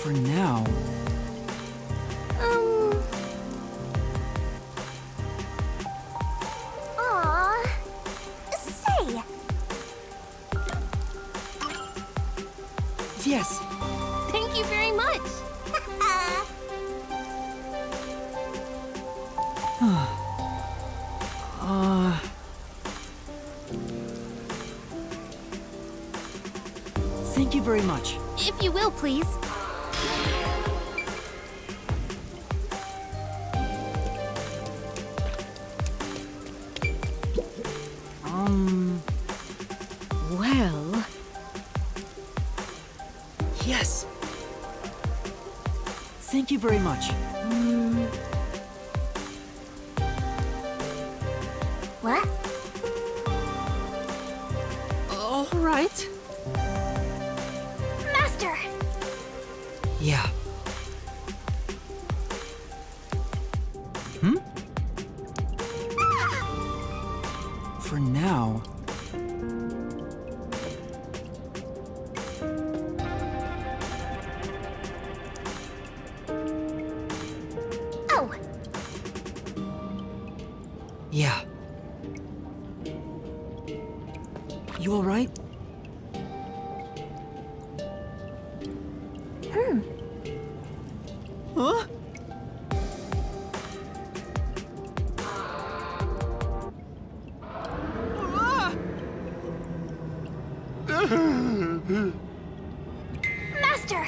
For now. Aw. Say! Yes. Thank you very much! Thank you very much. If you will, please. Well, Yes. Thank you very much. What? all right. Master! Yeah. Hmm? For now. Oh! Yeah. You all right? Huh? Master!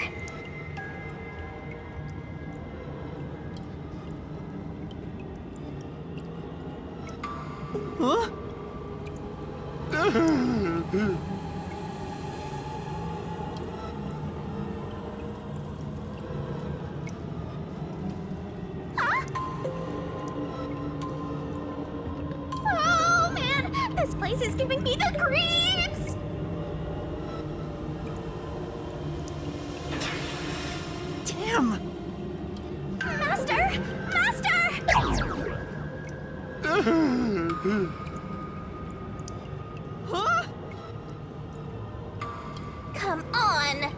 Huh? Oh man, this place is giving me the creeps! Damn! Master! Master! Huh? Come on!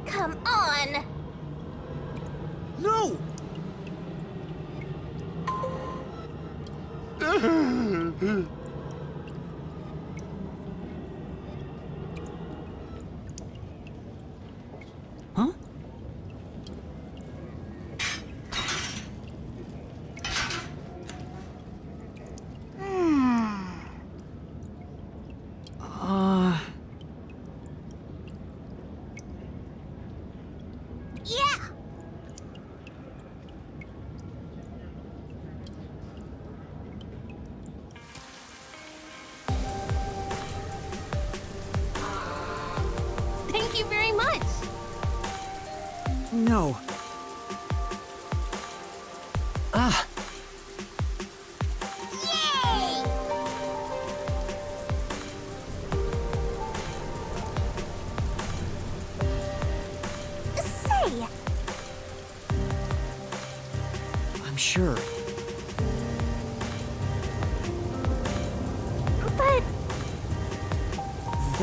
Come on! No! Huh? Yeah! Thank you very much! No. Ah! Yay! Say! I'm sure.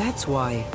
That's why.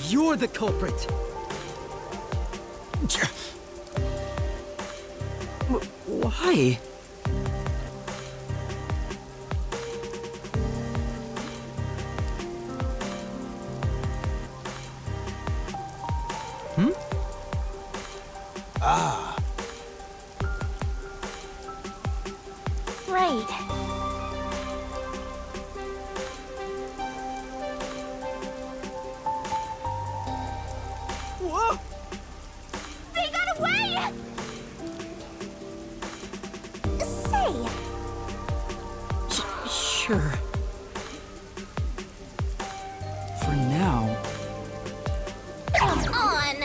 You're the culprit! Why? Ah. Right. Whoa! They got away! Say, Sure. For now. come on!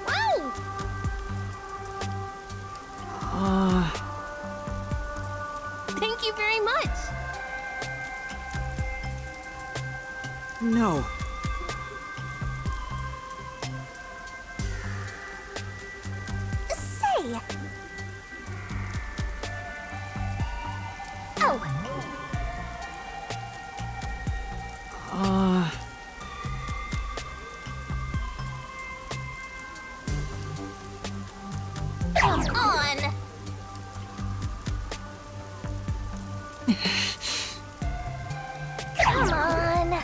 Whoa! Thank you very much. No. Say. Oh. Come on. Come on.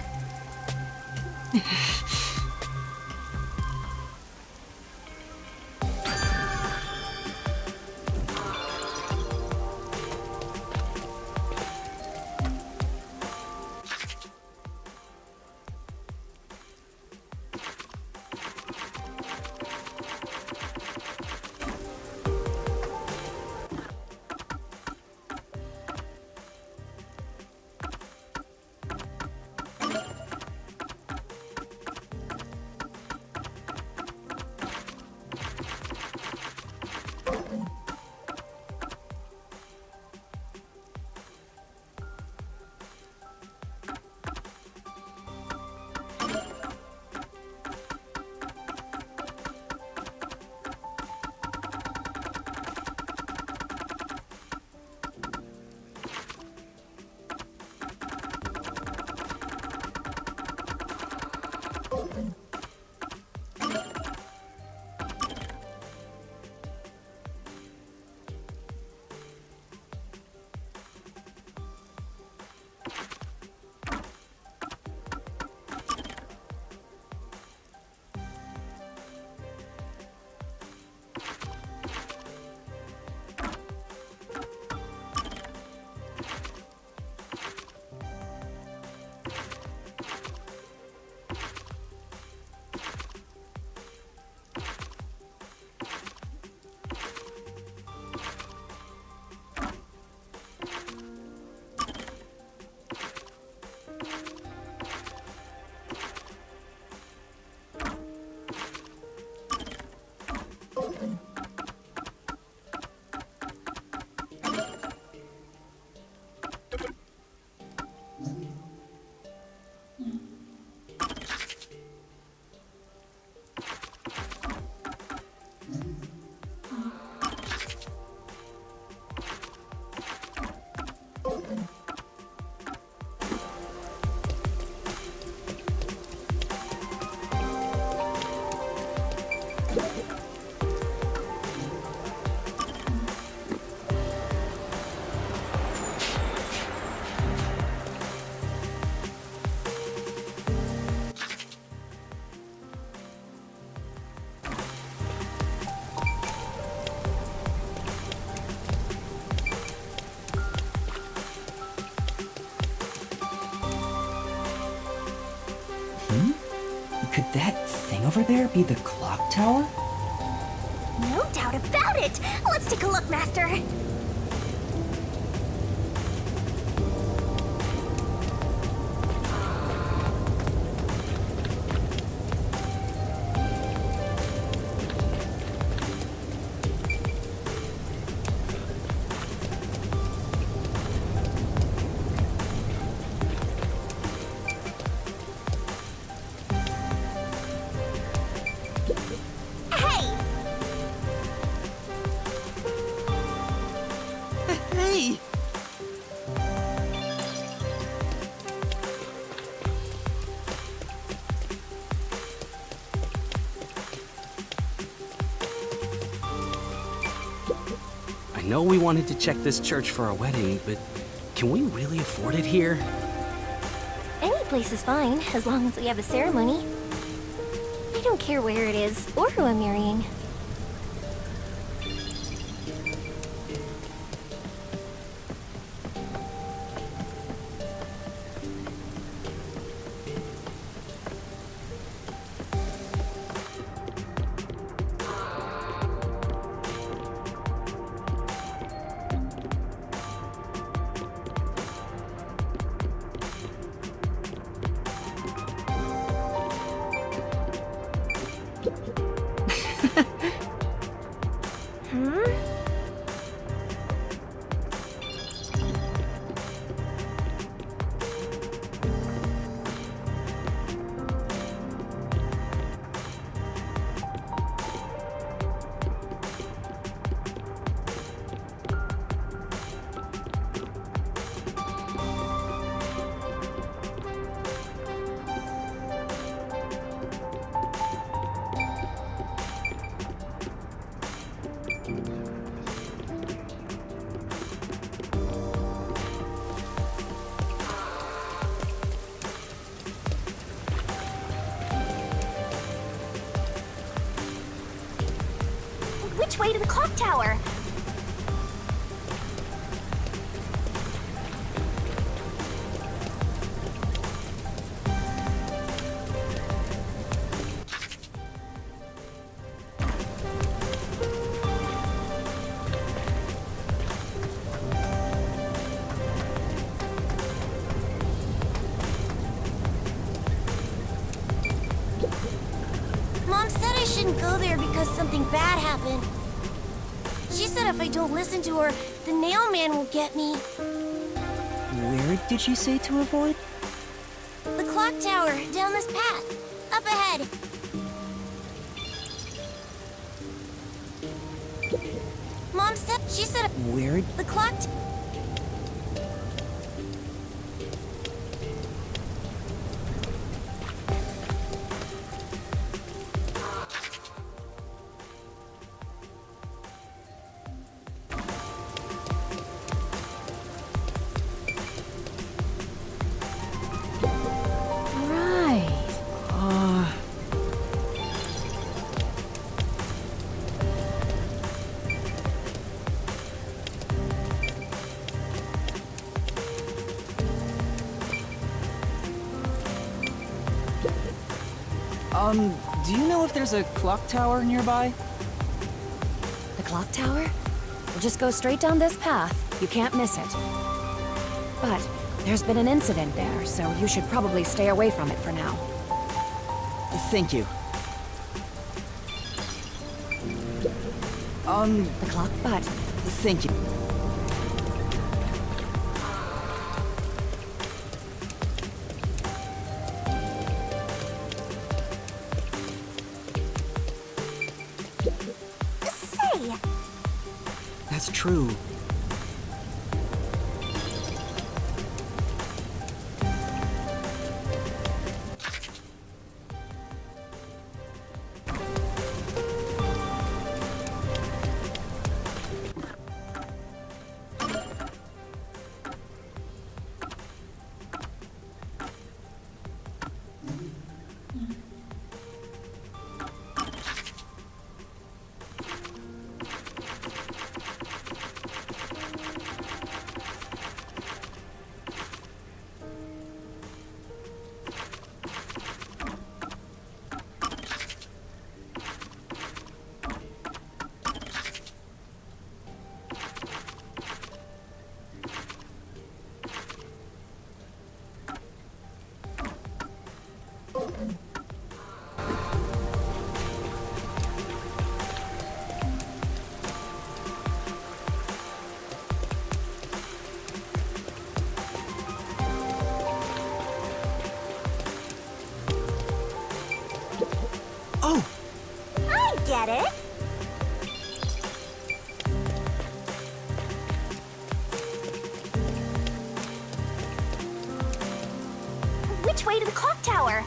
that thing over there be the clock tower? No doubt about it! Let's take a look, Master! Hey! I know we wanted to check this church for our wedding, but can we really afford it here? Any place is fine, as long as we have a ceremony. I don't care where it is, or who I'm marrying. Which way to the clock tower? Mom said I shouldn't go there because something bad happened. She said if I don't listen to her, the nail man will get me. Where did she say to avoid? The clock tower, down this path. Up ahead. Mom said, she said... Where? The clock... Do you know if there's a clock tower nearby? The clock tower? We'll just go straight down this path. You can't miss it. But there's been an incident there, so you should probably stay away from it for now. Thank you. The clock, but... Thank you. Say! That's true. Get it? Which way to the clock tower?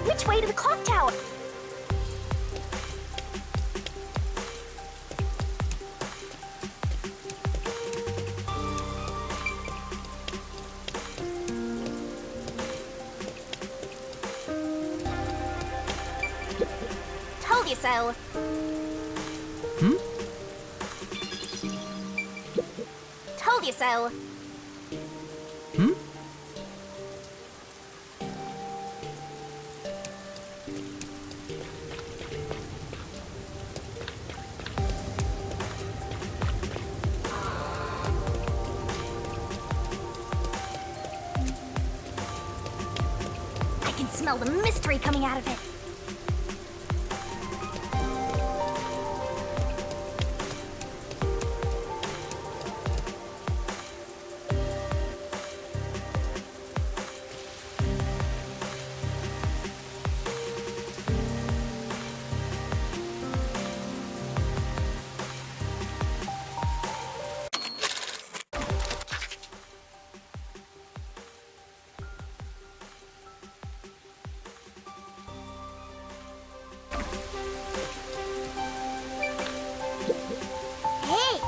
Which way to the clock tower? Told you so. Told you so. I can smell the mystery coming out of it. Hey!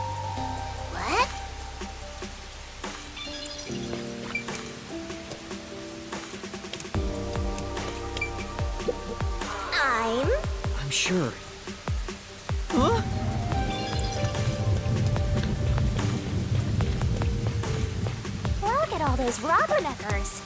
What? I'm sure. Huh? Look at all those rubberneckers.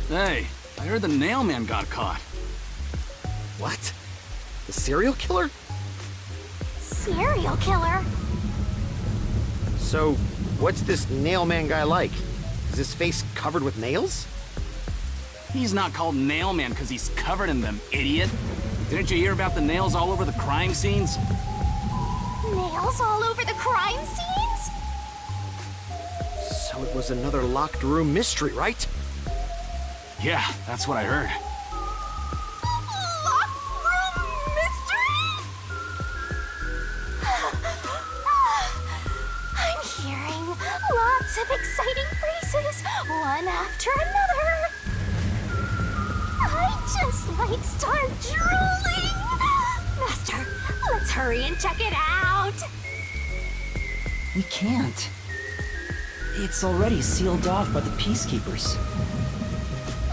Hey, I heard the nail man got caught. What? The serial killer? Serial killer? So, what's this nail man guy like? Is his face covered with nails? He's not called nail man because he's covered in them, idiot. Didn't you hear about the nails all over the crime scenes? Nails all over the crime scenes? So it was another locked room mystery, right? Yeah, that's what I heard. Locked room mystery? I'm hearing lots of exciting phrases, one after another. I just might start drooling. Master, let's hurry and check it out. We can't. It's already sealed off by the Peacekeepers.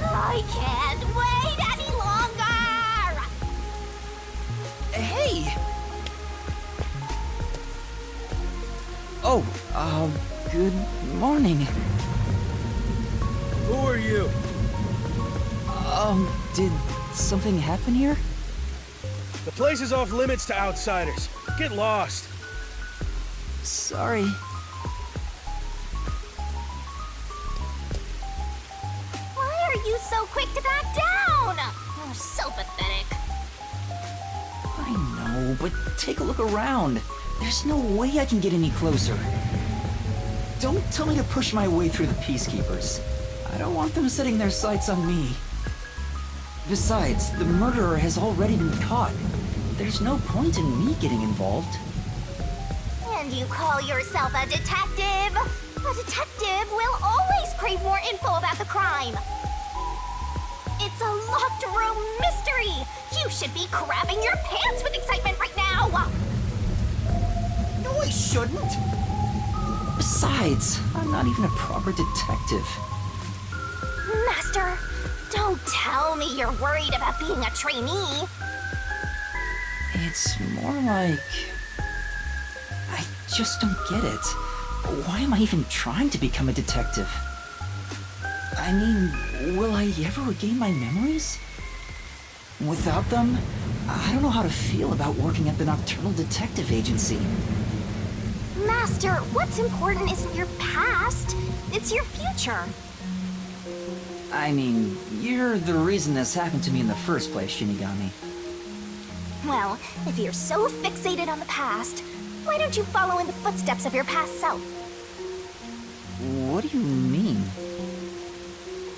I can't wait any longer! Hey! Oh, good morning. Who are you? Did something happen here? The place is off limits to outsiders. Get lost. Sorry. Why are you so quick to back down? You're so pathetic. I know, but take a look around. There's no way I can get any closer. Don't tell me to push my way through the Peacekeepers. I don't want them setting their sights on me. Besides, the murderer has already been caught. There's no point in me getting involved. And you call yourself a detective? A detective will always crave more info about the crime. It's a locked room mystery. You should be crapping your pants with excitement right now. No, I shouldn't. Besides, I'm not even a proper detective. Master, don't tell me you're worried about being a trainee. It's more like... I just don't get it. Why am I even trying to become a detective? I mean, will I ever regain my memories? Without them, I don't know how to feel about working at the Nocturnal Detective Agency. Master, what's important isn't your past, it's your future. I mean, you're the reason this happened to me in the first place, Shinigami. Well, if you're so fixated on the past, why don't you follow in the footsteps of your past self? What do you mean?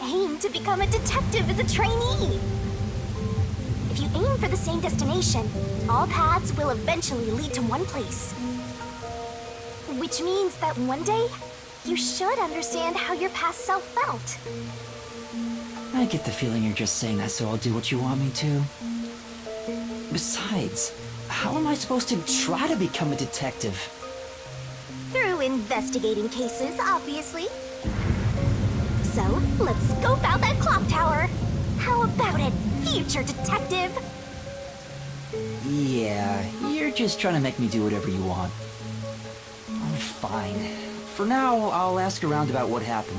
Aim to become a detective as a trainee. If you aim for the same destination, all paths will eventually lead to one place. Which means that one day, you should understand how your past self felt. I get the feeling you're just saying that so I'll do what you want me to. Besides, how am I supposed to try to become a detective? Through investigating cases, obviously. So, let's scope out that clock tower. How about it, future detective? Yeah, you're just trying to make me do whatever you want. Fine. For now, I'll ask around about what happened.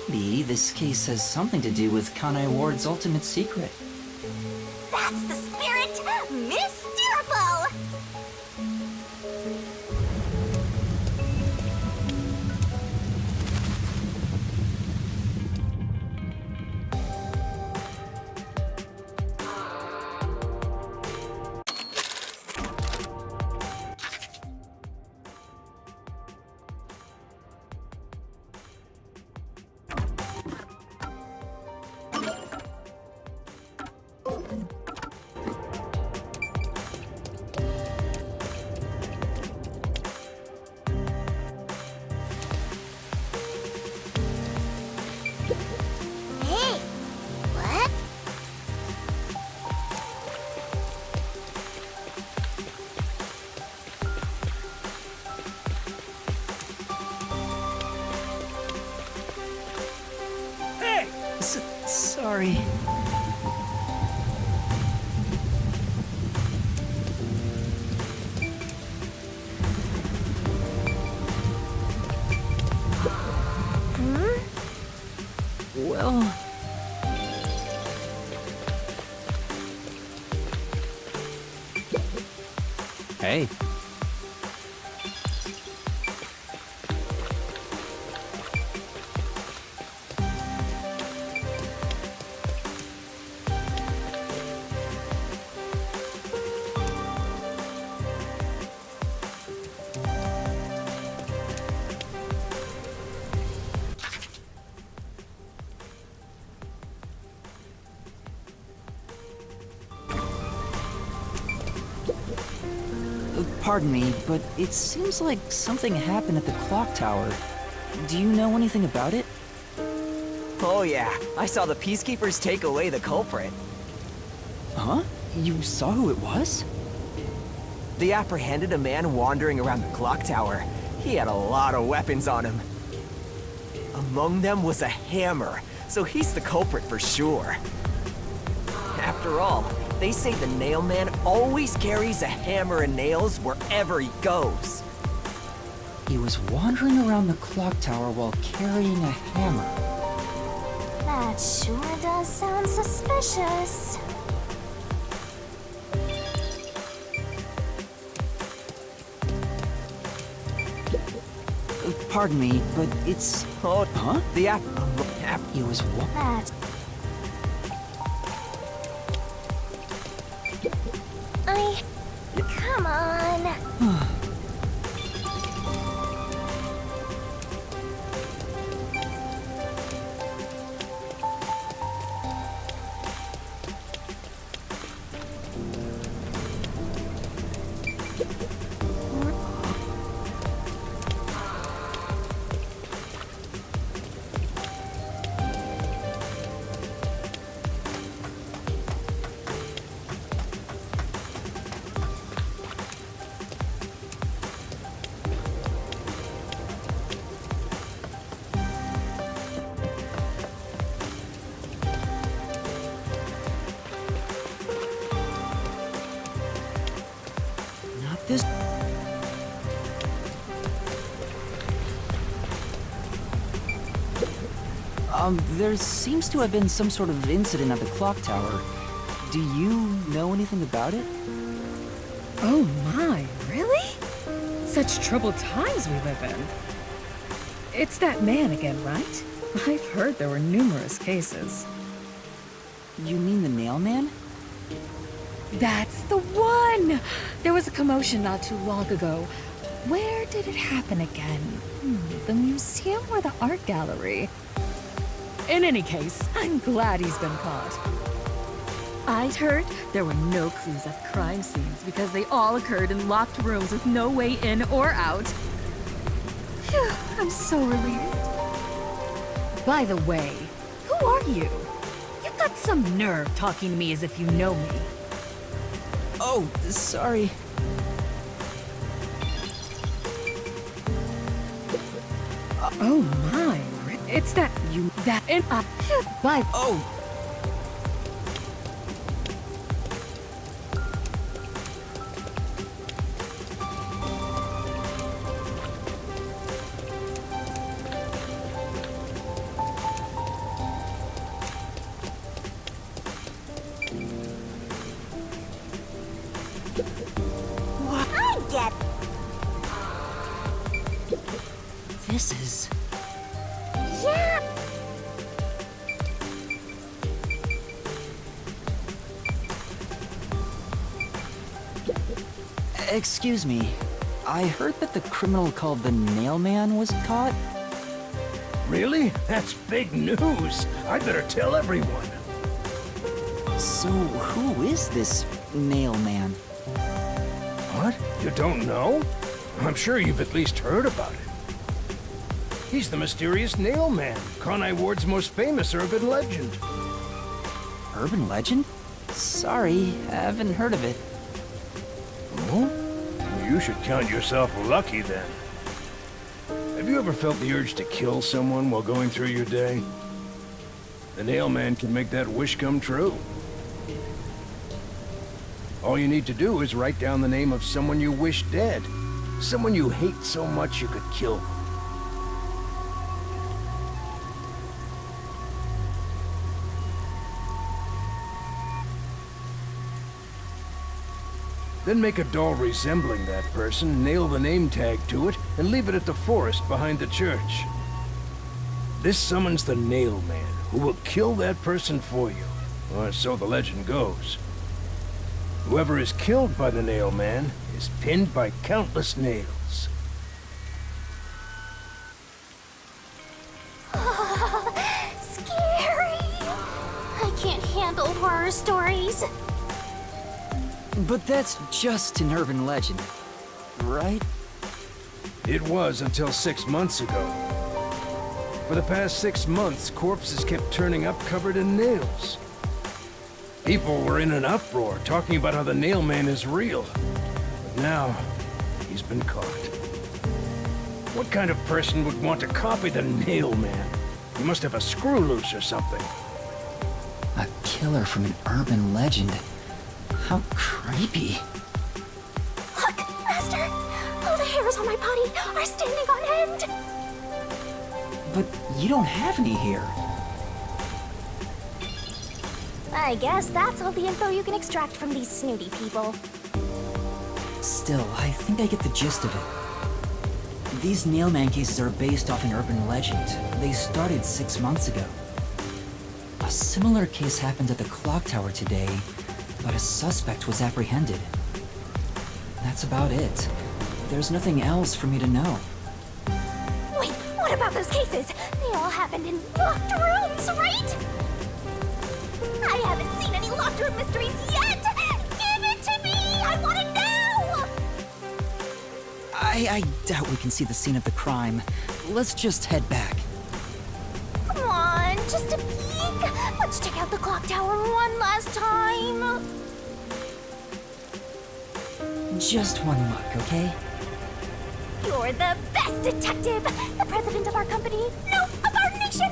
Maybe this case has something to do with Kanai Ward's ultimate secret. That's the spirit! Mysteriful! Hey! What? Hey! Sorry. Well... Hey. Pardon me, but it seems like something happened at the clock tower. Do you know anything about it? Oh yeah, I saw the Peacekeepers take away the culprit. Huh? You saw who it was? They apprehended a man wandering around the clock tower. He had a lot of weapons on him. Among them was a hammer, so he's the culprit for sure. After all, they say the Nail Man always carries a hammer and nails wherever he goes. He was wandering around the clock tower while carrying a hammer. That sure does sound suspicious. Pardon me, but it's... Oh, huh? The app... He was what? That... Come on. There seems to have been some sort of incident at the clock tower. Do you know anything about it? Oh my, really? Such troubled times we live in. It's that man again, right? I've heard there were numerous cases. You mean the mailman? That's the one! There was a commotion not too long ago. Where did it happen again? The museum or the art gallery? In any case, I'm glad he's been caught. I'd heard there were no clues at the crime scenes because they all occurred in locked rooms with no way in or out. Phew, I'm so relieved. By the way, who are you? You've got some nerve talking to me as if you know me. Oh, sorry. Oh my, it's that you, that, and by, oh. I get. This is... Yeah. Excuse me. I heard that the criminal called the Nailman was caught. Really? That's big news. I better tell everyone. So, who is this Nailman? What? You don't know? I'm sure you've at least heard about it. He's the mysterious Nailman, Conai Ward's most famous urban legend. Urban legend? Sorry, I haven't heard of it. Oh? Well, you should count yourself lucky then. Have you ever felt the urge to kill someone while going through your day? The Nailman can make that wish come true. All you need to do is write down the name of someone you wish dead. Someone you hate so much you could kill them. Then make a doll resembling that person, nail the name tag to it, and leave it at the forest behind the church. This summons the Nailman, who will kill that person for you. Or so the legend goes. Whoever is killed by the Nailman is pinned by countless nails. Scary. I can't handle horror stories. But that's just an urban legend, right? It was until 6 months ago. For the past 6 months, corpses kept turning up covered in nails. People were in an uproar, talking about how the Nailman is real. But now, he's been caught. What kind of person would want to copy the Nailman? He must have a screw loose or something. A killer from an urban legend. How creepy. Look, Master! All the hairs on my body are standing on end! But you don't have any here. I guess that's all the info you can extract from these snooty people. Still, I think I get the gist of it. These Nailman cases are based off an urban legend. They started 6 months ago. A similar case happened at the clock tower today, but a suspect was apprehended. That's about it. There's nothing else for me to know. Wait, what about those cases? They all happened in locked rooms, right? I haven't seen any locked room mysteries yet! Give it to me! I want it now! I doubt we can see the scene of the crime. Let's just head back. Come on, just a peek. Let's check out the clock tower one last time. Just one look, okay? You're the best detective! The president of our company, no, of our nation!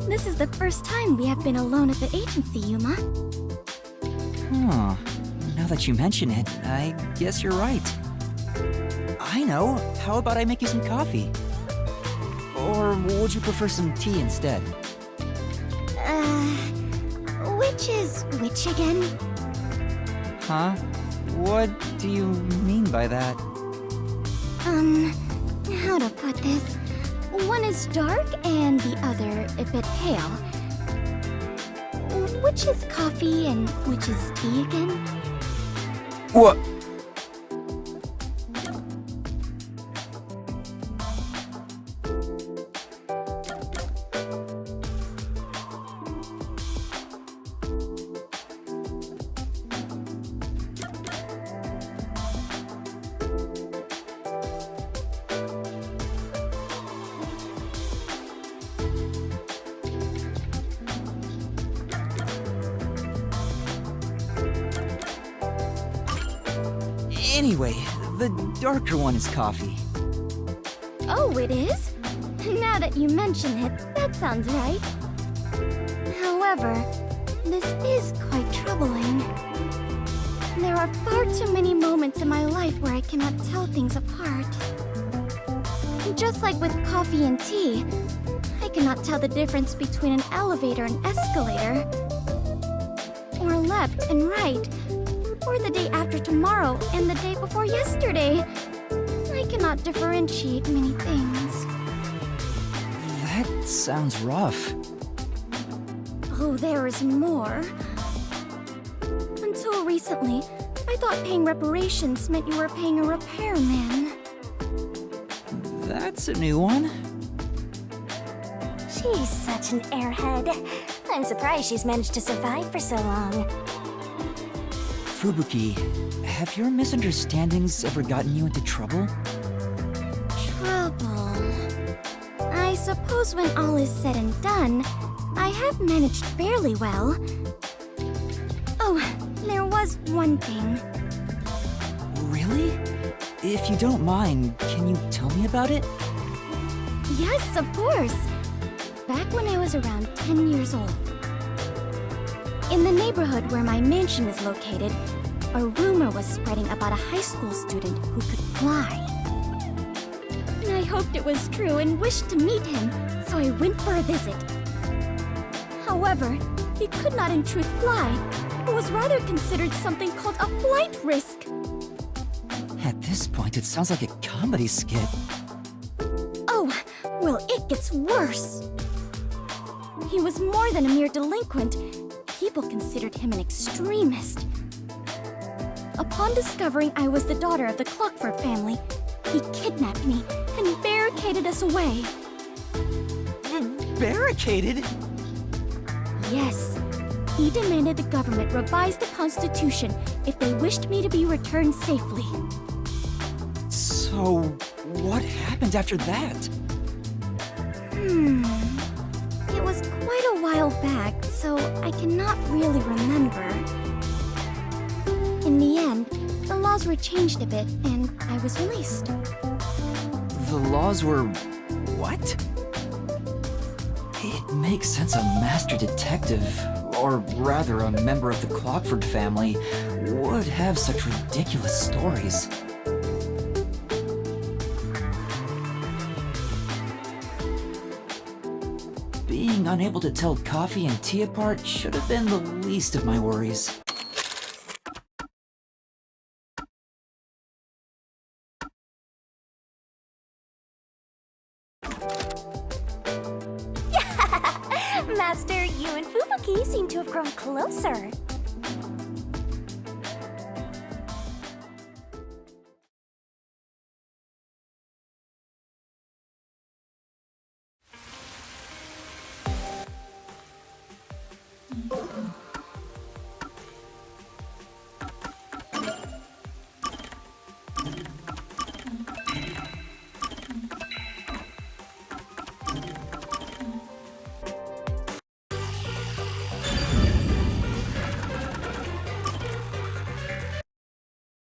This is the first time we have been alone at the agency, Yuma. Huh. Now that you mention it, I guess you're right. I know. How about I make you some coffee? Or would you prefer some tea instead? Which is which again? Huh? What do you mean by that? How to put this? One is dark and the other a bit pale. Which is coffee and which is tea again? What? Anyway, the darker one is coffee. Oh, it is? Now that you mention it, that sounds right. However, this is quite troubling. There are far too many moments in my life where I cannot tell things apart. Just like with coffee and tea, I cannot tell the difference between an elevator and escalator, or left and right, or the day after tomorrow and the day before yesterday. I cannot differentiate many things. That sounds rough. Oh, there is more. Until recently, I thought paying reparations meant you were paying a repairman. That's a new one. She's such an airhead. I'm surprised she's managed to survive for so long. Fubuki, have your misunderstandings ever gotten you into trouble? Trouble. I suppose when all is said and done, I have managed fairly well. Oh, there was one thing. Really? If you don't mind, can you tell me about it? Yes, of course. Back when I was around 10 years old. In the neighborhood where my mansion is located, a rumor was spreading about a high school student who could fly. I hoped it was true and wished to meet him, so I went for a visit. However, he could not in truth fly, but was rather considered something called a flight risk. At this point, it sounds like a comedy skit. Oh, well, it gets worse. He was more than a mere delinquent. People considered him an extremist. Upon discovering I was the daughter of the Clockford family, he kidnapped me and barricaded us away. Barricaded? Yes. He demanded the government revise the Constitution if they wished me to be returned safely. So, what happened after that? It was quite a while back, so I cannot really remember. In the end, the laws were changed a bit, and I was released. The laws were... what? It makes sense a master detective, or rather a member of the Clockford family, would have such ridiculous stories. Being unable to tell coffee and tea apart should have been the least of my worries. Master, you and Fubuki seem to have grown closer.